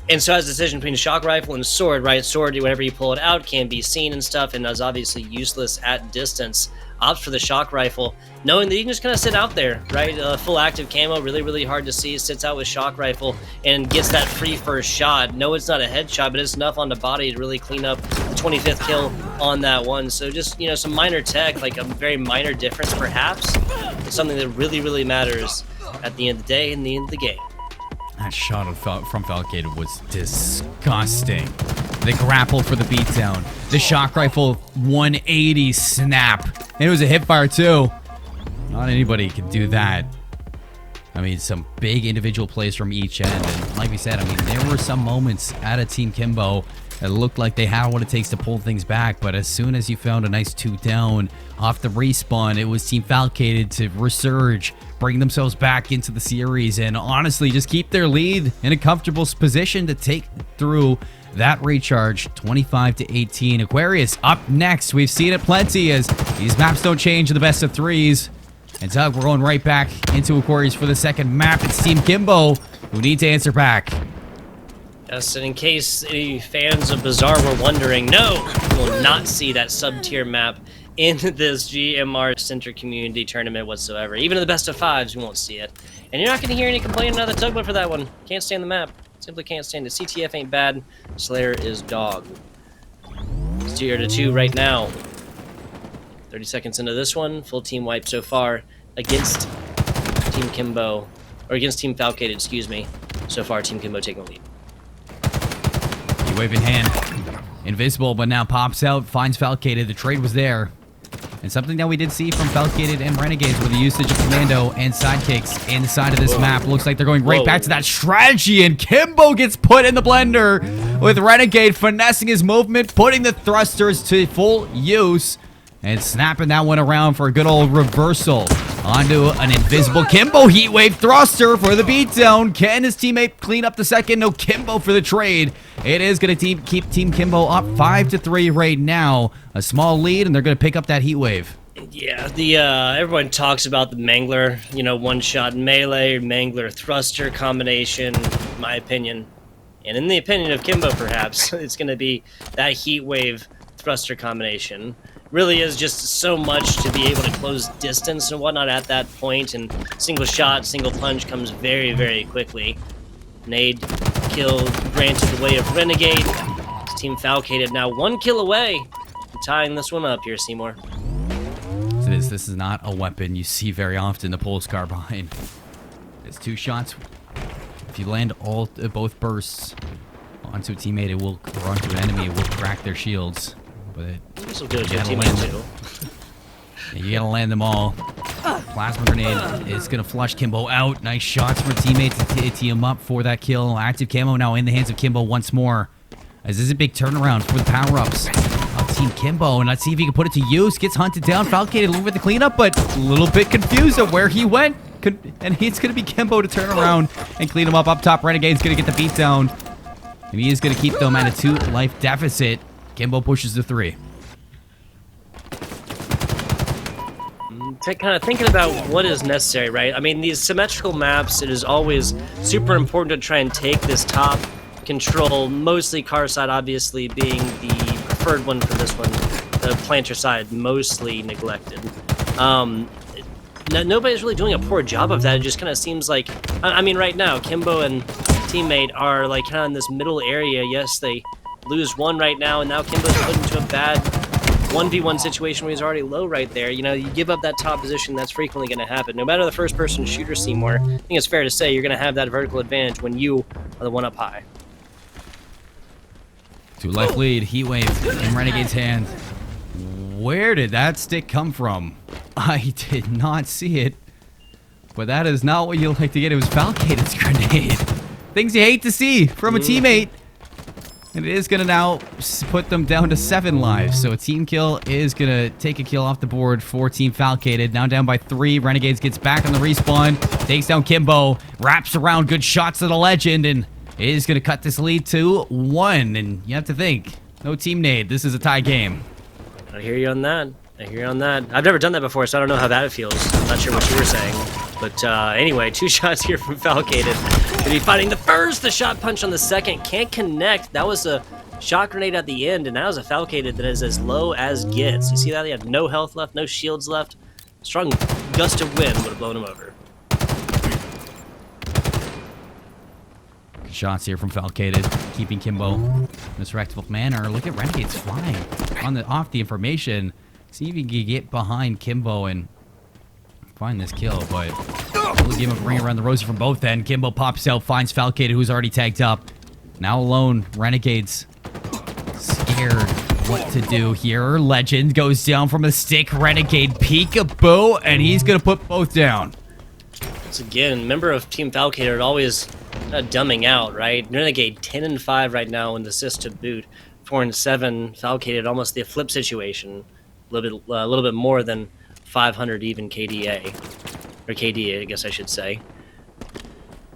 And so has a decision between shock rifle and sword, right? Sword, whenever you pull it out, can be seen and stuff, and is obviously useless at distance. Opts for the shock rifle, knowing that you can just kind of sit out there, right? Full active camo, really, really hard to see. Sits out with shock rifle and gets that free first shot. No, it's not a headshot, but it's enough on the body to really clean up the 25th kill on that one. So just, some minor tech, like a very minor difference perhaps, but something that really, really matters at the end of the day and the end of the game. That shot from Falcated was disgusting. The grapple for the beatdown. The shock rifle 180 snap. And it was a hip fire too. Not anybody can do that. I mean, some big individual plays from each end. And like we said, I mean, there were some moments at a Team Kimbo that looked like they had what it takes to pull things back. But as soon as you found a nice 2 down off the respawn, it was Team Falcated to resurge, bring themselves back into the series, and honestly just keep their lead in a comfortable position to take through that recharge. 25-18. Aquarius up next. We've seen it plenty as these maps don't change in the best of threes. And Doug, we're going right back into Aquarius for the second map. It's Team Kimbo who need to answer back. Yes, and in case any fans of Bazaar were wondering, no, you will not see that sub-tier map in this GMR Center Community Tournament whatsoever. Even in the best of fives, you won't see it. And you're not going to hear any complaining out of the Tugboat for that one. Can't stand the map. Simply can't stand it. CTF ain't bad. Slayer is dog. It's 2-2 right now. 30 seconds into this one. Full team wipe so far against Team Kimbo. Or against Team Falcated, excuse me. So far, Team Kimbo taking the lead. Wave in hand. Invisible, but now pops out, finds Falcated. The trade was there. And something that we did see from Falcated and Renegades were the usage of Commando and sidekicks inside of this map. Looks like they're going right back to that strategy, and Kimbo gets put in the blender with Renegade finessing his movement, putting the thrusters to full use, and snapping that one around for a good old reversal onto an invisible Kimbo heatwave thruster for the beatdown. Can his teammate clean up the second? No, Kimbo for the trade. It is going to keep Team Kimbo up 5-3 right now. A small lead, and they're going to pick up that heatwave. Yeah, everyone talks about the Mangler, one-shot melee, Mangler thruster combination, in my opinion. And in the opinion of Kimbo, perhaps, it's going to be that heatwave thruster combination. Really is just so much to be able to close distance and whatnot at that point, and single shot, single punch comes very, very quickly. Nade kill granted the way of Renegade. It's Team Falcated now 1 kill away from tying this one up here, Seymour. This is not a weapon you see very often, the Pulse Carbine. It's 2 shots. If you land both bursts onto a teammate, it will, or onto an enemy, it will crack their shields. But this will do it to a teammate too. Yeah, you gotta land them all. Plasma grenade is gonna flush Kimbo out. Nice shots from a teammate to tee him up for that kill. Active camo now in the hands of Kimbo once more. As this is a big turnaround for the power-ups of Team Kimbo. And let's see if he can put it to use. Gets hunted down. Falcated looking for the cleanup, but a little bit confused of where he went. And it's gonna be Kimbo to turn around and clean him up. Up top, Renegade's gonna get the beat down. And he is gonna keep them at a 2-life deficit. Kimbo pushes the 3. Kind of thinking about what is necessary, right? I mean, these symmetrical maps, it is always super important to try and take this top control, mostly car side obviously being the preferred one for this one, the planter side mostly neglected. Nobody's really doing a poor job of that. It just kind of seems like, I mean, right now, Kimbo and teammate are like kind of in this middle area. Yes, they lose one right now, and now Kimbo's put into a bad 1v1 situation where he's already low right there. You give up that top position, that's frequently going to happen. No matter the first-person shooter, Seymour, I think it's fair to say you're going to have that vertical advantage when you are the one up high. 2-life lead, heatwave in Renegade's hand. Where did that stick come from? I did not see it. But that is not what you like to get. It was Falcated's grenade. Things you hate to see from a teammate. And it is going to now put them down to 7 lives. So a team kill is going to take a kill off the board for Team Falcated. Now down by 3. Renegades gets back on the respawn. Takes down Kimbo. Wraps around good shots to the Legend. And is going to cut this lead to 1. And you have to think, no team nade. This is a tie game. I hear you on that. I hear you on that. I've never done that before, so I don't know how that feels. I'm not sure what you were saying. But anyway, 2 shots here from Falcated. Gonna be fighting the first. The shot punch on the second. Can't connect. That was a shot grenade at the end, and that was a Falcated that is as low as gets. You see that? He had no health left, no shields left. Strong gust of wind would have blown him over. Good shots here from Falcated, keeping Kimbo in a respectful manner. Look at Renegades flying off the information. See if you can get behind Kimbo and find this kill, but we'll give him a ring around the rosy from both ends. Kimbo pops out, finds Falcated, who's already tagged up. Now alone, Renegades scared what to do here. Legend goes down from a stick. Renegade peekaboo, and he's gonna put both down. Once again, member of Team Falcated always dumbing out, right? Renegade 10-5 right now in the assist to boot. 4-7. Falcated almost the flip situation. A little bit more than 500 even KDA, or KDA, I guess I should say.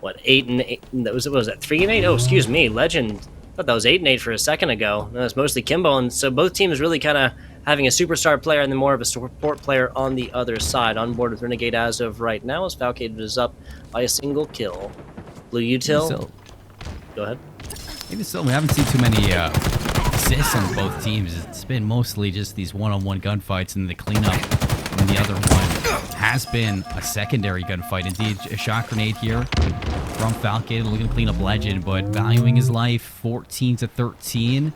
What, 8-8? What was that 3-8? Oh, excuse me, Legend. I thought that was 8-8 for a second ago. No, it's mostly Kimbo, and so both teams really kind of having a superstar player and then more of a support player on the other side. On board with Renegade as of right now, as Falcated is up by a single kill. Blue Util. Go ahead. Maybe still, we haven't seen too many assists on both teams. It's been mostly just these one-on-one gunfights and the cleanup. And the other one has been a secondary gunfight. Indeed, a shot grenade here from Falcated, looking to clean up Legend, but valuing his life 14-13.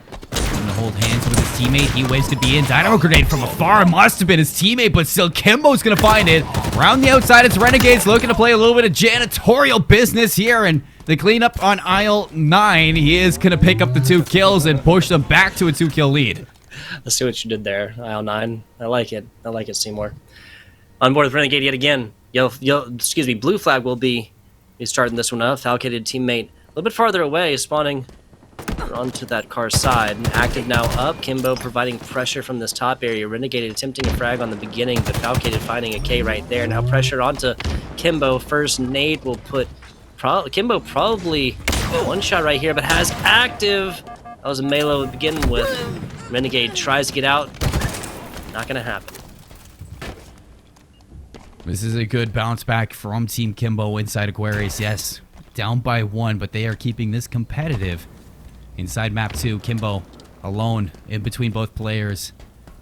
Going to hold hands with his teammate. He waves to be in. Dynamo grenade from afar. It must have been his teammate, but still, Kimbo's going to find it. Around the outside, it's Renegades looking to play a little bit of janitorial business here, and the cleanup on aisle 9. He is going to pick up the 2 kills and push them back to a 2-kill lead. Let's see what you did there, aisle 9. I like it. I like it, Seymour. On board with Renegade yet again. Blue flag will be starting this one up. Falcated teammate a little bit farther away, spawning onto that car side. And active now up. Kimbo providing pressure from this top area. Renegade attempting a frag on the beginning, but Falcated finding a K right there. Now pressure onto Kimbo. First nade will put Kimbo probably one shot right here, but has active. That was a melee to begin with. Renegade tries to get out. Not gonna happen. This is a good bounce back from Team Kimbo inside Aquarius. Yes, down by 1, but they are keeping this competitive. Inside map 2, Kimbo alone in between both players.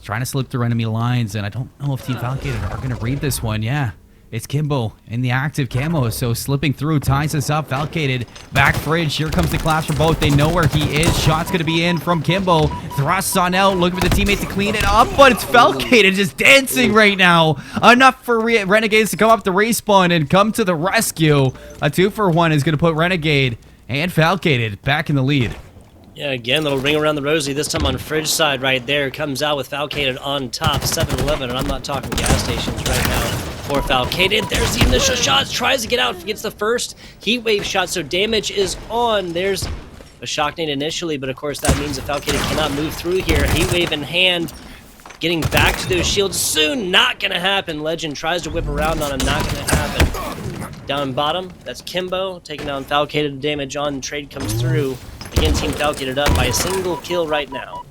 Trying to slip through enemy lines, and I don't know if Team Falcated are going to read this one. Yeah, it's Kimbo in the active camo, so slipping through ties us up. Falcated back fridge. Here comes the clash for both. They know where he is. Shot's going to be in from Kimbo. Thrusts on out, looking for the teammate to clean it up, but it's Falcated just dancing right now. Enough for Renegades to come up the respawn and come to the rescue. A 2-for-1 is going to put Renegade and Falcated back in the lead. Yeah, again, little ring around the rosy, this time on fridge side right there. Comes out with Falcated on top, 7-11, and I'm not talking gas stations right now. For Falcated, there's the initial shots, tries to get out, gets the first heat wave shot, so damage is on. There's a shock nade initially, but of course that means that Falcated cannot move through here. Heat wave in hand, getting back to those shields soon, not gonna happen. Legend tries to whip around on him, not gonna happen. Down bottom, that's Kimbo, taking down Falcated, damage on, trade comes through. Again, Team Falcated up by a single kill right now.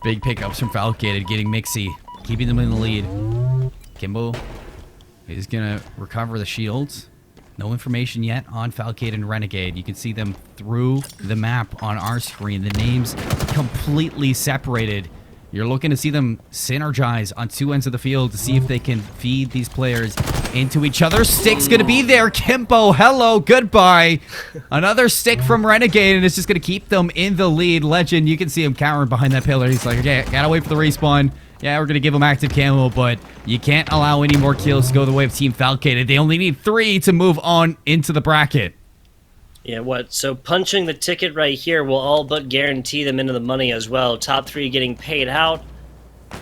Big pickups from Falcated, getting Mixie, keeping them in the lead. Kimbo is going to recover the shields. No information yet on Falcated and Renegade. You can see them through the map on our screen. The names completely separated. You're looking to see them synergize on 2 ends of the field to see if they can feed these players into each other. Stick's going to be there. Kimbo, hello, goodbye. Another stick from Renegade, and it's just going to keep them in the lead. Legend, you can see him cowering behind that pillar. He's like, okay, gotta wait for the respawn. Yeah, we're going to give him active camo, but you can't allow any more kills to go the way of Team Falcated. They only need 3 to move on into the bracket. Yeah, what? So punching the ticket right here will all but guarantee them into the money as well. Top 3 getting paid out.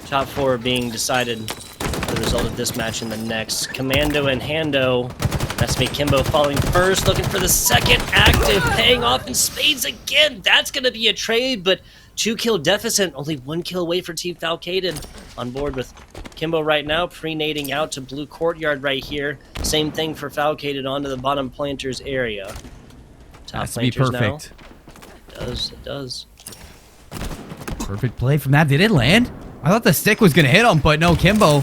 Top 4 being decided for the result of this match and the next. Commando and Hando. That's me, Kimbo falling first, looking for the second active, paying off in spades again. That's going to be a trade, but 2-kill deficit, only 1 kill away for Team Falcated. On board with Kimbo right now, pre-nading out to blue courtyard right here. Same thing for Falcated onto the bottom planters area. Top Has to be planters perfect. now. It does. Perfect play from that. Did it land? I thought the stick was going to hit him, but no, Kimbo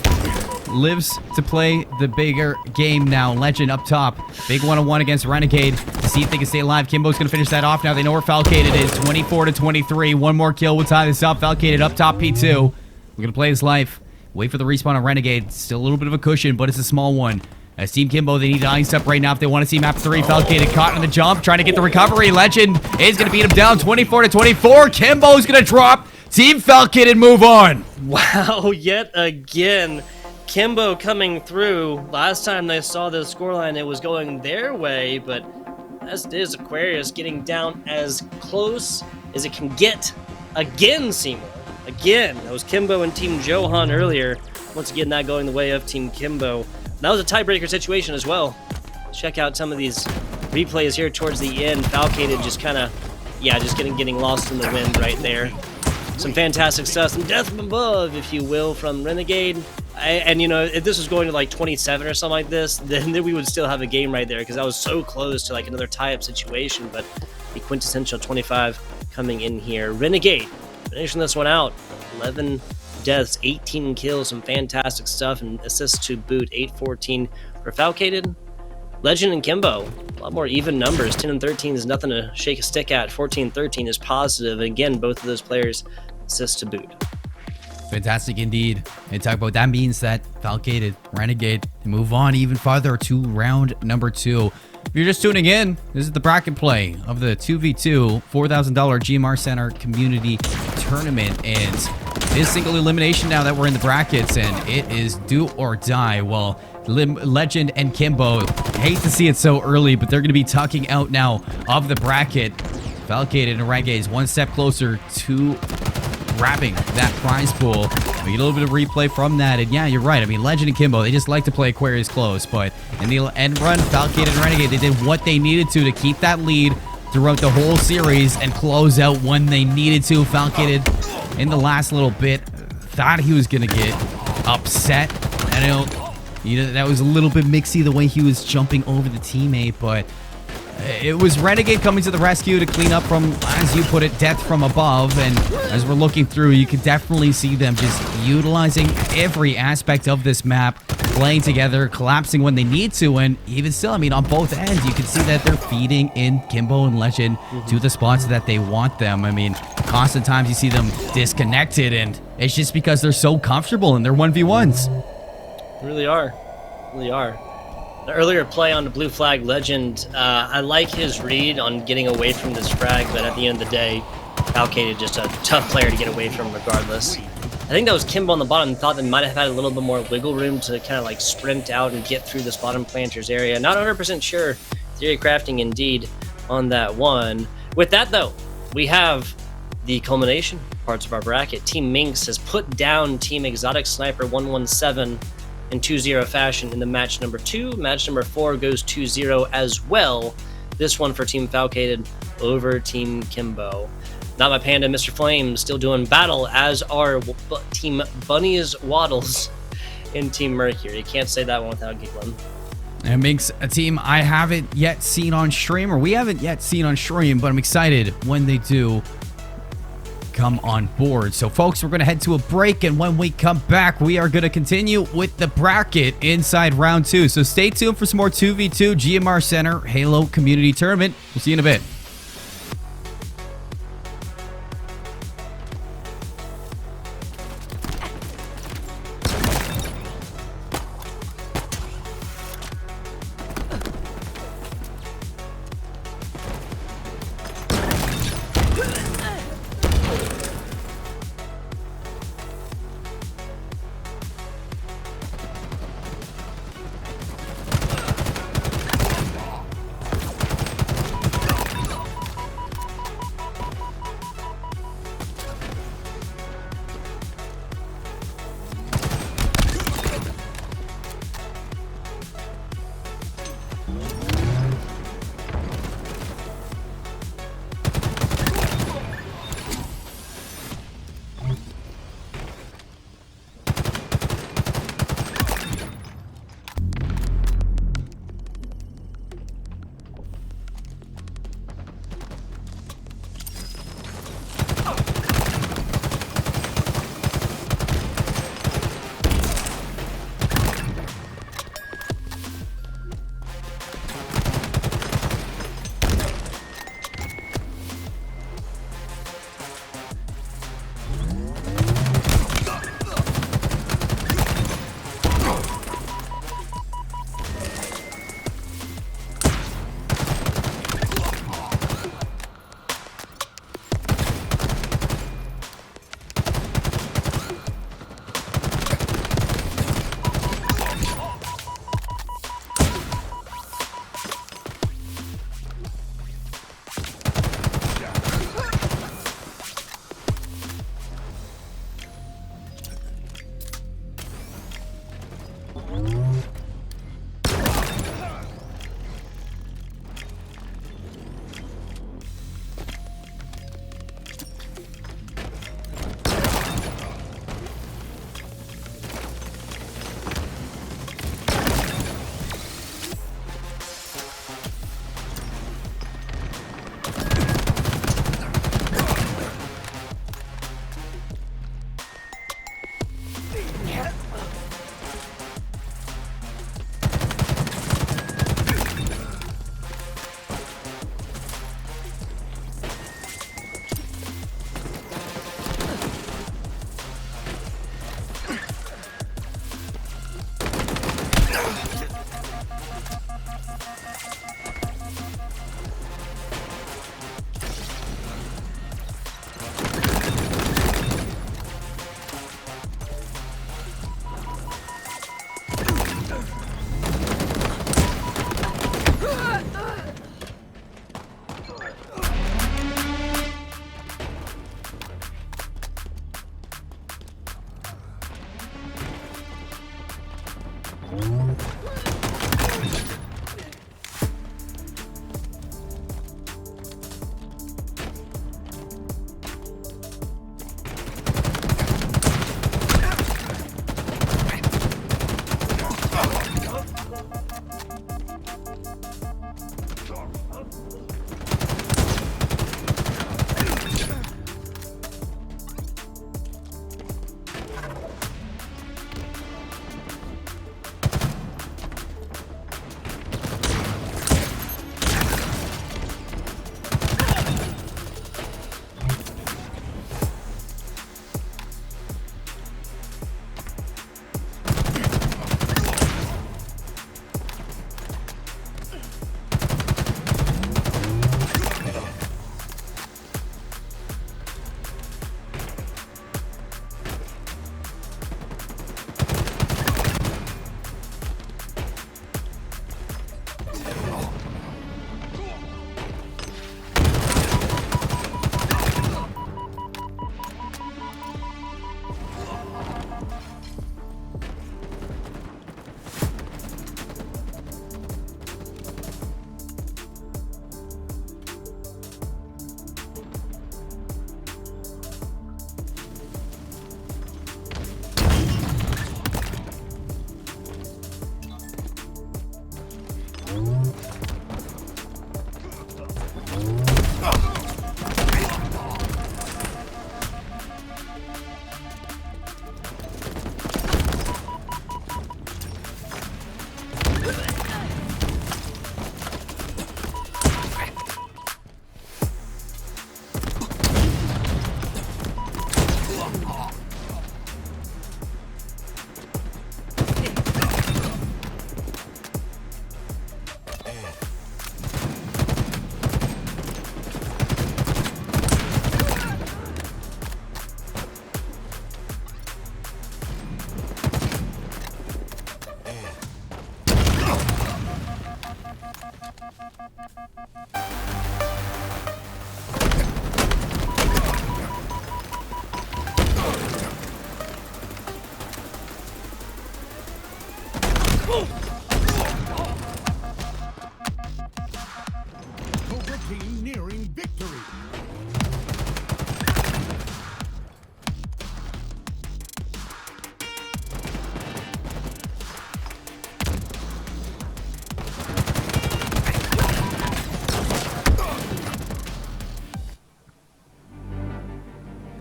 lives to play the bigger game now. Legend up top. Big one-on-one against Renegade to see if they can stay alive. Kimbo's going to finish that off now. They know where Falcated is. 24-23. One more kill will tie this up. Falcated up top P2. We're going to play his life. Wait for the respawn on Renegade. Still a little bit of a cushion, but it's a small one. As Team Kimbo, they need to ice up right now if they want to see map 3. Falcated caught on the jump, trying to get the recovery. Legend is going to beat him down 24-24. Kimbo's going to drop. Team Falcated move on. Wow, yet again. Kimbo coming through. Last time they saw the scoreline, it was going their way, but as it is, Aquarius getting down as close as it can get. Again, Seymour. Again, that was Kimbo and Team Johan earlier. Once again, not going the way of Team Kimbo. That was a tiebreaker situation as well. Check out some of these replays here towards the end. Falcated just kind of, just getting lost in the wind right there. Some fantastic stuff, some death from above, if you will, from Renegade. And you know, if this was going to like 27 or something like this, then we would still have a game right there, because I was so close to like another tie-up situation. But the quintessential 25 coming in here. Renegade finishing this one out. 11 deaths, 18 kills, some fantastic stuff, and assists to boot. 8-14 for Falcated. Legend and Kimbo, a lot more even numbers. 10 and 13 is nothing to shake a stick at. 14-13 is positive. And again, both of those players assists to boot. Fantastic indeed. And talk about that means that Falcated, Renegade, move on even farther to round number 2. If you're just tuning in, this is the bracket play of the 2v2 $4,000 GMR Center Community Tournament. And this single elimination now that we're in the brackets, and it is do or die. Well, Legend and Kimbo, hate to see it so early, but they're going to be tucking out now of the bracket. Falcated and Renegade is one step closer to grabbing that prize pool. We get a little bit of replay from that, and yeah, you're right. I mean, Legend and Kimbo, they just like to play Aquarius close, but in the end run, Falcated and Renegade, they did what they needed to keep that lead throughout the whole series and close out when they needed to. Falcated, in the last little bit, thought he was going to get upset. I know, that was a little bit mixy the way he was jumping over the teammate, but it was Renegade coming to the rescue to clean up from, as you put it, death from above. And as we're looking through, you can definitely see them just utilizing every aspect of this map, playing together, collapsing when they need to. And even still, I mean, on both ends, you can see that they're feeding in Kimbo and Legend to the spots that they want them. I mean, constant times you see them disconnected, and it's just because they're so comfortable in their 1v1s. Really are. The earlier play on the blue flag, Legend, I like his read on getting away from this frag, but at the end of the day, Falcated just a tough player to get away from regardless. I think that was Kimbo on the bottom, thought they might have had a little bit more wiggle room to kind of like sprint out and get through this bottom planters area. Not 100% sure. Theory crafting indeed on that one. With that though, we have the culmination parts of our bracket. Team Minx has put down Team Exotic Sniper 117 in 2-0 fashion in the match number 2. Match number 4 goes 2-0 as well. This one for Team Falcated over Team Kimbo. Not My Panda, Mr. Flame, still doing battle, as are Team Bunnies Waddles in Team Mercury. You can't say that one without giggling. It makes a team I haven't yet seen on stream, or we haven't yet seen on stream, but I'm excited when they do come on board. So folks, we're going to head to a break, and when we come back, we are going to continue with the bracket inside round 2. So stay tuned for some more 2v2 GMR Center Halo Community Tournament. We'll see you in a bit.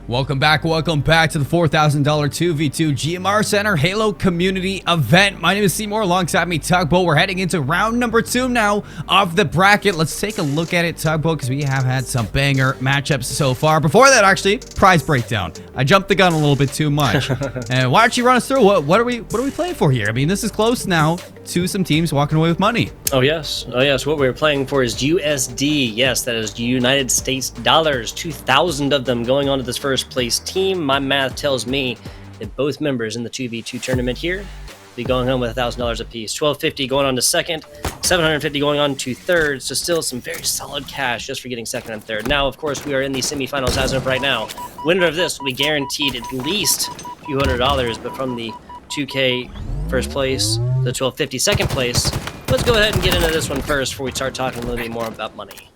Welcome back to the $4,000 2v2 GMR Center Halo Community Event. My name is Seymour, alongside me Tugboat. We're heading into round number 2 now of the bracket. Let's take a look at it, Tugboat, because we have had some banger matchups so far. Before that, actually, prize breakdown. I jumped the gun a little bit too much. And why don't you run us through what are we playing for here? I mean, this is close now to some teams walking away with money. Oh yes. What we're playing for is USD. Yes, that is United States dollars. 2,000 of them going on to this first place team. My math tells me that both members in the 2v2 tournament here will be going home with $1,000 apiece. 1,250 going on to second, 750 going on to third. So still some very solid cash just for getting second and third. Now, of course, we are in the semifinals as of right now. Winner of this will be guaranteed at least a few $100, but from the 2K first place, the 1250 second place. Let's go ahead and get into this one first before we start talking a little bit more about money.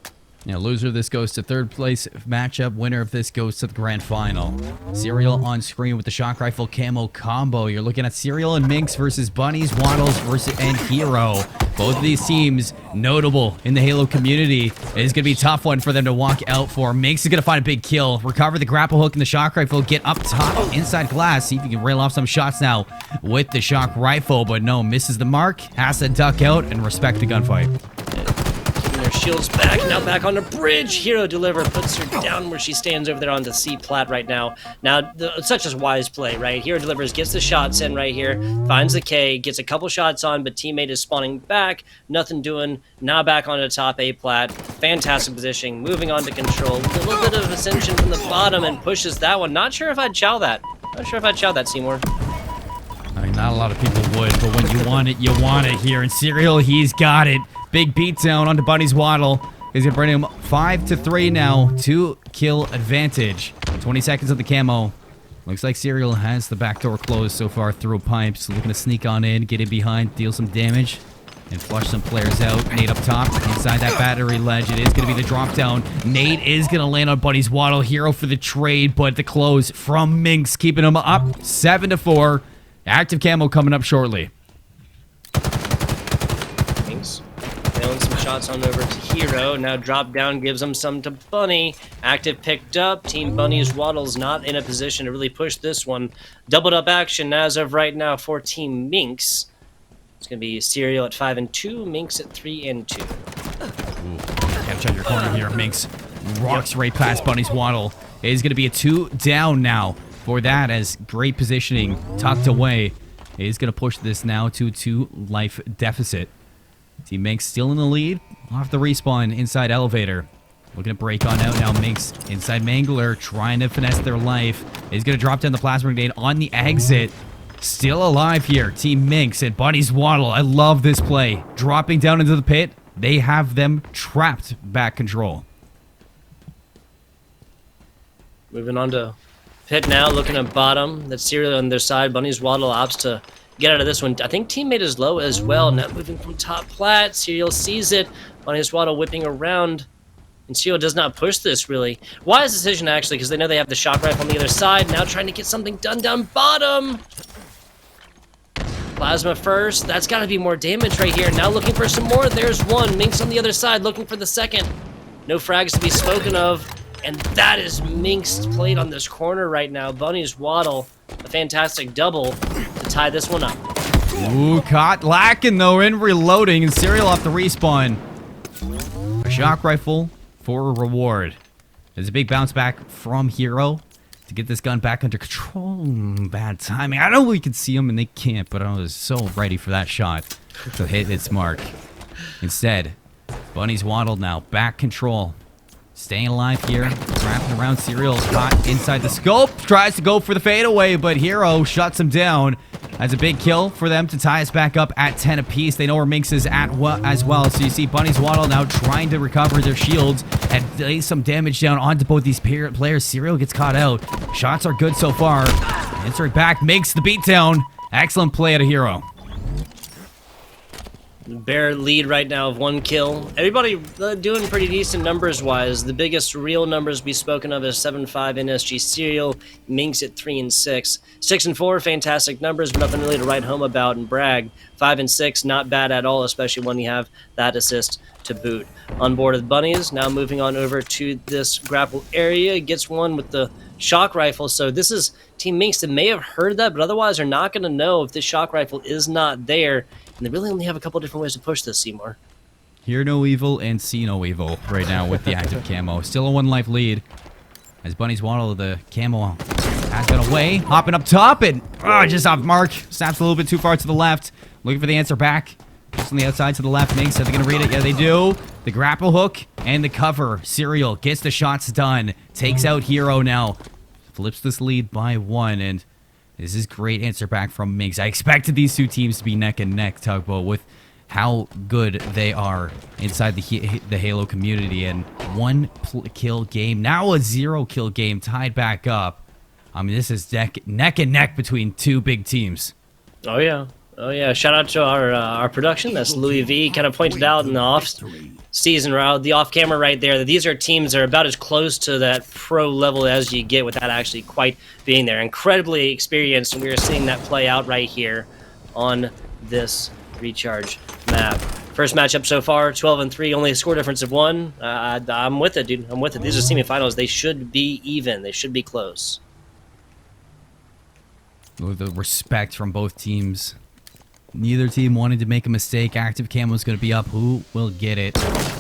Now, loser of this goes to third place matchup. Winner of this goes to the grand final. Serial on screen with the shock rifle camo combo. You're looking at Serial and Minx versus Bunnies, Waddles and Hero. Both of these teams notable in the Halo community. It is going to be a tough one for them to walk out for. Minx is going to find a big kill. Recover the grapple hook and the shock rifle. Get up top inside glass. See if you can rail off some shots now with the shock rifle. But no, misses the mark. Has to duck out and respect the gunfight. Their shields back, now back on the bridge. Hero Deliver puts her down where she stands over there on the C plat right now. Now, such as wise play, right? Hero Delivers, gets the shots in right here, finds the K, gets a couple shots on, but teammate is spawning back, nothing doing. Now back on the top A plat, fantastic positioning, moving on to control. A little bit of ascension from the bottom and pushes that one. Not sure if I'd chow that. Not sure if I'd chow that, Seymour. I mean, not a lot of people would, but when you want it here. And Serial, he's got it. Big beatdown onto Bunny's Waddle. He's going to bring him 5-3 now. 2-kill advantage. 20 seconds of the camo. Looks like Serial has the back door closed so far through pipes. Looking to sneak on in, get in behind, deal some damage, and flush some players out. Nade up top, inside that battery ledge. It is going to be the drop down. Nade is going to land on Bunny's Waddle. Hero for the trade, but the close from Minx, keeping him up 7-4. Active camo coming up shortly. Minx nailing some shots on over to Hero. Now drop down gives him some to Bunny. Active picked up. Team Bunny's Waddle's not in a position to really push this one. Doubled up action as of right now for Team Minx. It's going to be Serial at 5-2, Minx at 3-2. Catch out your corner here. Minx rocks right past Bunny's Waddle. It is going to be a 2 down now. For that, as great positioning tucked away, is going to push this now to 2 life deficit. Team Minx still in the lead. Off the respawn inside elevator. Looking to break on out now. Minx inside Mangler trying to finesse their life. Is going to drop down the plasma grenade on the exit. Still alive here. Team Minx and Bunny's Waddle. I love this play. Dropping down into the pit. They have them trapped back control. Moving on to pit now, looking at bottom. That's Serial on their side. Bunny's Waddle opts to get out of this one. I think teammate is low as well. Now moving from top plat. Serial sees it. Bunny's Waddle whipping around. And Serial does not push this, really. Wise decision, actually, because they know they have the shock rifle on the other side. Now trying to get something done down bottom. Plasma first. That's got to be more damage right here. Now looking for some more. There's one. Minx on the other side looking for the second. No frags to be spoken of. And that is Minx played on this corner right now. Bunny's Waddle, a fantastic double to tie this one up. Ooh, caught lacking though in reloading, and Serial off the respawn. A shock rifle for a reward. There's a big bounce back from Hero to get this gun back under control. Bad timing. I know we can see them and they can't, but I was so ready for that shot to hit its mark. Instead, Bunny's Waddle now back control. Staying alive here, wrapping around Serial, caught inside the scope, tries to go for the fadeaway, but Hero shuts him down. That's a big kill for them to tie us back up at 10 apiece. They know where Minx is at as well, so you see Bunny's Waddle now trying to recover their shields and lay some damage down onto both these players. Serial gets caught out. Shots are good so far. Insert back, makes the beatdown. Excellent play at a Hero. Bare lead right now of 1 kill. Everybody doing pretty decent numbers-wise. The biggest real numbers we've spoken of is 7-5 NSG Serial, Minx at 3-6. 6-4, fantastic numbers, but nothing really to write home about and brag. 5-6, not bad at all, especially when you have that assist to boot. On board with Bunnies, now moving on over to this grapple area. Gets one with the shock rifle, so this is Team Minx that may have heard that, but otherwise are not going to know if this shock rifle is not there. And they really only have a couple different ways to push this, Seymour. Hear no evil and see no evil right now with the active camo. Still a 1 life lead. As Bunny's Waddle, the camo has got away. Hopping up top and just off mark. Snaps a little bit too far to the left. Looking for the answer back. Just on the outside to the left. Minx, are they going to read it? Yeah, they do. The grapple hook and the cover. Serial gets the shots done. Takes out Hero now. Flips this lead by 1, and this is great answer back from Minx. I expected these two teams to be neck and neck, Tugboat, with how good they are inside the Halo community. And 1 kill game, now a 0 kill game, tied back up. I mean, this is neck and neck between 2 big teams. Oh yeah, oh yeah. Shout out to our production. That's Louis V. Kind of pointed out in the off-season route, the off-camera right there, that these are teams that are about as close to that pro level as you get without actually quite being there. Incredibly experienced, and we are seeing that play out right here on this recharge map. First matchup so far, 12-3, only a score difference of 1. I'm with it, dude. I'm with it. These are semifinals. They should be even. They should be close. With the respect from both teams. Neither team wanted to make a mistake. Active camo is going to be up. Who will get it?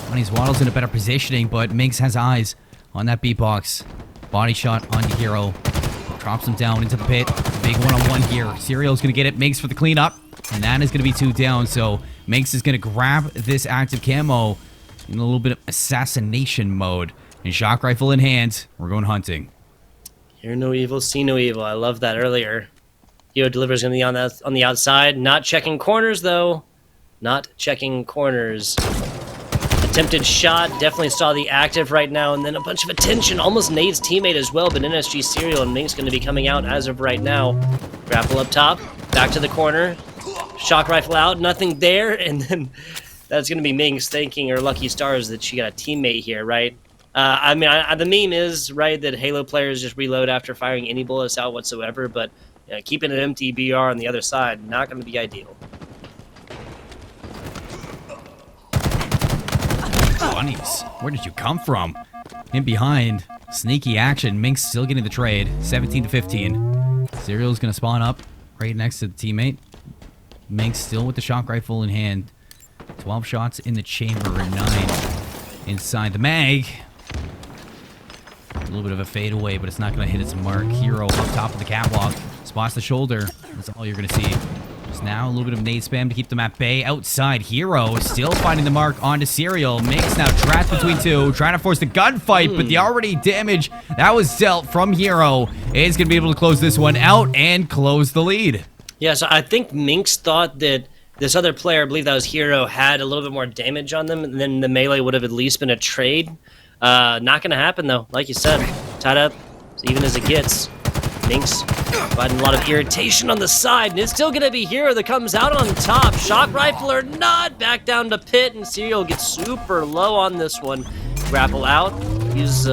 Bunny's Waddle's in a better positioning, but Minx has eyes on that beatbox. Body shot on Hero. Drops him down into the pit. Big one-on-one here. Serial's going to get it. Minx for the cleanup. And that is going to be 2 down. So Minx is going to grab this active camo in a little bit of assassination mode. And shock rifle in hand, we're going hunting. Hear no evil, see no evil. I love that earlier. Hero delivers going to be on the outside. Not checking corners, though. Not checking corners. Attempted shot. Definitely saw the active right now. And then a bunch of attention. Almost nades teammate as well. But NSG Serial and Minx going to be coming out as of right now. Grapple up top. Back to the corner. Shock rifle out. Nothing there. And then that's going to be Minx thanking her lucky stars that she got a teammate here, right? I mean, the meme is, right, that Halo players just reload after firing any bullets out whatsoever. But keeping an empty BR on the other side, not going to be ideal. Bunnies, where did you come from? In behind, sneaky action. Minx still getting the trade, 17-15. Serial's going to spawn up right next to the teammate. Minx still with the shock rifle in hand. 12 shots in the chamber and 9 inside the mag. A little bit of a fade away, but it's not going to hit its mark. Hero up top of the catwalk. Spots the shoulder. That's all you're going to see. Just now a little bit of nade spam to keep them at bay. Outside, Hero is still finding the mark onto Serial. Minx now trapped between 2. Trying to force the gunfight, but the already damage that was dealt from Hero is going to be able to close this one out and close the lead. Yeah, so I think Minx thought that this other player, I believe that was Hero, had a little bit more damage on them, and then the melee would have at least been a trade. Not going to happen, though. Like you said, tied up, even as it gets. Minx providing a lot of irritation on the side, and it's still going to be Hero that comes out on top. Shock rifle or not, back down to pit, and Serial gets super low on this one. Grapple out, use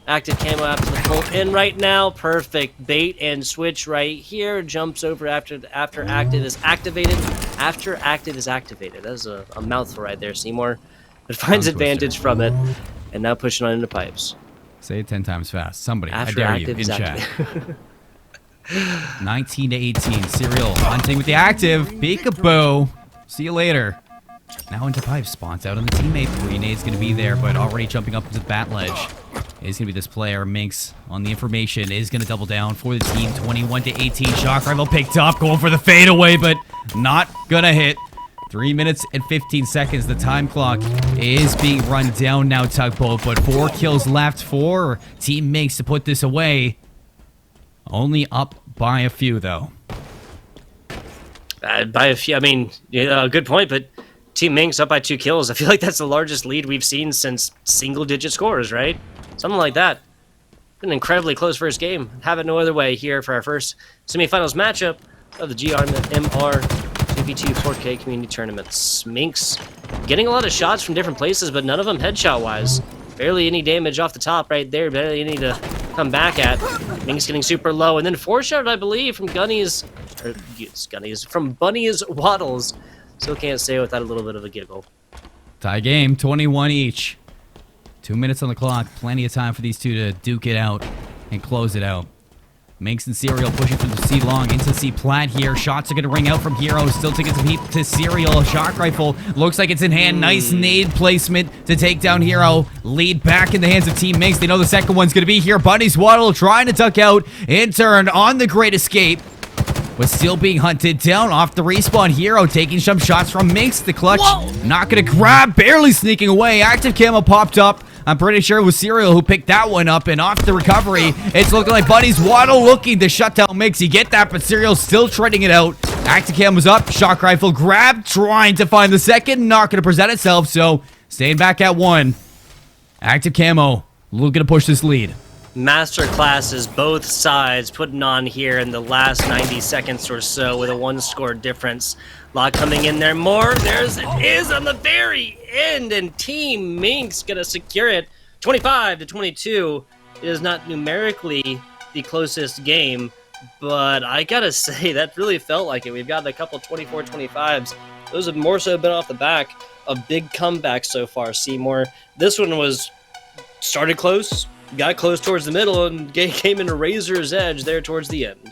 active camo after the full pin right now. Perfect bait and switch right here. Jumps over after active is activated. After active is activated. That was a mouthful right there, Seymour. But finds advantage from it, and now pushing on into pipes. Say it 10 times fast. Somebody, After I dare you, in chat. 19-18. Serial hunting with the active. Peekaboo. See you later. Now into pipes. Spawns out on the teammate. Renade's going to be there, but already jumping up into the bat ledge. Is going to be this player. Minx on the information is going to double down for the team. 21-18. Shock rifle picked up. Going for the fadeaway, but not going to hit. 3 minutes and 15 seconds. The time clock is being run down now, Tugboat, but 4 kills left for Team Minx to put this away. Only up by a few, though. By a few, I mean, yeah, good point, but Team Minx up by 2 kills. I feel like that's the largest lead we've seen since single-digit scores, right? Something like that. An incredibly close first game. Have it no other way here for our first semifinals matchup of the GMR 2v2 4K community tournaments. Minx getting a lot of shots from different places, but none of them headshot-wise. Barely any damage off the top right there, barely any to come back at. Minx getting super low, and then 4-shot, I believe, from from Bunny's Waddles. Still can't say without a little bit of a giggle. Tie game, 21 each. 2 minutes on the clock. Plenty of time for these two to duke it out and close it out. Minx and Serial pushing from the C long into C plat here. Shots are going to ring out from Hero. Still taking some heat to Serial. Shock rifle looks like it's in hand. Nice nade placement to take down Hero. Lead back in the hands of Team Minx. They know the second one's going to be here. Bunny's Waddle trying to duck out. In turn on the great escape. Was still being hunted down off the respawn. Hero taking some shots from Minx. The clutch not going to grab. Barely sneaking away. Active camo popped up. I'm pretty sure it was Serial who picked that one up, and off the recovery, it's looking like Bunny's Waddle looking to shut down Minx. You get that, but Serial's still treading it out. Acticam was up, shock rifle grabbed, trying to find the second, not going to present itself, so staying back at 1. Active camo, looking to push this lead. Master classes, both sides putting on here in the last 90 seconds or so with a 1-score difference. Lot coming in there more. There's it is on the very end, and Team Minx gonna secure it. 25-22. It is not numerically the closest game, but I gotta say that really felt like it. We've got a couple 24-25s. Those have more so been off the back of big comebacks so far, Seymour. This one was started close, got close towards the middle, and came in a razor's edge there towards the end.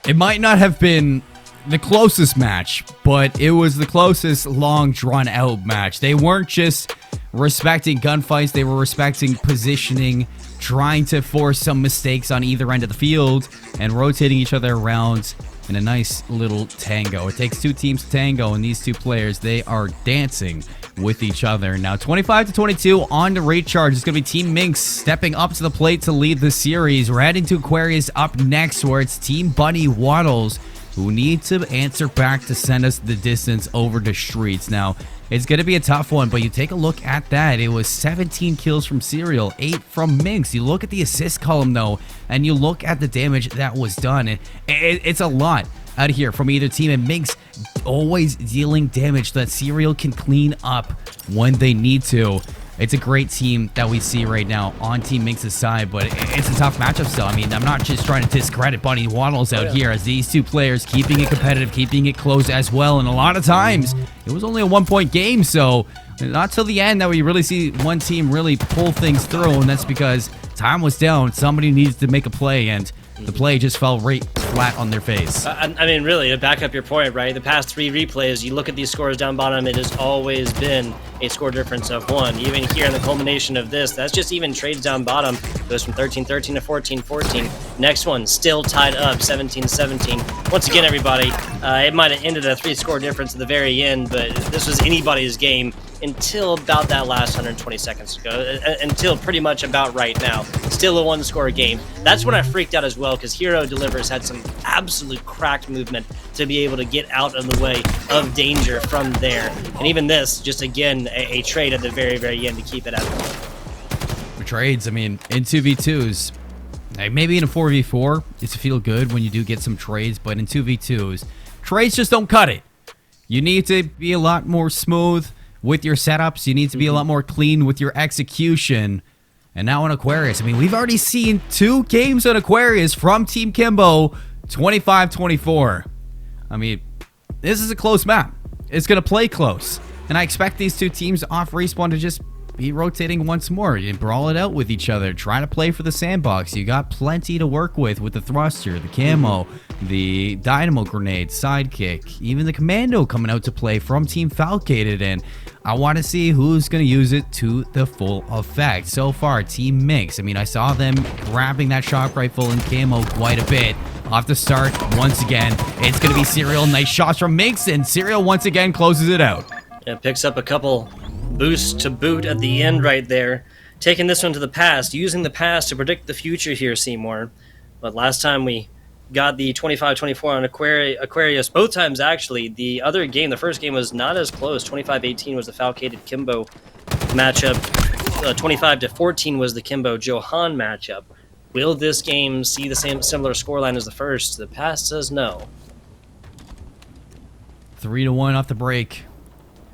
It might not have been the closest match, but it was the closest long drawn out match. They weren't just respecting gunfights, they were respecting positioning, trying to force some mistakes on either end of the field, and rotating each other around in a nice little tango. It takes 2 teams to tango, and these 2 players, they are dancing with each other. Now 25-22 on to recharge. It's going to be Team Minx stepping up to the plate to lead the series. We're heading to Aquarius up next, where it's Team Bunny Waddles who need to answer back to send us the distance over to Streets. Now, it's going to be a tough one, but you take a look at that. It was 17 kills from Serial, 8 from Minx. You look at the assist column, though, and you look at the damage that was done. It's a lot out of here from either team, and Minx always dealing damage that Serial can clean up when they need to. It's a great team that we see right now on Team Minx's side, but it's a tough matchup still. I mean, I'm not just trying to discredit Bunny Waddles out here, as these 2 players keeping it competitive, keeping it close as well, and a lot of times it was only a 1-point game, so not till the end that we really see one team really pull things through, and that's because time was down. Somebody needs to make a play, and the play just fell right flat on their face. I mean, really, to back up your point, right? The past 3 replays, you look at these scores down bottom, it has always been a score difference of 1. Even here in the culmination of this, that's just even trades down bottom. Goes from 13-13 to 14-14. Next one, still tied up, 17-17. Once again, everybody, it might have ended a 3-score difference at the very end, but this was anybody's game until about that last 120 seconds ago, until pretty much about right now. Still a 1-score game. That's when I freaked out as well, because Hero Delivers had some absolute cracked movement to be able to get out of the way of danger from there. And even this, just again, a trade at the very, very end to keep it at 1. Trades, I mean, in 2v2s, maybe in a 4v4, it's feel good when you do get some trades, but in 2v2s, trades just don't cut it. You need to be a lot more smooth with your setups. You need to be a lot more clean with your execution. And now on Aquarius, I mean, we've already seen 2 games on Aquarius from Team Kimbo, 25-24. I mean, this is a close map. It's going to play close. And I expect these 2 teams off respawn to just be rotating once more. You brawl it out with each other. Try to play for the sandbox. You got plenty to work with the thruster, the camo, the dynamo grenade, sidekick, even the commando coming out to play from Team Falcated, and I want to see who's going to use it to the full effect. So far, Team Minx, I mean, I saw them grabbing that shock rifle and camo quite a bit. Off the start, once again, it's going to be Serial. Nice shots from Minx, and Serial once again closes it out. It picks up a couple boosts to boot at the end right there. Taking this one to the past, using the past to predict the future here, Seymour. But last time we got the 25-24 on Aquarius, both times actually. The other game, the first game, was not as close. 25-18 was the Falcated Kimbo matchup. 25-14 was the Kimbo Johan matchup. Will this game see the same similar scoreline as the first? The past says no. 3-1 off the break.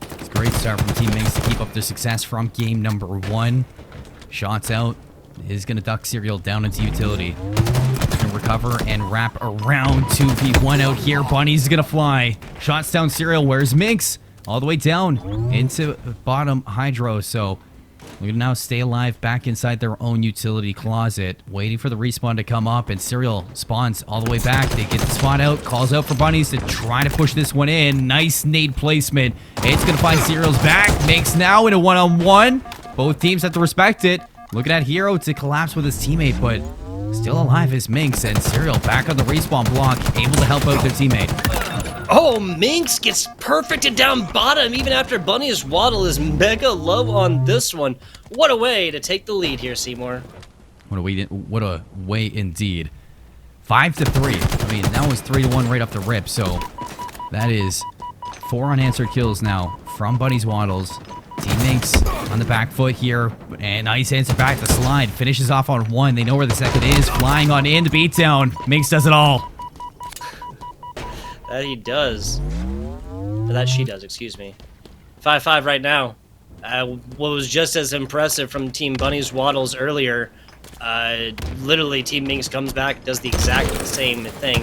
It's a great start from Team Minx to keep up their success from game number 1. Shots out. Is going to duck Serial down into utility. He's going to recover and wrap around 2v1 out here. Bunny's going to fly. Shots down Serial. Where's Minx? All the way down into bottom Hydro. So we're going to now stay alive back inside their own utility closet, waiting for the respawn to come up, and Serial spawns all the way back. They get the spot out, calls out for Bunnies to try to push this one in. Nice nade placement. It's going to find Serial's back. Minx now in a one-on-one. Both teams have to respect it. Looking at Hero to collapse with his teammate, but still alive is Minx, and Serial back on the respawn block, able to help out their teammate. Oh, Minx gets perfected down bottom even after Bunny's waddle is mega low on this one. What a way to take the lead here, Seymour. What a way indeed. 5-3. I mean, that was 3-1 right off the rip, so that is 4 unanswered kills now from Bunny's waddles. Team Minx on the back foot here, and nice answer back. The slide finishes off on 1. They know where the second is. Flying on in, the beatdown. Minx does it all. That he does. Or that she does, excuse me. 5-5 right now. What was just as impressive from Team Bunny's waddles earlier, literally Team Minx comes back, does the exact same thing.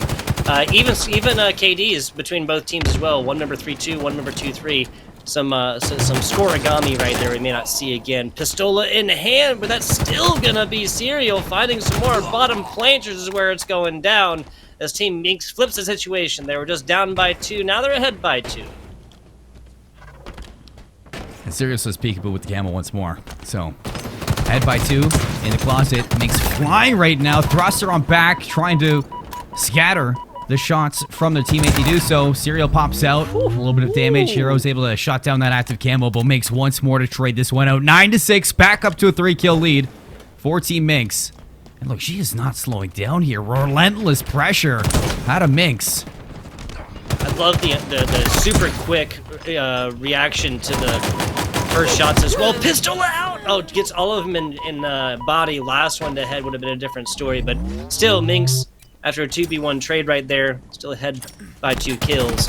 Even KDs between both teams as well. One member 3-2, one member 2-3. Some scoreigami right there we may not see again. Pistola in hand, but that's still gonna be Serial. Finding some more bottom planters is where it's going down. As Team Minx flips the situation. They were just down by 2, now they're ahead by 2. And Serial says peekaboo with the camo once more. So, ahead by 2 in the closet. Minx flying right now. Thruster on back, trying to scatter the shots from their teammate. They do so. Serial pops out. A little bit of damage. Hero's able to shut down that active camo, but Minx once more to trade this one out. 9-6, back up to a 3-kill lead for Team Minx. And look, she is not slowing down here. Relentless pressure out of Minx. I love the super quick reaction to the first shots as well. Pistola out! Oh, gets all of them in body. Last one to head would have been a different story, but still, Minx, after a 2v1 trade right there, still ahead by 2 kills.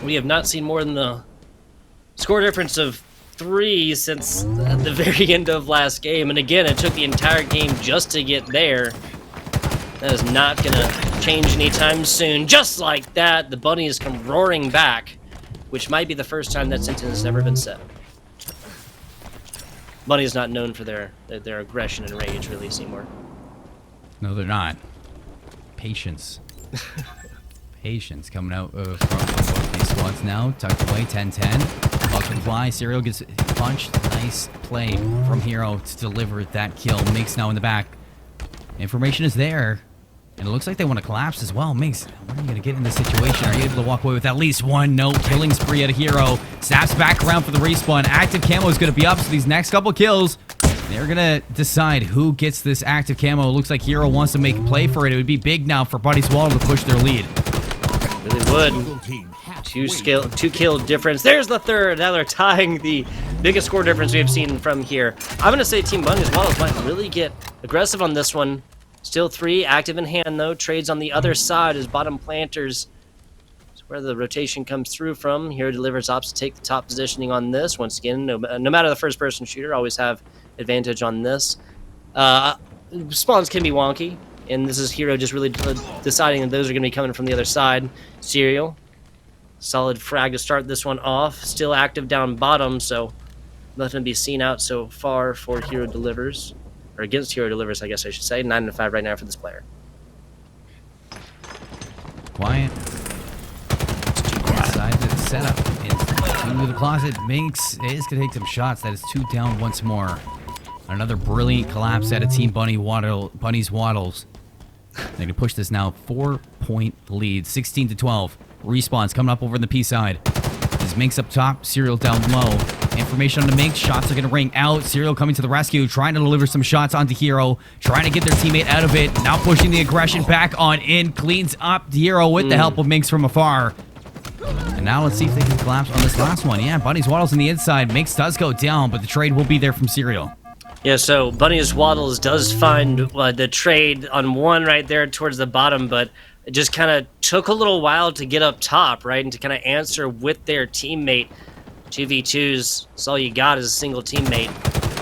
We have not seen more than the score difference of 3 since the very end of last game, and again, it took the entire game just to get there. That is not gonna change anytime soon. Just like that, the Bunnies come roaring back, which might be the first time that sentence has ever been said. Bunny is not known for their aggression and rage, really, Seymour. No, they're not. Patience. Patience coming out from both these squads now. Tucked away, 10-10. Bucket fly. Serial gets punched. Nice play from Hero to deliver that kill. Minx now in the back. Information is there. And it looks like they want to collapse as well. Minx, when are you going to get in this situation? Are you able to walk away with at least one? No. Killing spree at a Hero. Snaps back around for the respawn. Active camo is going to be up, so these next couple kills, they're going to decide who gets this active camo. It looks like Hero wants to make a play for it. It would be big now for Bunny's Wall to push their lead. Really would. Two kill difference. There's the third. Now they're tying the biggest score difference we have seen from here. I'm going to say Team Bunny's Walls might really get aggressive on this one. Still 3 active in hand, though. Trades on the other side as bottom planters. That's where the rotation comes through from. Hero delivers ops to take the top positioning on this. Once again, no matter the first-person shooter, always have advantage on this. Spawns can be wonky, and this is Hero just really deciding that those are going to be coming from the other side. Serial, solid frag to start this one off. Still active down bottom, so nothing to be seen out so far for Hero delivers. Or against Hero delivers, I guess I should say. 9-5 right now for this player. Quiet. Inside the setup. Into the closet. Minx is going to take some shots. That is 2 down once more. Another brilliant collapse at a Team Bunny's Waddles. They're going to push this now. 4-point lead. 16-12. Respawns coming up over in the P side. There's Minx up top. Serial down low. Information on the Minx. Shots are going to ring out. Serial coming to the rescue. Trying to deliver some shots onto Hero. Trying to get their teammate out of it. Now pushing the aggression back on in. Cleans up Hero with the help of Minx from afar. And now let's see if they can collapse on this last one. Yeah, Bunny's Waddles on the inside. Minx does go down, but the trade will be there from Serial. Yeah, so Bunny's Waddles does find the trade on one right there towards the bottom, but It just kind of took a little while to get up top, right, and to kind of answer with their teammate. 2v2s, that's all you got is a single teammate.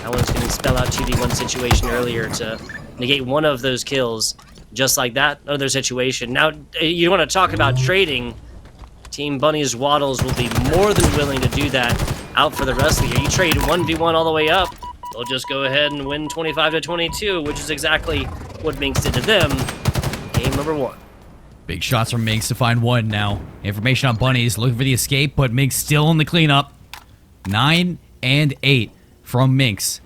That one's going to spell out 2v1 situation earlier to negate one of those kills. Just like that, another situation. Now, you want to talk about trading. Team Bunny's Waddles will be more than willing to do that out for the rest of the year. You trade 1v1 all the way up, they'll just go ahead and win 25-22, which is exactly what Minx did to them. Game number 1. Big shots from Minx to find one now. Information on Bunnies, looking for the escape, but Minx still in the cleanup. 9 and 8 from Minx.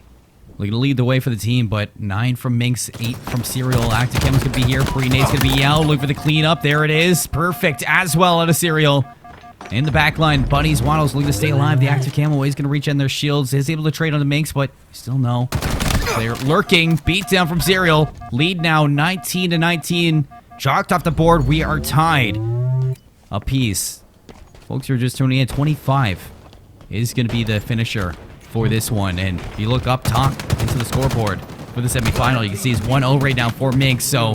Looking to lead the way for the team, but 9 from Minx, 8 from Serial. Active Cam's going to be here. Pre-Nate's going to be out. Look for the cleanup. There it is. Perfect as well out of Serial. In the back line, Bunnies, Waddles looking to stay alive. The Active Camo is going to reach in their shields. Is able to trade on the Minx, but still no. They're lurking. Beat down from Serial. Lead now 19-19. Chalked off the board. We are tied. Apiece. Folks who are just tuning in, 25 is going to be the finisher for this one. And if you look up top into the scoreboard for the semifinal, you can see it's 1-0 right now for Minx. So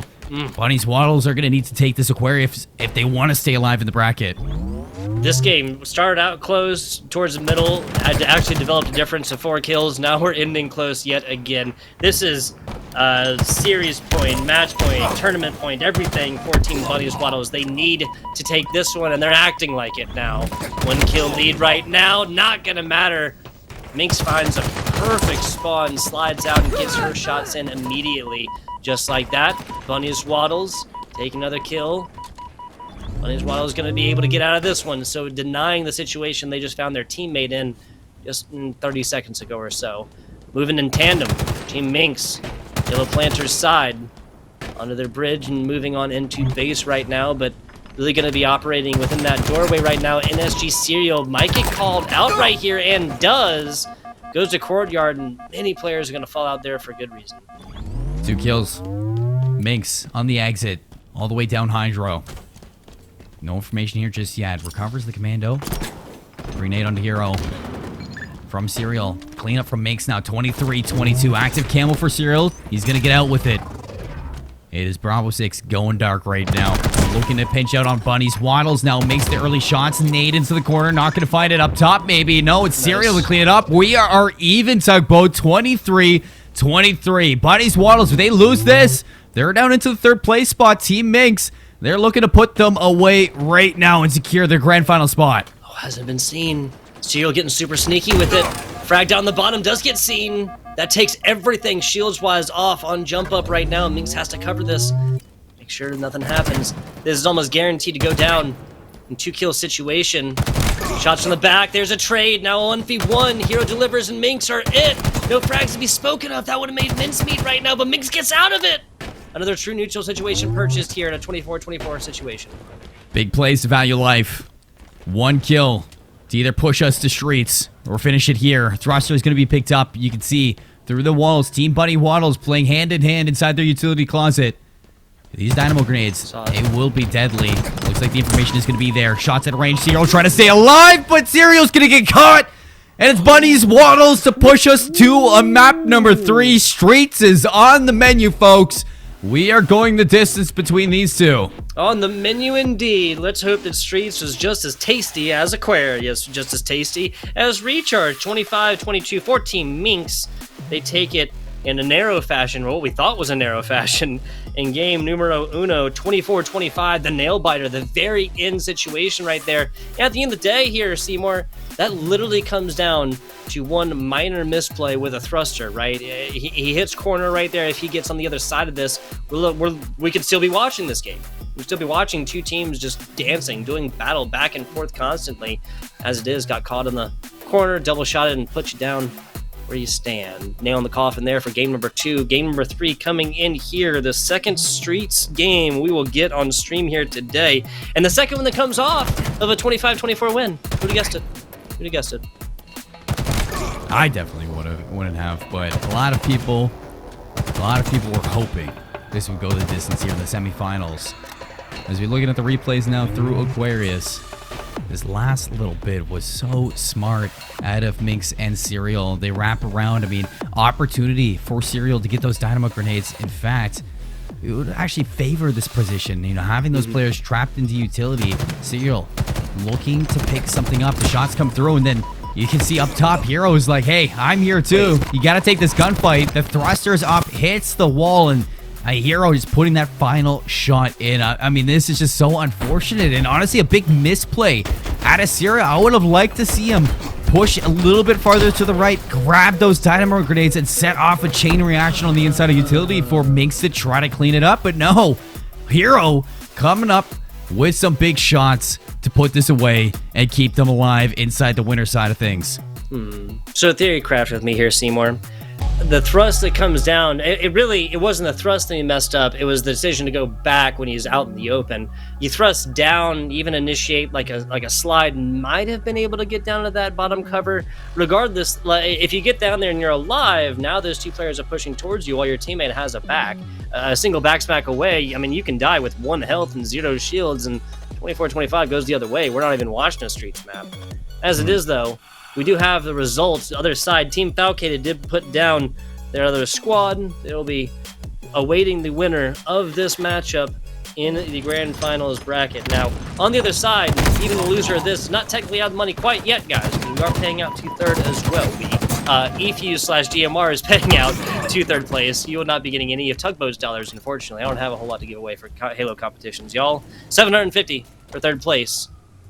Bunnies Waddles are going to need to take this Aquarius if they want to stay alive in the bracket. This game started out close towards the middle, had to actually developed a difference of 4 kills. Now we're ending close yet again. This is series point, match point, tournament point, everything for Team Bunnies Waddles. They need to take this one, and they're acting like it now. 1 kill lead right now, not going to matter. Minx finds a perfect spawn, slides out, and gets her shots in immediately. Just like that, Bunnies Waddles take another kill. Bunnies Waddles is going to be able to get out of this one, so denying the situation they just found their teammate in just 30 seconds ago or so. Moving in tandem, Team Minx, Yellow Planter's side, onto their bridge and moving on into base right now, but really going to be operating within that doorway right now. NSG Serial might get called out right here, and does. Goes to courtyard, and many players are going to fall out there for good reason. 2 kills. Minx on the exit, all the way down Hydro. No information here just yet. Recovers the commando. Grenade onto Hero. From Serial. Cleanup from Minx now. 23-22. Active Camel for Serial. He's going to get out with it. It is Bravo 6 going dark right now. Looking to pinch out on Bunnies. Waddles now makes the early shots. Nade into the corner. Not going to find it up top, maybe. No, it's Serial to clean it up. We are even, Tugboat. 23-23. Bunnies, Waddles, if they lose this, they're down into the 3rd place spot. Team Minx, they're looking to put them away right now and secure their grand final spot. Oh, hasn't been seen. Serial getting super sneaky with it. Frag down the bottom does get seen. That takes everything shields-wise off on jump up right now. Minx has to cover this. Make sure nothing happens. This is almost guaranteed to go down in 2-kill situation. Shots from the back. There's a trade. Now 1v1. Hero delivers and Minx are it. No frags to be spoken of. That would have made mincemeat right now, but Minx gets out of it. Another true neutral situation purchased here in a 24-24 situation. Big plays to value life. 1 kill to either push us to streets or finish it here. Thruster is going to be picked up. You can see through the walls. Team Bunny Waddles playing hand in hand inside their utility closet. These dynamo grenades, they will be deadly. Looks like the information is going to be there. Shots at range. Serial trying to stay alive, but Serial's going to get caught. And it's Bunnies Waddles to push us to a map number 3. Streets is on the menu, folks. We are going the distance between these two. On the menu indeed. Let's hope that Streets was just as tasty as Aquarius, just as tasty as Recharge. 25-22, 14 Minx. They take it in a narrow fashion, or what we thought was a narrow fashion, in game numero uno, 24-25, the nail biter, the very end situation right there. And at the end of the day here, Seymour, that literally comes down to one minor misplay with a thruster, right? He hits corner right there. If he gets on the other side of this, we could still be watching this game. We'd still be watching 2 teams just dancing, doing battle back and forth constantly. As it is, got caught in the corner, double shotted, and put you down where you stand. Nail in the coffin there for game number 2. Game number 3 coming in here. The second Streets game we will get on stream here today. And the second one that comes off of a 25-24 win. Who'd have guessed it? Who'd have guessed it? I definitely wouldn't have, but a lot of people were hoping this would go the distance here in the semifinals. As we're looking at the replays now through Aquarius, this last little bit was so smart out of Minx and Serial. They wrap around. I mean, opportunity for Serial to get those dynamo grenades. In fact, it would actually favor this position. You know, having those players trapped into utility. Serial looking to pick something up. The shots come through, and then you can see up top, Hero is like, hey, I'm here too. You got to take this gunfight. The thruster's up, hits the wall, and a Hero is putting that final shot in. I mean, this is just so unfortunate, and honestly, a big misplay out of Syria. I would have liked to see him push a little bit farther to the right, grab those dynamo grenades, and set off a chain reaction on the inside of utility for Minx to try to clean it up. But no, Hero coming up with some big shots to put this away and keep them alive inside the winner side of things. So theory craft with me here, Seymour. The thrust that comes down, it wasn't the thrust that he messed up. It was the decision to go back when he's out in the open. You thrust down, even initiate like a slide, might have been able to get down to that bottom cover. Regardless, if you get down there and you're alive, now those two players are pushing towards you while your teammate has a back. A single backsmack away, I mean, you can die with 1 health and 0 shields, and 24-25 goes the other way. We're not even watching a Streets map. As it is, though, we do have the results. The other side, Team Falcated did put down their other squad. They'll be awaiting the winner of this matchup in the grand finals bracket. Now, on the other side, even the loser of this is not technically out of the money quite yet, guys. We are paying out 2/3 as well. EFU/GMR is paying out 2/3 place. You will not be getting any of Tugboat's dollars, unfortunately. I don't have a whole lot to give away for Halo competitions, y'all. 750 for 3rd place.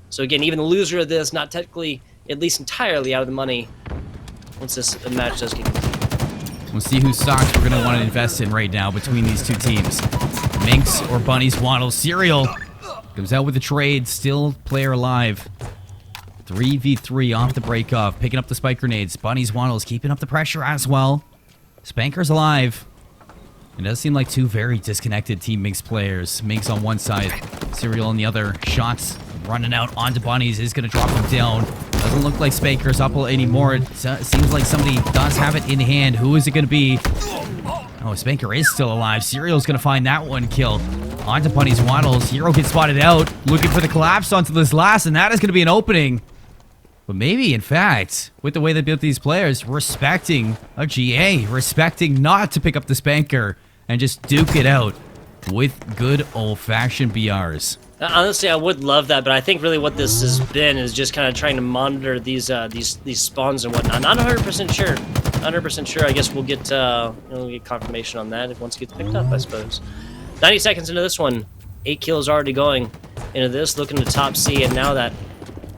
So again, even the loser of this, not technically, at least entirely out of the money once this match does get complete. We'll see whose stocks we're going to want to invest in right now between these two teams. Minx or Bunnies Waddles. Serial comes out with the trade, still player alive. 3v3 off the break off, picking up the spike grenades. Bunnies Waddles keeping up the pressure as well. Spanker's alive. It does seem like two very disconnected Team Minx players. Minx on one side, Serial on the other. Shots running out onto Bunnies is going to drop him down. Doesn't look like Spanker's up anymore. It seems like somebody does have it in hand. Who is it going to be? Oh, Spanker is still alive. Serial's going to find that one kill. Onto Bunnies Waddles. Hero gets spotted out. Looking for the collapse onto this last, and that is going to be an opening. But maybe, in fact, with the way they built these players, respecting a GA, respecting not to pick up the Spanker and just duke it out with good old-fashioned BRs. Honestly, I would love that, but I think really what this has been is just kind of trying to monitor these spawns and whatnot. Not 100% sure. 100% sure. I guess we'll get confirmation on that if once it gets picked up, I suppose. 90 seconds into this one, 8 kills already going into this. Looking to top C, and now that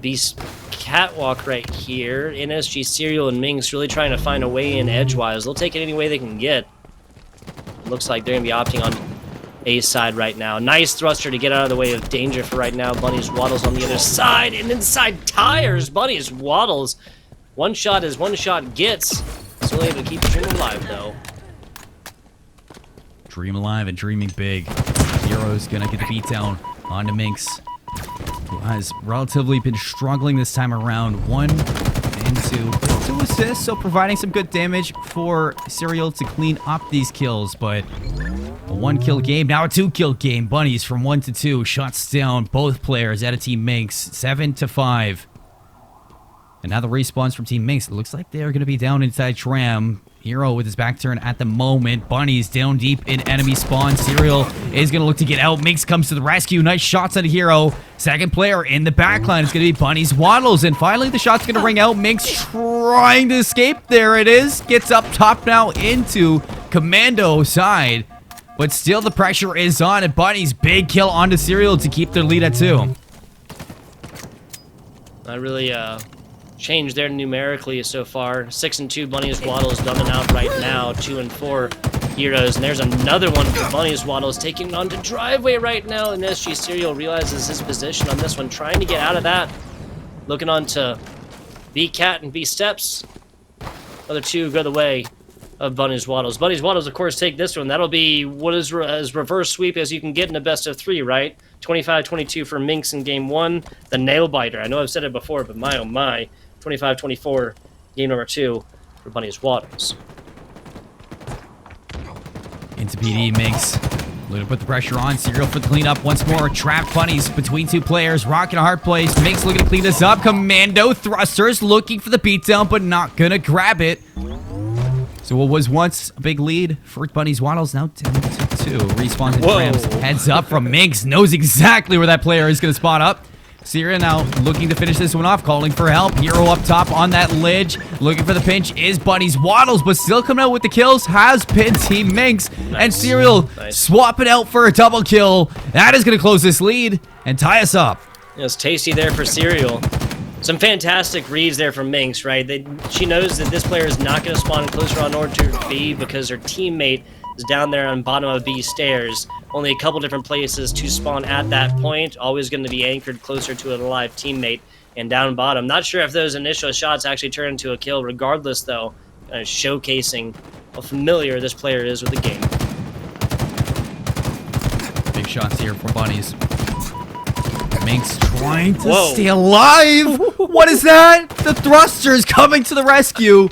beast catwalk right here. NSG, Serial, and Minx really trying to find a way in edgewise. They'll take it any way they can get. It looks like they're gonna be opting on A side right now. Nice thruster to get out of the way of danger for right now. Bunnies Waddles on the other side, and inside tires. Bunnies Waddles. One shot is one shot gets. Still able to keep the dream alive though. Dream alive and dreaming big. Hero's gonna get the beat down onto Minx, who has relatively been struggling this time around. 1 and 2 assists, so providing some good damage for Serial to clean up these kills, but a 1-kill game, now a 2-kill game. Bunnies from 1 to 2, shots down both players out of Team Minx, 7-5. And now the respawns from Team Minx. It looks like they're going to be down inside Tram. Hero with his back turn at the moment. Bunnies down deep in enemy spawn. Serial is going to look to get out. Minx comes to the rescue. Nice shots on Hero. Second player in the backline is going to be Bunnies Waddles. And finally the shot's going to ring out. Minx trying to escape. There it is. Gets up top now into Commando side. But still the pressure is on. And Bunnies big kill onto Serial to keep their lead at 2. I really changed there numerically so far. 6 and 2 Bunnies Waddles dumbing out right now. 2 and 4 Heroes. And there's another one for Bunnies Waddles taking on to driveway right now. And SG Serial realizes his position on this one, trying to get out of that. Looking on to B Cat and B Steps. Other two go the way of Bunnies Waddles. Bunnies Waddles, of course, take this one. That'll be what is as reverse sweep as you can get in a best of 3, right? 25-22 for Minx in game 1. The nail biter. I know I've said it before, but my oh my. 25-24, game number 2 for Bunnies Waddles. Into PD, Minx. Looking to put the pressure on. Serial for the cleanup once more. Trap Bunnies between 2 players. Rocking a hard place. Minx looking to clean this up. Commando thrusters looking for the beatdown, but not gonna grab it. So what was once a big lead for Bunnies Waddles now down to too. Respawns and Whoa. grabs. Heads up from Minx. Knows exactly where that player is going to spot up. Syria now looking to finish this one off, calling for help. Hero up top on that ledge, looking for the pinch is Bunny's Waddles, but still coming out with the kills. Has pinned Team Minx, and Serial swapping out for a double kill. That is going to close this lead and tie us up. It was tasty there for Serial. Some fantastic reads there from Minx, right? She knows that this player is not going to spawn closer on order to B because her teammate is down there on bottom of B stairs. Only a couple different places to spawn at that point. Always going to be anchored closer to an alive teammate and down bottom. Not sure if those initial shots actually turn into a kill. Regardless, though, showcasing how familiar this player is with the game. Big shots here for Bunnies. Minx trying to stay alive. What is that? The thrusters coming to the rescue.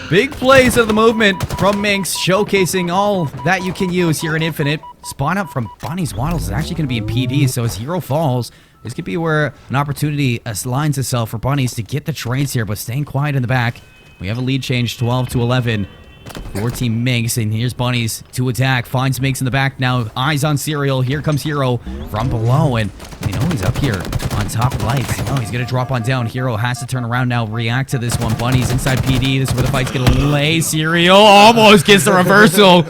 Big plays of the movement from Minx, showcasing all that you can use here in Infinite. Spawn up from Bunny's Waddles is actually going to be in PD, so as Hero falls, this could be where an opportunity aligns itself for Bunnies to get the trades here, but staying quiet in the back. We have a lead change, 12 to 11. For Team Minx, and here's Bunnies to attack. Finds Minx in the back now. Eyes on Serial. Here comes Hero from below, and you know he's up here on top of lights. Oh, he's gonna drop on down. Hero has to turn around now, react to this one. Bunnies inside PD. This is where the fight's gonna lay. Serial almost gets the reversal,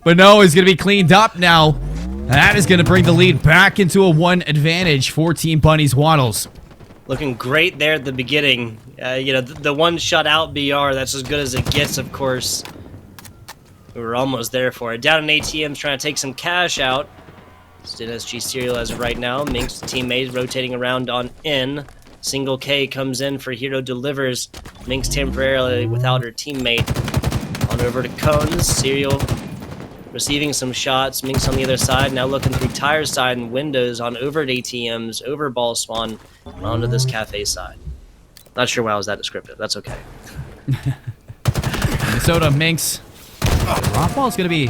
but no, it's gonna be cleaned up now. That is gonna bring the lead back into a 1 advantage for Team Bunnies Waddles. Looking great there at the beginning. You know, the one shot out BR, that's as good as it gets, of course. We were almost there for it. Down in ATMs trying to take some cash out. Still SG Serial as of right now. Minx teammates rotating around on in. Single K comes in for Hero delivers. Minx temporarily without her teammate. On over to Cones. Serial receiving some shots. Minx on the other side. Now looking through tire side and windows on over at ATMs. Over ball spawn. Onto this cafe side. Not sure why I was that descriptive. That's okay. Minnesota Minx. Rock ball is going to be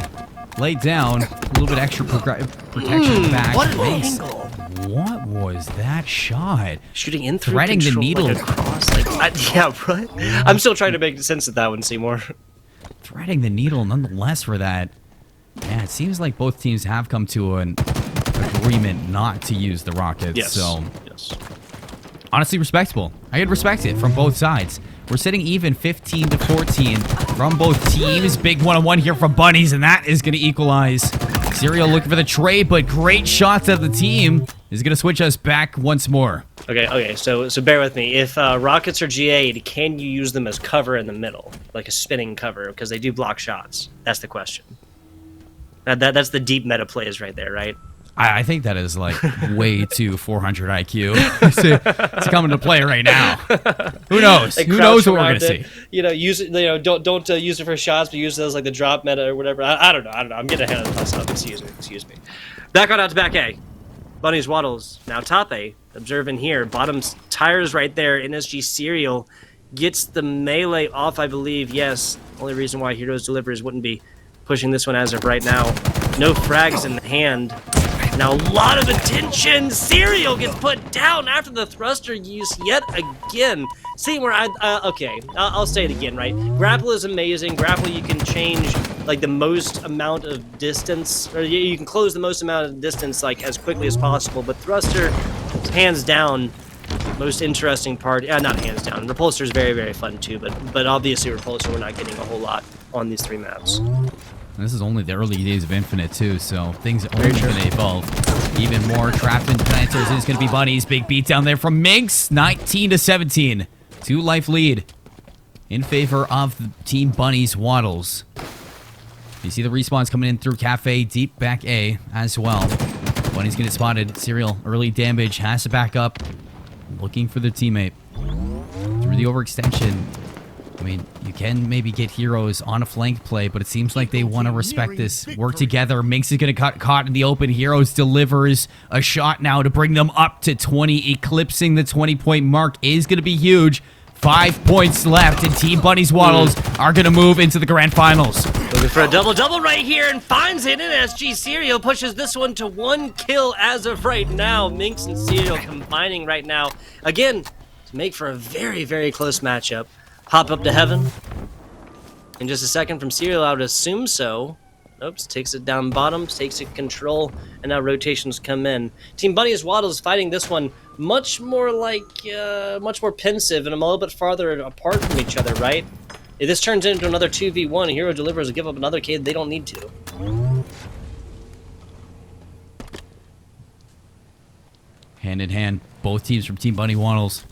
laid down. A little bit extra protection back. What an Minx. angle! What was that shot? Shooting in through Threading the control, needle. like across. Yeah, right. I'm still trying to make sense of that one, Seymour. Threading the needle nonetheless for that. Yeah, it seems like both teams have come to an agreement not to use the rockets. Yes. So, yes. honestly, respectable. I could respect it from both sides. We're sitting even 15 to 14 from both teams. Big one-on-one here from Bunnies, and that is going to equalize. Serial looking for the trade, but great shots of the team is going to switch us back once more. Okay. So bear with me. If rockets are GA'd, can you use them as cover in the middle, like a spinning cover, because they do block shots? That's the question. That's the deep meta plays right there, right? I think that is like way too 400 IQ to come into play right now. Who knows? Like, Who knows what we're gonna see? You know, use it. You know, don't use it for shots, but use it as like the drop meta or whatever. I don't know. I'm getting ahead of myself. Excuse me. Back on out to back A. Bunnies Waddles now top A. Observing here, bottom tires right there. NSG Serial gets the melee off, I believe. Yes. Only reason why Heroes Delivers wouldn't be pushing this one as of right now. No frags in the hand. Now a lot of attention. Serial gets put down after the thruster use yet again. See where I'll say it again, right? Grapple is amazing. Grapple, you can change like the most amount of distance, or you can close the most amount of distance like as quickly as possible. But thruster, hands down, most interesting part. Not hands down. Repulsor is very, very fun too, but obviously Repulsor we're not getting a whole lot on these 3 maps. This is only the early days of Infinite, too, so things are only going to evolve. Even more trapped in planters is going to be Bunnies. Big beat down there from Minx, 19 to 17. 2-life lead in favor of the Team Bunnies Waddles. You see the respawns coming in through Cafe, deep back A as well. Bunnies going to get spotted. Serial, early damage, has to back up. Looking for their teammate. Through the overextension. I mean, you can maybe get Heroes on a flank play, but it seems like they want to respect this. Work together. Minx is going to get caught in the open. Heroes delivers a shot now to bring them up to 20. Eclipsing the 20-point mark is going to be huge. 5 points left, and Team Bunnies Waddles are going to move into the grand finals. Looking for a double-double right here and finds it. NSG Serial pushes this one to 1 kill as of right now. Minx and Serial combining right now. Again, to make for a very, very close matchup. Hop up to heaven. In just a second from Serial, I would assume so. Nope, takes it down bottom, takes it control, and now rotations come in. Team Bunny's Waddles fighting this one much more much more pensive and a little bit farther apart from each other, right? If this turns into another 2v1, Hero Delivers will give up another kid they don't need to. Hand in hand, both teams from Team Bunny Waddles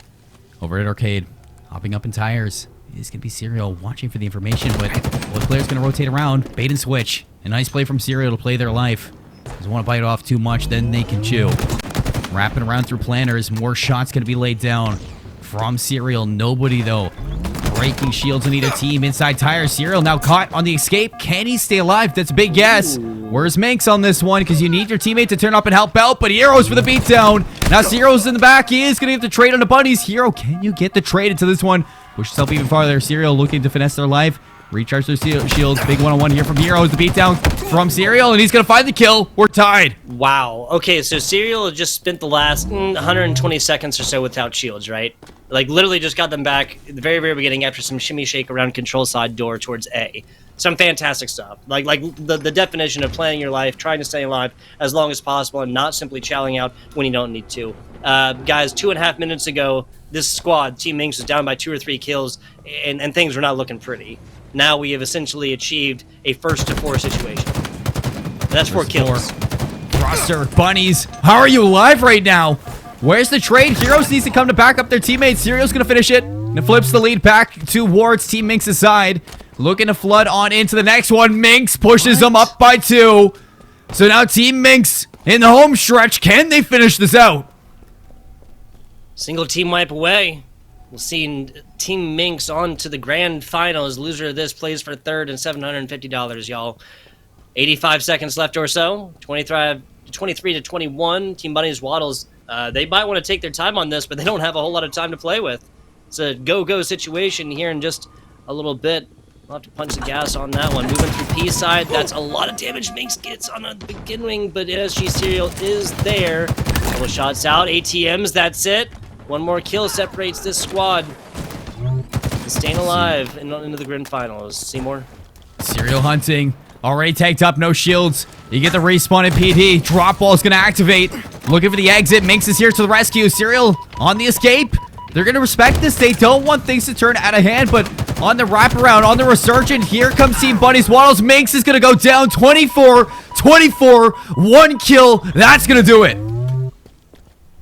over at Arcade, hopping up in tires. It's going to be Serial watching for the information, but one player's going to rotate around, bait and switch. A nice play from Serial to play their life. Doesn't want to bite off too much, then they can chew. Wrapping around through planners, more shots going to be laid down from Serial. Nobody, though, breaking shields on either team. Inside tires, Serial now caught on the escape. Can he stay alive? That's a big yes. Where's Minx on this one? Because you need your teammate to turn up and help out, but Hero's for the beatdown. Now Serial's in the back. He is going to have to trade on the bunnies. Hero, can you get the trade into this one? Push yourself even farther. Serial looking to finesse their life. Recharge their shields. Big one-on-one here from Hero. The beatdown from Serial, and he's going to find the kill. We're tied. Wow. Okay, so Serial just spent the last 120 seconds or so without shields, right? Like, literally just got them back at the very, very beginning after some shimmy shake around control side door towards A. Some fantastic stuff. Like the definition of playing your life, trying to stay alive as long as possible, and not simply chowing out when you don't need to. Guys, 2.5 minutes ago, this squad, Team Minx, was down by 2 or 3 kills, and things were not looking pretty. Now we have essentially achieved a 1-to-4 situation. That's 4 kills. Roster, bunnies, how are you alive right now? Where's the trade? Heroes needs to come to back up their teammates. Serial's going to finish it. And it flips the lead back towards Team Minx's side. Looking to flood on into the next one. Minx pushes them up by 2. So now Team Minx in the home stretch. Can they finish this out? Single team wipe away. We'll see Team Minx on to the grand finals. Loser of this plays for third and $750, y'all. 85 seconds left or so. 23 to 21. Team Bunny's Waddles. They might want to take their time on this, but they don't have a whole lot of time to play with. It's a go-go situation here in just a little bit. We'll have to punch the gas on that one. Moving through P side, that's a lot of damage Minx gets on the beginning, but SG Serial is there. Couple shots out, ATMs, that's it. One more kill separates this squad. Staying alive into the grand finals. Seymour? Serial hunting. Already tagged up, no shields. You get the respawn in PD. Drop ball's gonna activate. Looking for the exit. Minx is here to the rescue. Serial on the escape. They're gonna respect this. They don't want things to turn out of hand, but on the wraparound, on the resurgent, here comes Team Bunny's Waddles. Minx is gonna go down 24, 1 kill. That's gonna do it.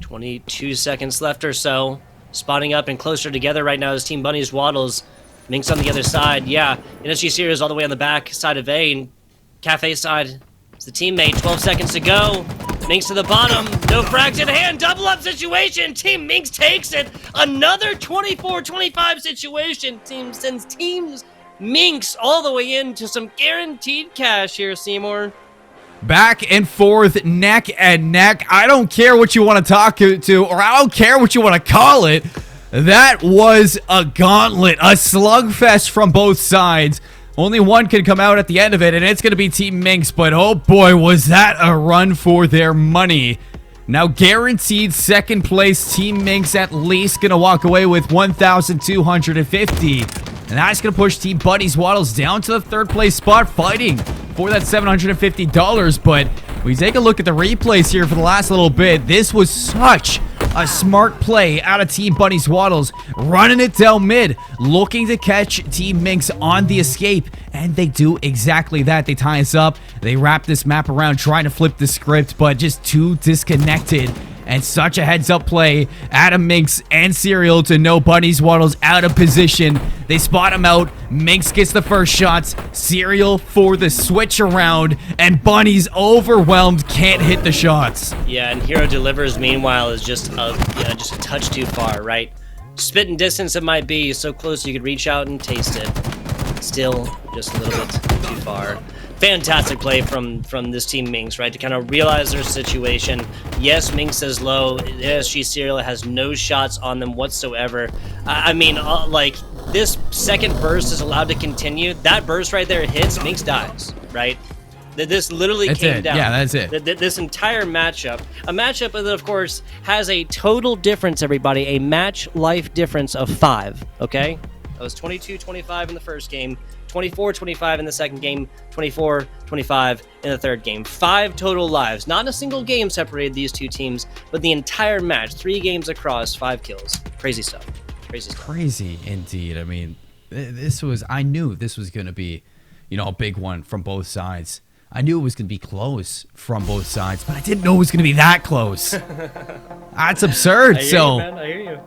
22 seconds left or so. Spotting up and closer together right now is Team Bunny's Waddles. Minx on the other side, yeah. NSG Series all the way on the back side of A, and Cafe side is the teammate. 12 seconds to go. Minx to the bottom. No frags in hand. Double up situation. Team Minx takes it. Another 24-25 situation. Team sends Teams Minx all the way into some guaranteed cash here, Seymour. Back and forth, neck and neck. I don't care what you want to talk to, or I don't care what you want to call it. That was a gauntlet, a slugfest from both sides. Only one can come out at the end of it, and it's going to be Team Minx, but oh boy, was that a run for their money. Now guaranteed second place, Team Minx at least going to walk away with $1,250. And that's going to push Team Bunny's Waddles down to the third place spot, fighting for that $750. But we take a look at the replays here for the last little bit. This was such a smart play out of Team Bunny's Waddles, running it down mid, looking to catch Team Minx on the escape, and they do exactly that. They tie us up, they wrap this map around, trying to flip the script, but just too disconnected. And such a heads-up play. Adam Minx and Serial to know Bunny's Waddles out of position. They spot him out. Minx gets the first shots. Serial for the switch around. And Bunny's overwhelmed. Can't hit the shots. Yeah, and Hero Delivers, meanwhile, is just a touch too far, right? Spitting distance it might be. So close you could reach out and taste it. Still, just a little bit too far. Fantastic play from this Team Minx, right? To kind of realize their situation. Yes, Minx is low. SG Serial has no shots on them whatsoever. I mean, like, this second burst is allowed to continue. That burst right there hits, Minx dies, right? This literally came down. Yeah, that's it. This entire matchup. A matchup that, of course, has a total difference, everybody. A match life difference of 5, okay? That was 22-25 in the first game. 24-25 in the second game, 24-25 in the third game. 5 total lives. Not a single game separated these two teams, but the entire match, 3 games across, 5 kills. Crazy stuff. Crazy stuff. Crazy indeed. I mean, I knew this was going to be, a big one from both sides. I knew it was going to be close from both sides, but I didn't know it was going to be that close. That's absurd. I hear you, man. I hear you.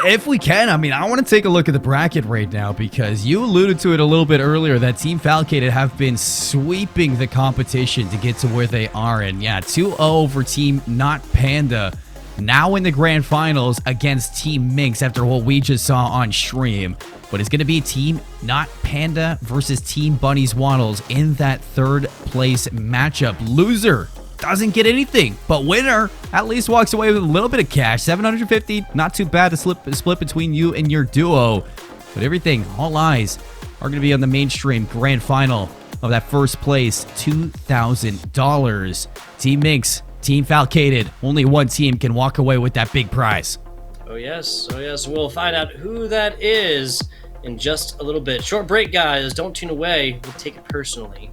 If we can, I want to take a look at the bracket right now because you alluded to it a little bit earlier that Team Falcated have been sweeping the competition to get to where they are. And yeah, 2-0 over Team Not Panda, now in the grand finals against Team Minx after what we just saw on stream. But it's going to be Team Not Panda versus Team Bunnies Waddles in that third place matchup. Loser doesn't get anything, but winner at least walks away with a little bit of cash. 750, not too bad to split between you and your duo. But everything, all eyes are going to be on the mainstream grand final of that first place, $2,000. Team Minx, Team Falcated, only one team can walk away with that big prize. Oh yes, we'll find out who that is in just a little bit. Short break, guys. Don't tune away. We'll take it personally.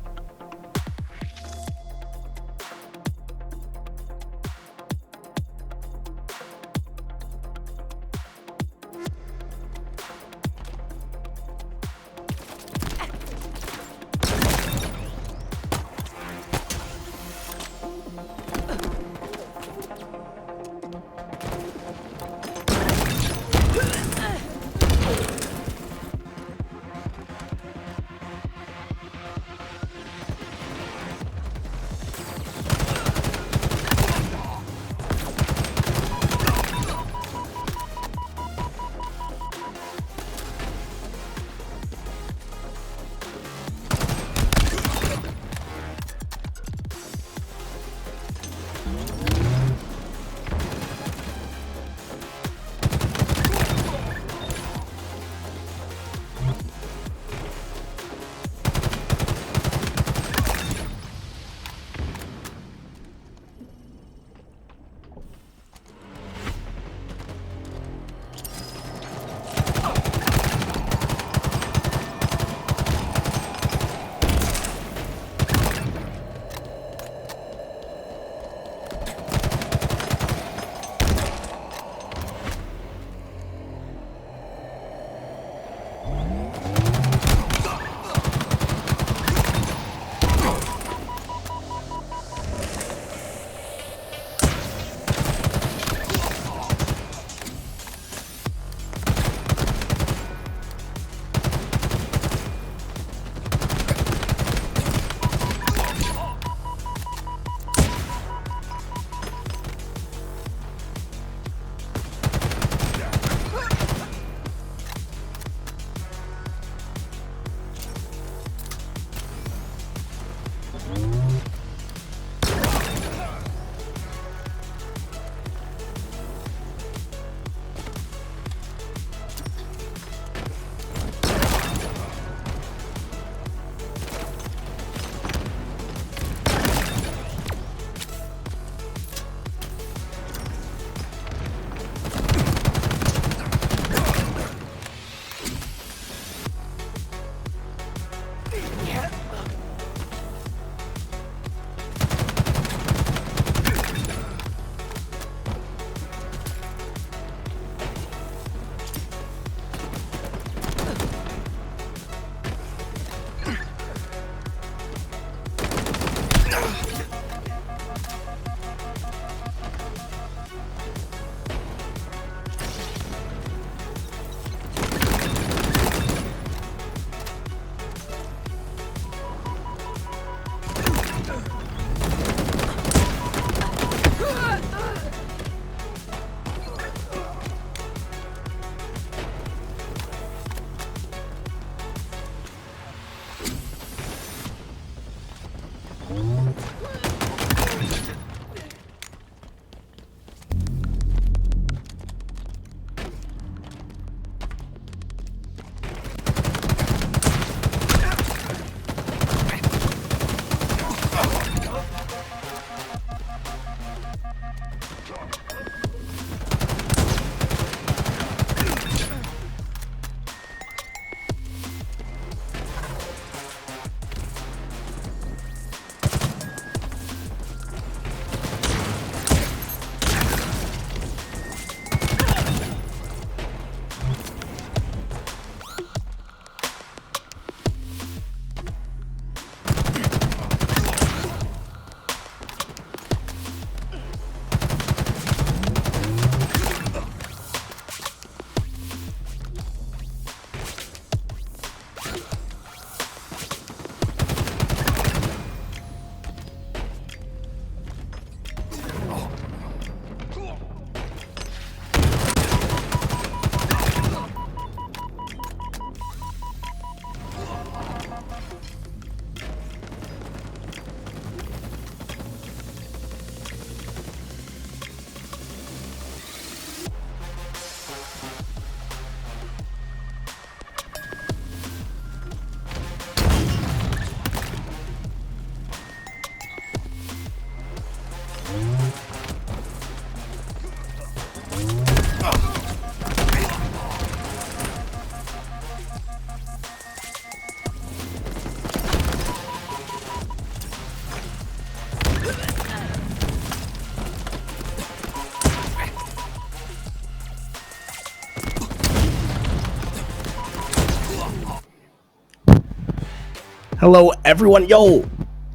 Hello, everyone. Yo,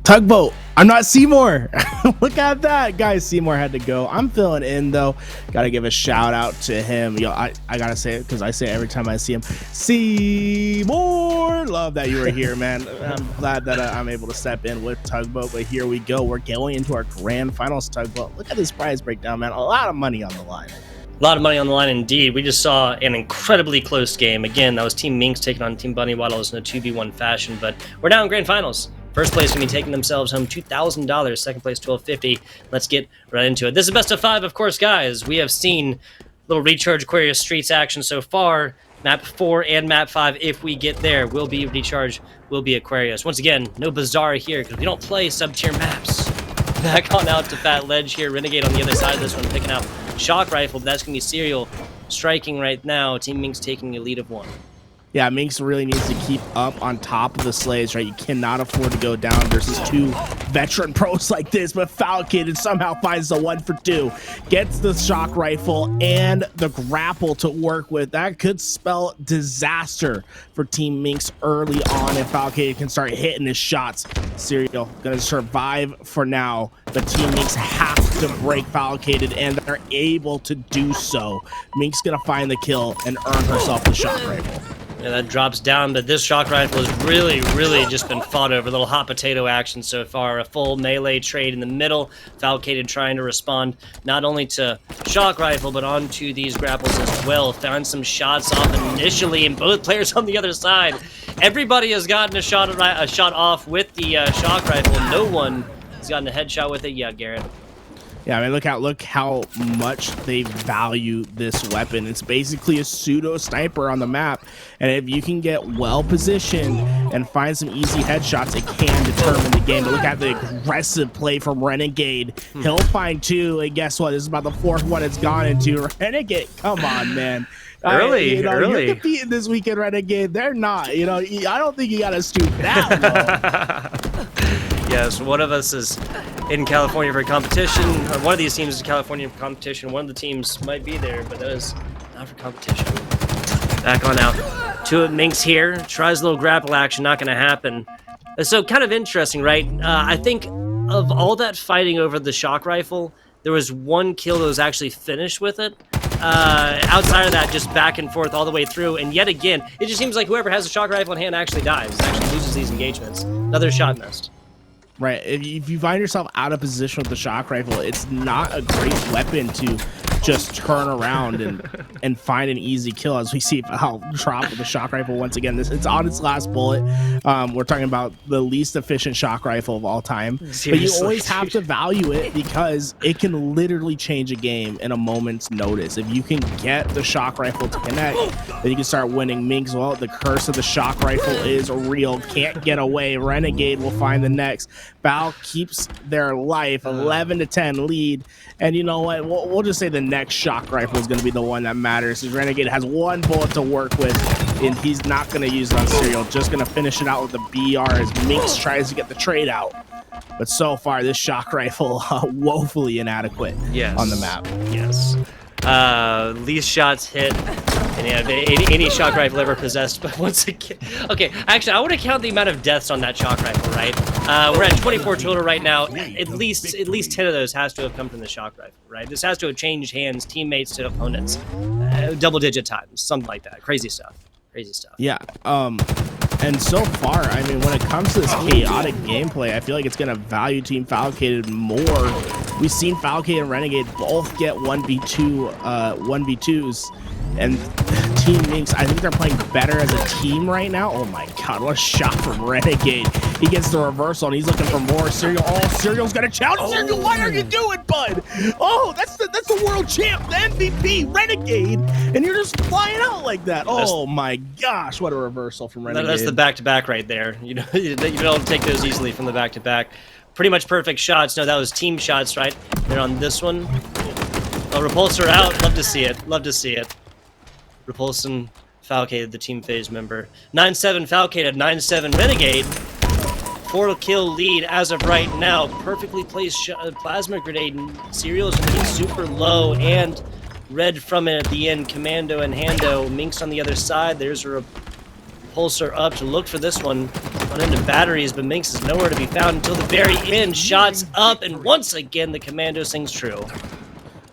Tugboat. I'm not Seymour. Look at that. Guys, Seymour had to go. I'm filling in, though. Got to give a shout out to him. Yo, I got to say it because I say it every time I see him. Seymour. Love that you were here, man. I'm glad that I'm able to step in with Tugboat. But here we go. We're going into our grand finals, Tugboat. Look at this prize breakdown, man. A lot of money on the line. A lot of money on the line indeed. We just saw an incredibly close game. Again, that was Team Minx taking on Team Bunny Waddles in a 2v1 fashion, but we're now in grand finals. First place going to be taking themselves home $2,000. Second place, $1,250. Let's get right into it. This is best of 5, of course, guys. We have seen little Recharge Aquarius Streets action so far. Map 4 and Map 5, if we get there, will be Recharge, will be Aquarius. Once again, no Bazaar here because we don't play sub-tier maps. Back on out to Fat Ledge here. Renegade on the other side of this one, picking out Shock Rifle, but that's going to be Serial striking right now. Team Minx taking a lead of 1. Yeah, Minx really needs to keep up on top of the slaves, right? You cannot afford to go down versus 2 veteran pros like this, but Falcated somehow finds the 1 for 2. Gets the shock rifle and the grapple to work with. That could spell disaster for Team Minx early on, and Falcated can start hitting his shots. Serial gonna survive for now, but Team Minx have to break Falcated, and they're able to do so. Minx gonna find the kill and earn herself the shock rifle. Yeah, that drops down, but this shock rifle has really just been fought over. A little hot potato action so far. A full melee trade in the middle. Falcated trying to respond not only to shock rifle, but onto these grapples as well. Found some shots off initially, and both players on the other side. Everybody has gotten a shot off with the shock rifle. No one has gotten a headshot with it yet, Garrett. Yeah, I mean, look how much they value this weapon. It's basically a pseudo sniper on the map, and if you can get well positioned and find some easy headshots, it can determine the game. But look at the aggressive play from Renegade. He'll find 2, and guess what? This is about the 4th one it's gone into. Renegade, come on, man. Early. You're competing this weekend, Renegade. They're not. I don't think you got to stoop that low. Yes, one of us is in California for competition, or one of these teams is in California for competition. One of the teams might be there, but that is not for competition. Back on out. 2 of Minx here. Tries a little grapple action, not going to happen. So kind of interesting, right? I think of all that fighting over the shock rifle, there was 1 kill that was actually finished with it. Outside of that, just back and forth all the way through. And yet again, it just seems like whoever has a shock rifle in hand actually dies, actually loses these engagements. Another shot missed. Right, if you find yourself out of position with the shock rifle, it's not a great weapon to just turn around and find an easy kill, as we see Val drop with the shock rifle once again. It's on its last bullet. We're talking about the least efficient shock rifle of all time. Seriously, but you always have to value it because it can literally change a game in a moment's notice. If you can get the shock rifle to connect, then you can start winning. Minx, well, the curse of the shock rifle is real. Can't get away. Renegade will find the next. Val keeps their life, 11-10 lead. And you know what? We'll just say the next shock rifle is going to be the one that matters. Because Renegade has 1 bullet to work with, and he's not going to use it on Serial. Just going to finish it out with the BR as Minx tries to get the trade out. But so far, this shock rifle woefully inadequate on the map. Yes. Least shots hit. And yeah, any shock rifle ever possessed, but once again, okay, actually, I want to count the amount of deaths on that shock rifle, right? We're at 24 total right now. At least 10 of those has to have come from the shock rifle, right? This has to have changed hands, teammates to opponents, double-digit times, something like that. Crazy stuff. Yeah. And so far, I mean, when it comes to this chaotic gameplay, I feel like it's going to value Team Falcated more. We've seen Falcated and Renegade both get 1v2s, and Team Minx, I think they're playing better as a team right now. Oh my god, what a shot from Renegade. He gets the reversal, and he's looking for more. Serial, Serial's got a challenge. Serial, what are you doing, bud? Oh, that's the world champ, the MVP, Renegade, and you're just flying out like that. Oh my gosh, what a reversal from Renegade. That's the back-to-back right there. You don't take those easily from the back-to-back. Pretty much perfect shots. No, that was team shots, right? They're on this one. Oh, Repulsor out. Love to see it. Repulsion, Falcated, the team phase member. 9-7 Falcated, 9-7 Renegade. 4-kill lead as of right now. Perfectly placed plasma grenade. Serial is going to be super low and red from it at the end. Commando and Hando. Minx on the other side. There's a pulls her up to look for this one. Run into batteries, but Minx is nowhere to be found until the very end. Shots up, and once again, the Commando sings true.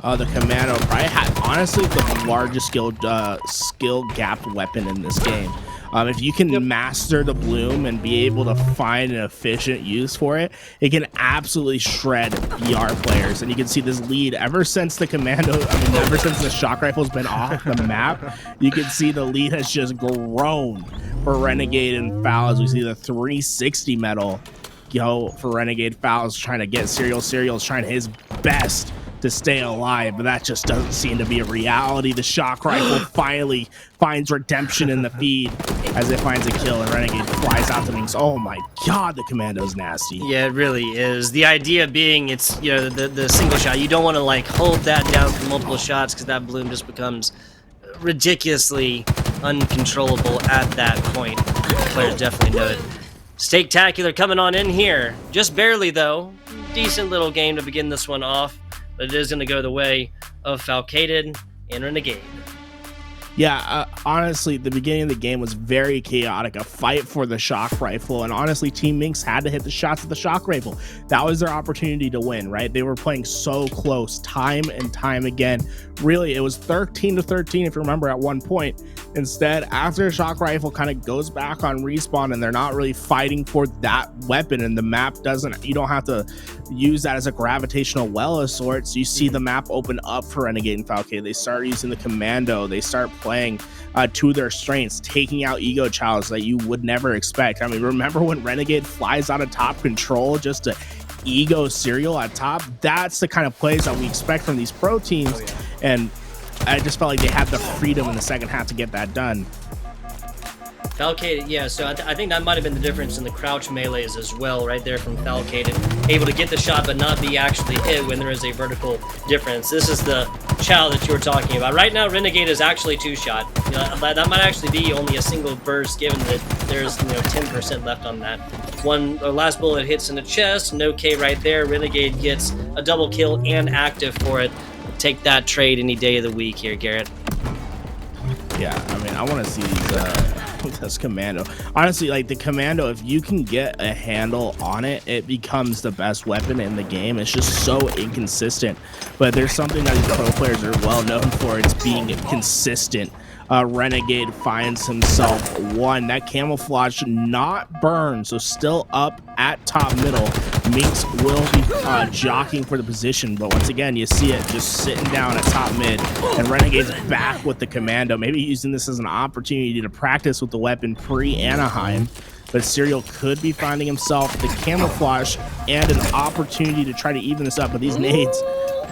The Commando probably had, honestly, the largest skill gapped weapon in this game. If you can master the Bloom and be able to find an efficient use for it, it can absolutely shred VR players. And you can see this lead ever since the Commando, ever since the shock rifle's been off the map, you can see the lead has just grown for Renegade and Foul as we see the 360 medal go for Renegade. Foul's trying to get Serial. Serial's trying his best to stay alive, but that just doesn't seem to be a reality. The shock rifle finally finds redemption in the feed as it finds a kill, and Renegade flies out to Minx. Oh my god, the Commando's nasty. Yeah, it really is. The idea being it's, you know, the single shot. You don't want to like hold that down for multiple shots because that Bloom just becomes ridiculously uncontrollable at that point. Players definitely know it. Steaktacular coming on in here. Just barely though. Decent little game to begin this one off. But it is going to go the way of Falcated and Renegade. Yeah, honestly, the beginning of the game was very chaotic. A fight for the shock rifle, and honestly, Team Minx had to hit the shots of the shock rifle. That was their opportunity to win, right? They were playing so close time and time again. Really, it was 13-13, if you remember, at one point. Instead, after shock rifle kind of goes back on respawn and they're not really fighting for that weapon, and the map doesn't, you don't have to use that as a gravitational well of sorts. You see the map open up for Renegade and Falcated. They start using the Commando. They start playing to their strengths, taking out ego childs that you would never expect. I mean, remember when Renegade flies out of top control just to ego Serial at top? That's the kind of plays that we expect from these pro teams. And I just felt like they had the freedom in the second half to get that done. Falcated, yeah, so I think that might have been the difference in the crouch melees as well, right there from Falcated. Able to get the shot but not be actually hit when there is a vertical difference. This is the chow that you were talking about. Right now, Renegade is actually two-shot. You know, that might actually be only a single burst given that there's 10% left on that. Last bullet hits in the chest, no K right there. Renegade gets a double kill and active for it. Take that trade any day of the week here, Garrett. Yeah, I mean, I want to see this Commando. Honestly, like the Commando, if you can get a handle on it, it becomes the best weapon in the game. It's just so inconsistent. But there's something that these pro players are well known for. It's being consistent. Renegade finds himself one. That camouflage not burned, so still up at top middle. Minx will be jockeying for the position, but once again, you see it just sitting down at top mid, and Renegade's back with the Commando, maybe using this as an opportunity to practice with the weapon pre-Anaheim. But Serial could be finding himself the camouflage and an opportunity to try to even this up with these nades.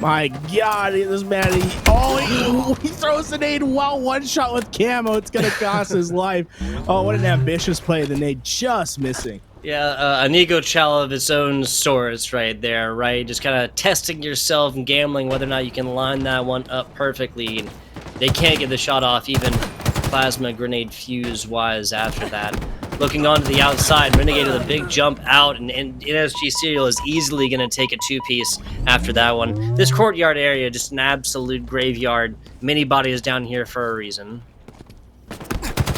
My God, this man, he throws the nade while one shot with camo. It's going to cost his life. Oh, what an ambitious play. The nade just missing. Yeah, an ego chow of its own sorts right there, right? Just kind of testing yourself and gambling whether or not you can line that one up perfectly. And they can't get the shot off even plasma grenade fuse-wise after that. Looking onto the outside, Renegade with a big jump out, and NSG Serial is easily going to take a two-piece after that one. This courtyard area, just an absolute graveyard. Many bodies down here for a reason.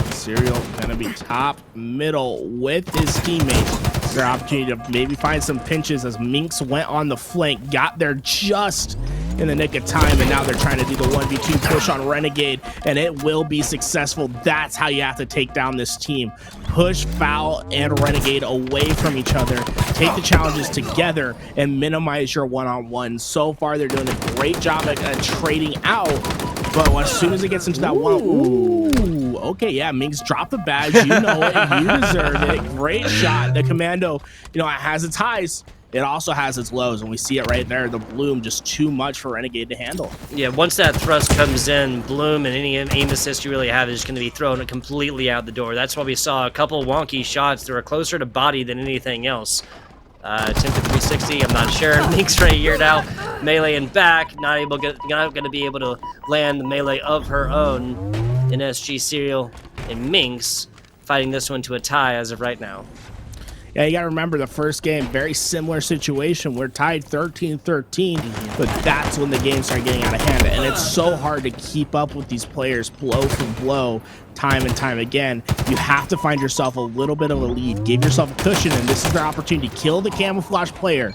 Serial going to be top middle with his teammates. Their opportunity to maybe find some pinches as Minx went on the flank, got there just in the nick of time, and now they're trying to do the 1v2 push on Renegade, and it will be successful. That's how you have to take down this team. Push Foul and Renegade away from each other, take the challenges together, and minimize your one-on-one. So far, they're doing a great job at trading out, but as soon as it gets into that one, ooh, okay, yeah, Minx dropped the badge. You know it. You deserve it. Great shot. The Commando, it has its highs. It also has its lows, and we see it right there. The Bloom just too much for Renegade to handle. Yeah, once that thrust comes in, Bloom and any aim assist you really have is going to be thrown completely out the door. That's why we saw a couple wonky shots that were closer to body than anything else. Attempted 360, I'm not sure. Minx right here now, melee and back, not going to be able to land the melee of her own. NSG Serial and Minx fighting this one to a tie as of right now. Yeah, you got to remember the first game, very similar situation. We're tied 13-13, but that's when the game started getting out of hand. And it's so hard to keep up with these players blow for blow, time and time again. You have to find yourself a little bit of a lead. Give yourself a cushion, and this is their opportunity. Kill the camouflage player.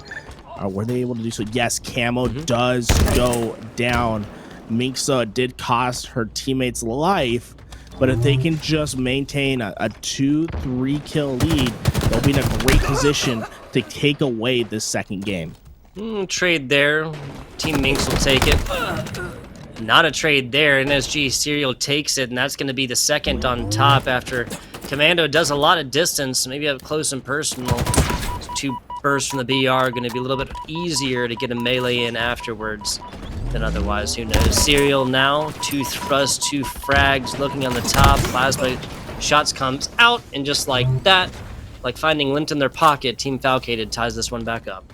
Were they able to do so? Yes, Camo does go down. Minxa did cost her teammates life, but if they can just maintain a 2-3 kill lead, they'll be in a great position to take away this second game. Trade there. Team Minx will take it. Not a trade there. NSG Serial takes it, and that's going to be the second on top after Commando does a lot of distance. Maybe up close and personal. 2 bursts from the BR are going to be a little bit easier to get a melee in afterwards than otherwise. Who knows? Serial now, 2 thrusts, 2 frags, looking on the top. Plasma shots comes out, and just like that, like finding lint in their pocket, Team Falcated ties this one back up.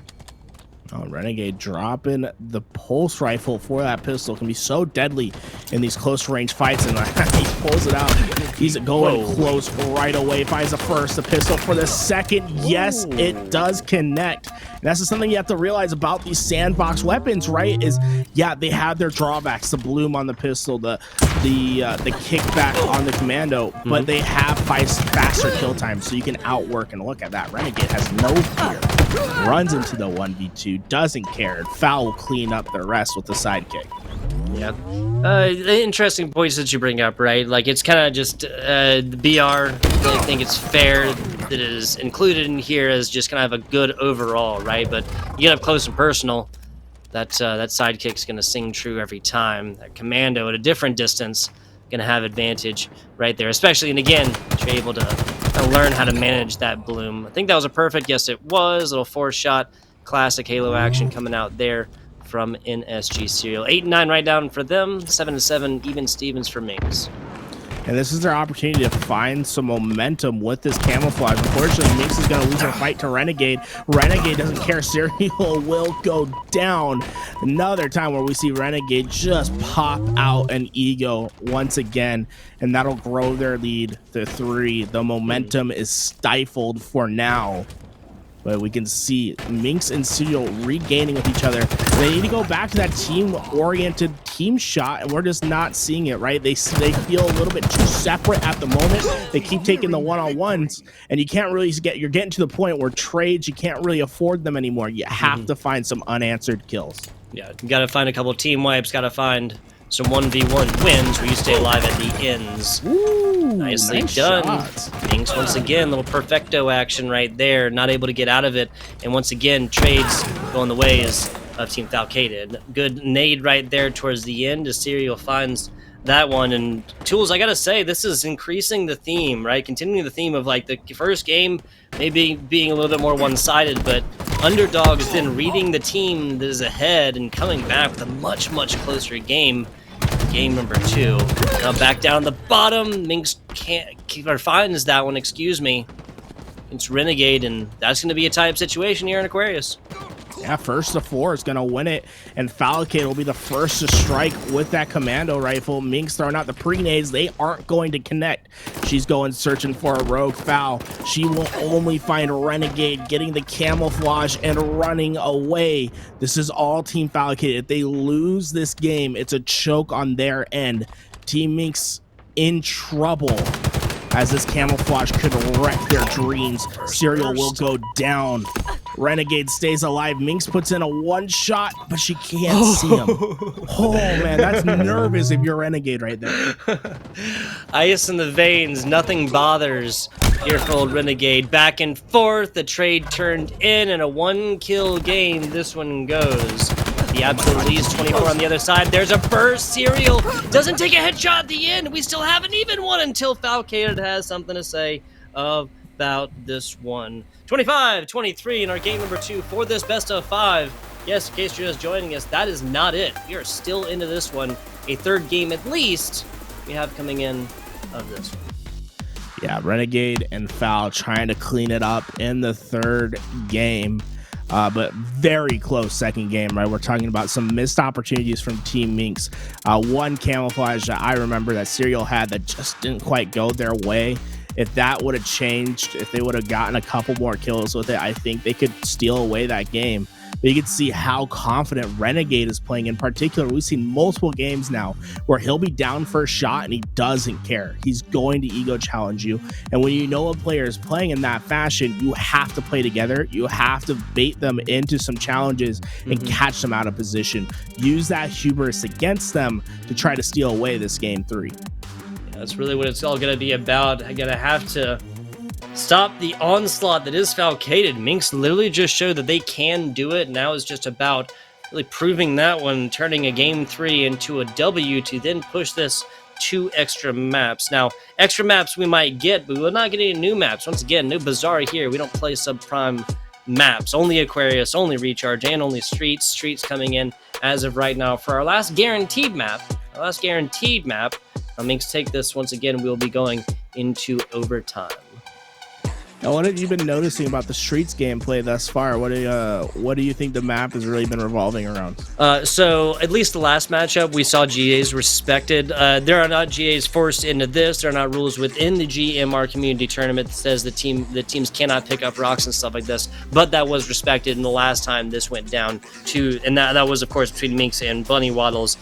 Renegade dropping the pulse rifle for that pistol. Can be so deadly in these close range fights, and he pulls it out. He's going close right away. Finds the first, the pistol for the second. Yes, it does connect. And that's just something you have to realize about these sandbox weapons, right? Is yeah, they have their drawbacks. The bloom on the pistol, the kickback on the Commando, but they have faster kill time, so you can outwork. And look at that, Renegade has no fear. Runs into the 1v2, doesn't care. Foul will clean up the rest with the sidekick. Yeah. Interesting points that you bring up, right? Like, it's kind of just the BR. I think it's fair that it is included in here as just kind of a good overall, right? But you get up close and personal, that sidekick's going to sing true every time. That Commando at a different distance going to have advantage right there, especially, and again, you're able to learn how to manage that bloom. I think that was a perfect, yes it was, little 4-shot, classic Halo action coming out there from NSG Serial. 8-9 right down for them, 7-7 even Stevens for Minx. And this is their opportunity to find some momentum with this camouflage. Unfortunately, Minx is going to lose her fight to Renegade. Renegade doesn't care. Serial will go down. Another time where we see Renegade just pop out an ego once again, and that'll grow their lead to 3. The momentum is stifled for now. But we can see Minx and Serial regaining with each other. They need to go back to that team-oriented team shot, and we're just not seeing it, right? They feel a little bit too separate at the moment. They keep taking the one-on-ones, and you can't really you're getting to the point where trades, you can't really afford them anymore. You have to find some unanswered kills. Yeah, you got to find a couple team wipes, got to find some 1v1 wins where you stay alive at the ends. Ooh, Nicely nice done. shots. Minx once again, little perfecto action right there, not able to get out of it. And once again, trades going the ways of Team Falcated. Good nade right there towards the end as Serial finds that one. And Tools, I gotta say, this is increasing the theme, right? Continuing the theme of like the first game maybe being a little bit more one-sided, but underdogs then reading the team that is ahead and coming back with a much, much closer game. Game number 2. Now back down the bottom. Minx finds that one, excuse me. It's Renegade, and that's going to be a tie-up situation here in Aquarius. Yeah, first to 4 is going to win it, and Falcade will be the first to strike with that Commando rifle. Minx throwing out the pre-nades. They aren't going to connect. She's going searching for a rogue foul. She will only find Renegade getting the camouflage and running away. This is all Team Falcade. If they lose this game, it's a choke on their end. Team Minx in trouble, as this camouflage could wreck their dreams. Serial will go down. Renegade stays alive. Minx puts in a 1-shot, but she can't see him. Oh, man, that's nervous if you're Renegade right there. Ice in the veins, nothing bothers here for old Renegade. Back and forth, the trade turned in, and a 1-kill game. This one goes. The absolute least 24 on the other side. There's a burst. Serial doesn't take a headshot at the end. We still have an even one until Falcated has something to say about this one. 25-23 in our game number 2 for this best of 5. Yes, in case you're just joining us, that is not it. We are still into this one. A third game at least we have coming in of this one. Yeah, Renegade and Foul trying to clean it up in the third game. But very close second game, right? We're talking about some missed opportunities from Team Minx. One camouflage that I remember that Serial had that just didn't quite go their way If that would have changed, if they would have gotten a couple more kills with it, I think they could steal away that game. But you can see how confident Renegade is playing. In particular, we've seen multiple games now where he'll be down first shot and he doesn't care. He's going to ego challenge you. And when you know a player is playing in that fashion, you have to play together. You have to bait them into some challenges and catch them out of position. Use that hubris against them to try to steal away this game 3. That's really what it's all going to be about. I gotta have to stop the onslaught that is Falcated. Minx literally just showed that they can do it. Now it's just about really proving that one, turning a game 3 into a W to then push this 2 extra maps. Now, extra maps we might get, but we will not get any new maps. Once again, no Bazaar here. We don't play subprime maps. Only Aquarius, only Recharge, and only Streets. Streets coming in as of right now for our last guaranteed map. Minx take this once again. We'll be going into overtime. Now, what have you been noticing about the Streets gameplay thus far? What do you think the map has really been revolving around? So at least the last matchup, we saw GAs respected. There are not GAs forced into this. There are not rules within the GMR community tournament that says the teams cannot pick up rocks and stuff like this. But that was respected in the last time this went down to, and that was of course between Minx and Bunny Waddles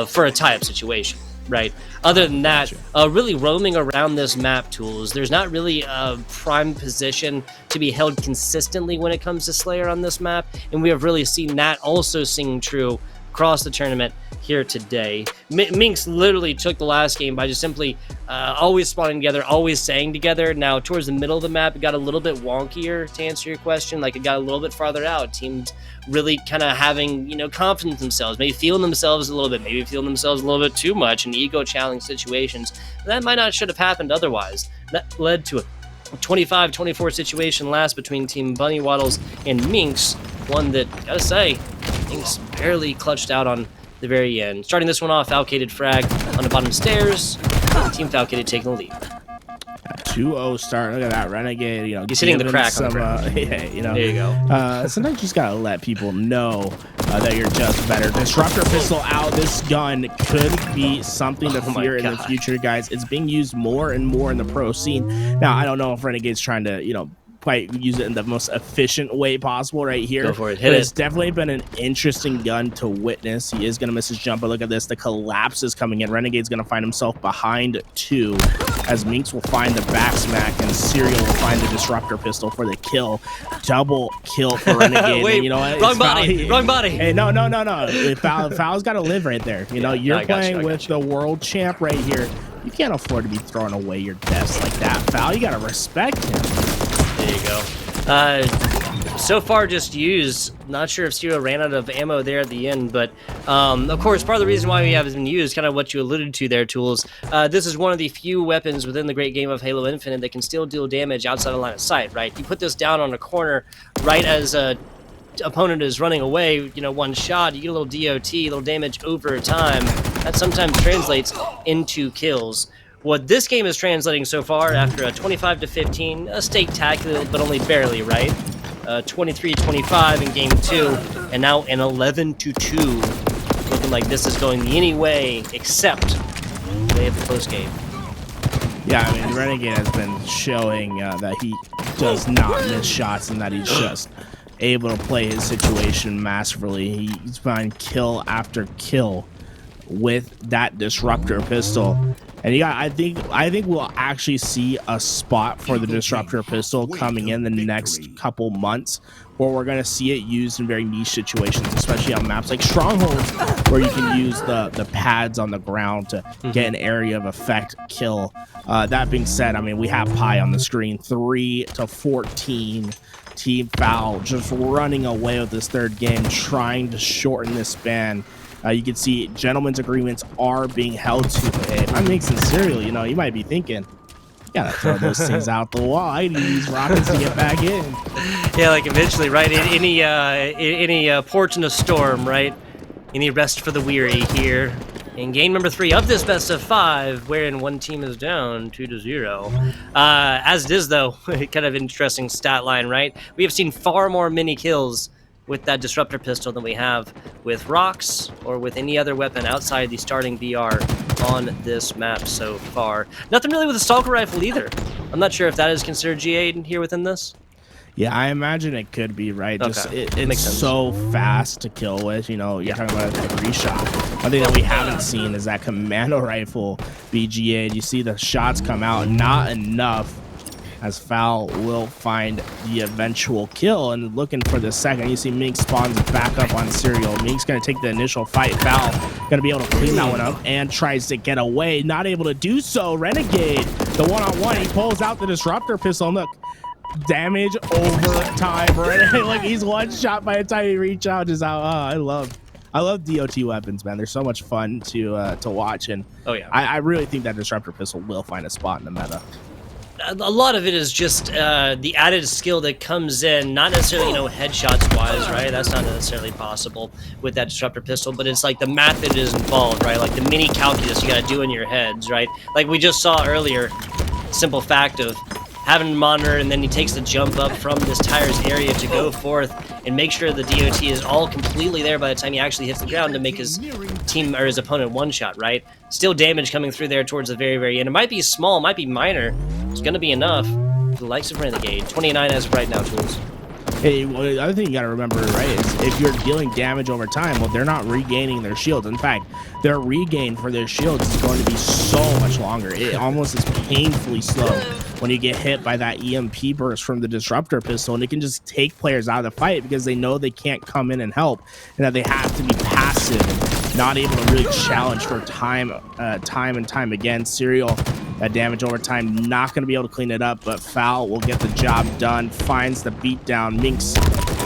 for a tie-up situation. Right. Other than that, really roaming around this map, Tools, there's not really a prime position to be held consistently when it comes to Slayer on this map, and we have really seen that also sing true across the tournament here today. Minx literally took the last game by just simply always spawning together, always staying together. Now, towards the middle of the map, it got a little bit wonkier, to answer your question. Like, it got a little bit farther out. Teams really kind of having, confidence in themselves, maybe feeling themselves a little bit, maybe feeling themselves a little bit too much in ego challenge situations. That might not should have happened otherwise. That led to a 25-24 situation last between Team Bunny Waddles and Minx. One that, gotta say, Minx barely clutched out on the very end. Starting this one off, Falcated frag on the bottom stairs. Team Falcated taking the lead. 2-0 start. Look at that Renegade. He's hitting the crack some, on the ground. There you go. Sometimes you just gotta let people know that you're just better. Disruptor pistol out. This gun could be something to fear in the future, guys. It's being used more and more in the pro scene. Now, I don't know if Renegade's trying to, quite use it in the most efficient way possible right here. Go for it. Hit it. It's definitely been an interesting gun to witness. He is going to miss his jump, but look at this. The collapse is coming in. Renegade's going to find himself behind 2 as Minx will find the back smack and Serial will find the disruptor pistol for the kill. Double kill for Renegade. Wait, and you know what? Wrong body. Hey, no. Foul's got to live right there. You're playing with the world champ right here. You can't afford to be throwing away your deaths like that, Foul. You got to respect him. There you go. So far just used. Not sure if Serial ran out of ammo there at the end, but of course part of the reason why we have been used, kind of what you alluded to there, Tools. This is one of the few weapons within the great game of Halo Infinite that can still deal damage outside of line of sight, right? You put this down on a corner right as a opponent is running away, one shot, you get a little DOT, a little damage over time. That sometimes translates into kills. What this game is translating so far, after a 25-15, a stake-tacular, but only barely, right? 23-25 in game 2, and now an 11-2. Looking like this is going the any way except they have the close game. Yeah, I mean, Renegade has been showing that he does not miss shots and that he's just able to play his situation masterfully. He's finding kill after kill with that disruptor pistol. And I think we'll actually see a spot for the disruptor pistol coming in the next couple months, where we're going to see it used in very niche situations, especially on maps like Strongholds, where you can use the pads on the ground to get an area of effect kill. That being said, I mean, we have Pi on the screen, 3-14. Team Foul just running away with this third game, trying to shorten this span. You can see gentlemen's agreements are being held to. Hey, if I'm mixing cereal, you might be thinking, you gotta throw those things out the wall. I need these rockets to get back in. Yeah, like eventually, right? Any port in a storm, right? Any rest for the weary here. In game number 3 of this best of 5, wherein one team is down 2-0. As it is, though, kind of interesting stat line, right? We have seen far more mini kills with that disruptor pistol than we have with rocks or with any other weapon outside the starting VR on this map so far. Nothing really with the stalker rifle either. I'm not sure if that is considered GA here within this. Yeah, I imagine it could be, right? Okay. Just Makes it's sense. so fast to kill with. You know, you're talking about a 3-shot. One thing that we haven't seen is that commando rifle BGA. You see the shots come out, not enough, as Foul will find the eventual kill. And looking for the second, you see Mink spawns back up on Serial. Mink's going to take the initial fight. Foul going to be able to clean that one up and tries to get away. Not able to do so. Renegade, the one-on-one, he pulls out the disruptor pistol. And look, damage over time. Renegade, look, he's one shot by the time he reach out. Just out. I love DOT weapons, man. They're so much fun to watch. And Oh, yeah. I really think that disruptor pistol will find a spot in the meta. A lot of it is just the added skill that comes in, not necessarily, headshots wise, right? That's not necessarily possible with that disruptor pistol, but it's like the math that is involved, right? Like the mini calculus you got to do in your heads, right? Like we just saw earlier, simple fact of having a monitor, and then he takes the jump up from this tires area to go forth and make sure the DOT is all completely there by the time he actually hits the ground to make his team or his opponent one shot, right? Still damage coming through there towards the very, very end. It might be small, it might be minor. It's going to be enough for the likes of Renegade. 29 as of right now, Tools. Hey, well, the other thing you got to remember, right, is if you're dealing damage over time, well, they're not regaining their shields. In fact, their regain for their shields is going to be so much longer. It almost is painfully slow when you get hit by that EMP burst from the disruptor pistol, and it can just take players out of the fight because they know they can't come in and help, and that they have to be passive and not able to really challenge for time and time again. Serial, that damage over time, not going to be able to clean it up, but Foul will get the job done, finds the beatdown. Mink's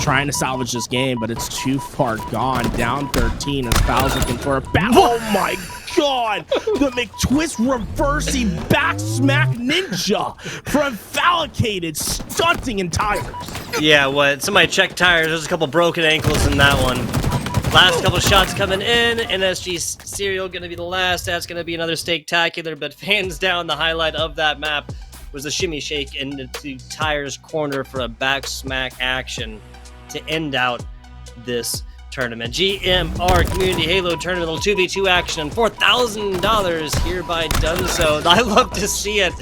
trying to salvage this game, but it's too far gone. Down 13 as Foul's looking for a back. Oh my God! The McTwist reversing back smack ninja from Fallicated, stunting in tires. Yeah, what? Somebody check tires. There's a couple broken ankles in that one. Last couple shots coming in. NSG Serial going to be the last. That's going to be another Steaktacular, but hands down, the highlight of that map was the shimmy shake into Tires corner for a back smack action to end out this tournament. GMR Community Halo Tournament, little 2v2 action, and $4,000 hereby done so. I love to see it.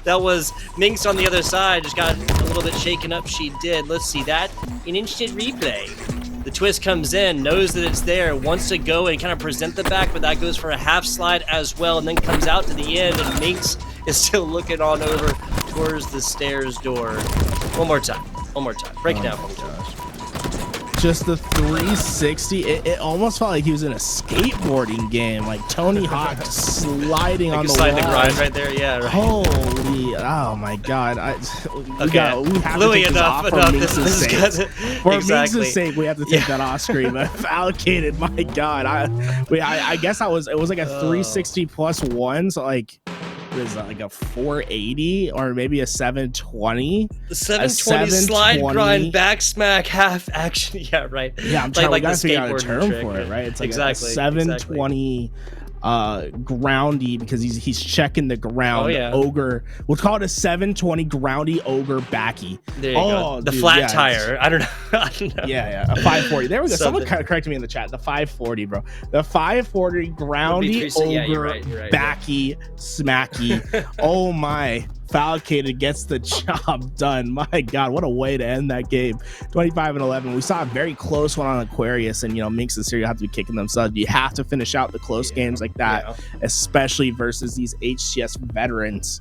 That was Minx on the other side, just got a little bit shaken up. She did. Let's see that in instant replay. The twist comes in, knows that it's there, wants to go and kind of present the back, but that goes for a half slide as well, and then comes out to the end, and Minx is still looking on over towards the stairs door. One more time. Break it down for me, Josh. Just the 360, it almost felt like he was in a skateboarding game, like Tony Hawk sliding on the slide wall. the grind right there, yeah. Right. Holy, oh my God! We have Louis, to take enough. this off for Minx's sake. For Exactly. Minx's sake, we have to take that off screen. But Fallicated, my God, I guess it was like a 360 plus one, so like. Is like a 480 or maybe a 720? The 720 slide grind back smack half action. Yeah, right. Yeah, I'm trying like we gotta the figure out a term trick, for it, right? It's like exactly, a 720 groundy because he's checking the ground. Oh, yeah. Ogre. We'll call it a 720 groundy ogre backy. There you go. The flat tire. I don't know. Yeah, a 540. There we go. Someone Something. corrected me in the chat. The 540, bro. The 540 groundy ogre you're right. backy smacky. Oh my. Fallicated gets the job done. My God, what a way to end that game. 25-11. We saw a very close one on Aquarius, and Minx and Serial have to be kicking themselves. You have to finish out the close games like that, especially versus these HCS veterans.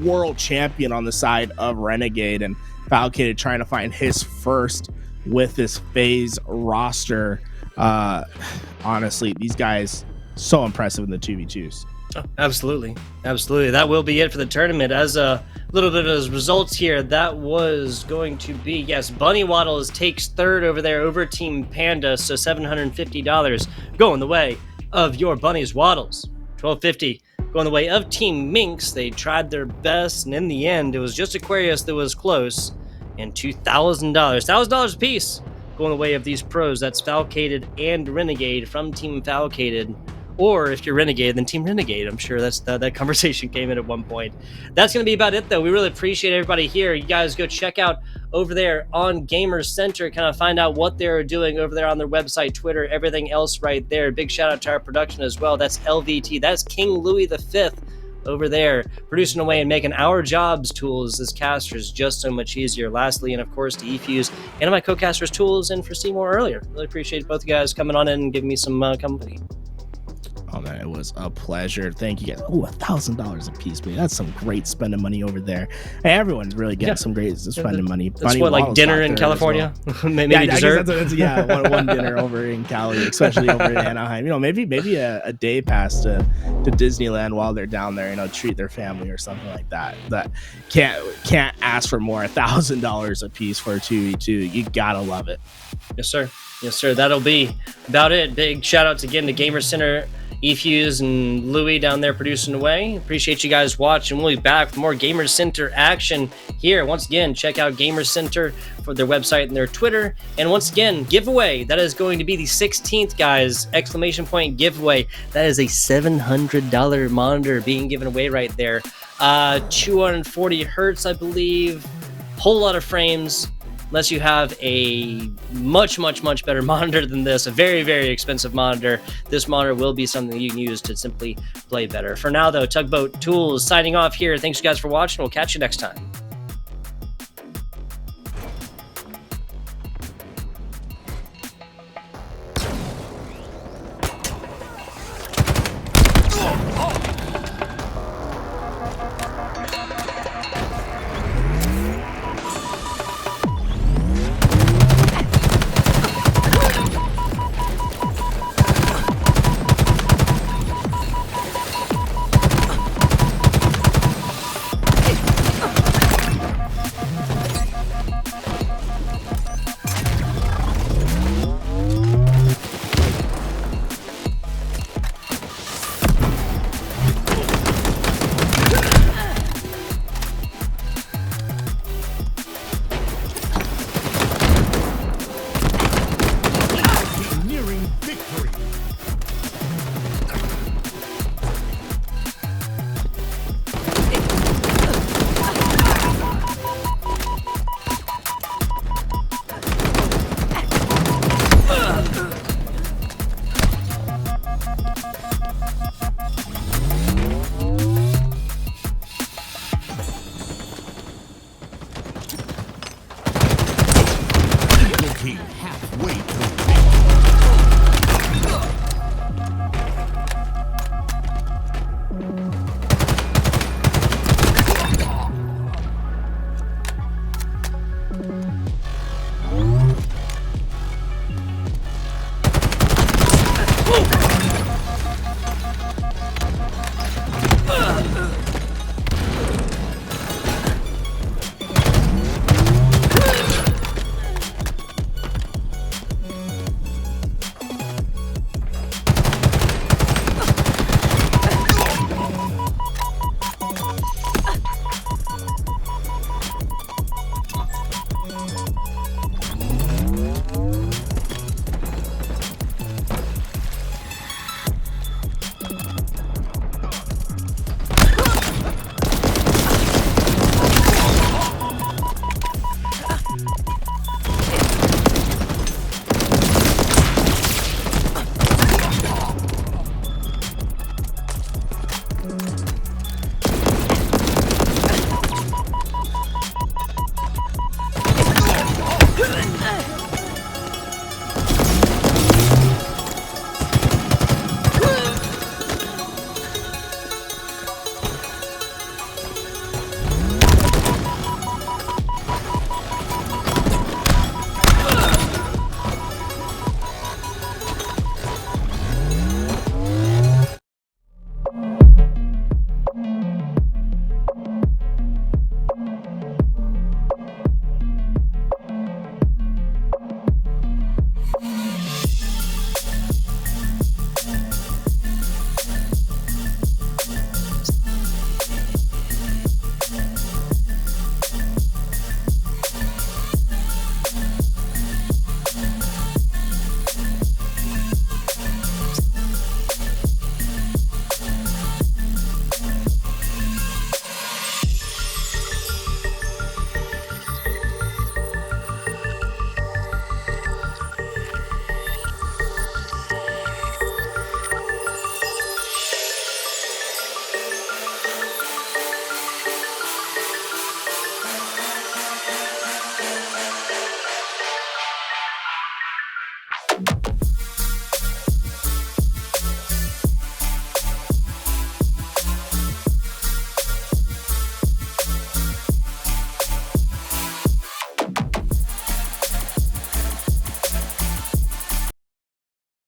World champion on the side of Renegade, and Fallicated trying to find his first with this phase roster. Honestly, these guys so impressive in the 2v2s. Oh, absolutely. That will be it for the tournament. As a little bit of results here, that was going to be, yes, Bunny Waddles takes third over there over Team Panda, so $750 going the way of your Bunnies Waddles. $1,250 going the way of Team Minx. They tried their best, and in the end, it was just Aquarius that was close, and $2,000. $1,000 a piece going the way of these pros. That's Fallicated and Renegade from Team Fallicated Or if you're Renegade, then Team Renegade. I'm sure that conversation came in at one point. That's going to be about it, though. We really appreciate everybody here. You guys go check out over there on Gamer Center, kind of find out what they're doing over there on their website, Twitter, everything else right there. Big shout out to our production as well. That's LVT. That's King Louis V over there, producing away and making our jobs tools as casters just so much easier. Lastly, and of course, to eFuse and my co-casters tools and for Seymour earlier. Really appreciate both you guys coming on in and giving me some company. Oh man, it was a pleasure. Thank you guys. Oh, $1,000 a piece, man. That's some great spending money over there. Hey, everyone's really getting some great spending money. That's what, like dinner in California? Well. Maybe dessert? One dinner over in Cali, especially over in Anaheim. You know, maybe a day pass to Disneyland while they're down there, you know, treat their family or something like that. That can't ask for more. $1,000 a piece for a 2v2. You gotta love it. Yes, sir. Yes, sir. That'll be about it. Big shout outs again to Gamer Center, eFuse, and Louis down there producing away. Appreciate you guys watching. We'll be back with more Gamer Center action here. Once again, check out Gamer Center for their website and their Twitter. And once again, giveaway. That is going to be the 16th, guys. Exclamation point giveaway. That is a $700 monitor being given away right there. 240 hertz, I believe. Whole lot of frames. Unless you have a much better monitor than this, a very, very expensive monitor, this monitor will be something you can use to simply play better. For now, though, Tugboat Tools signing off here. Thanks, you guys, for watching. We'll catch you next time.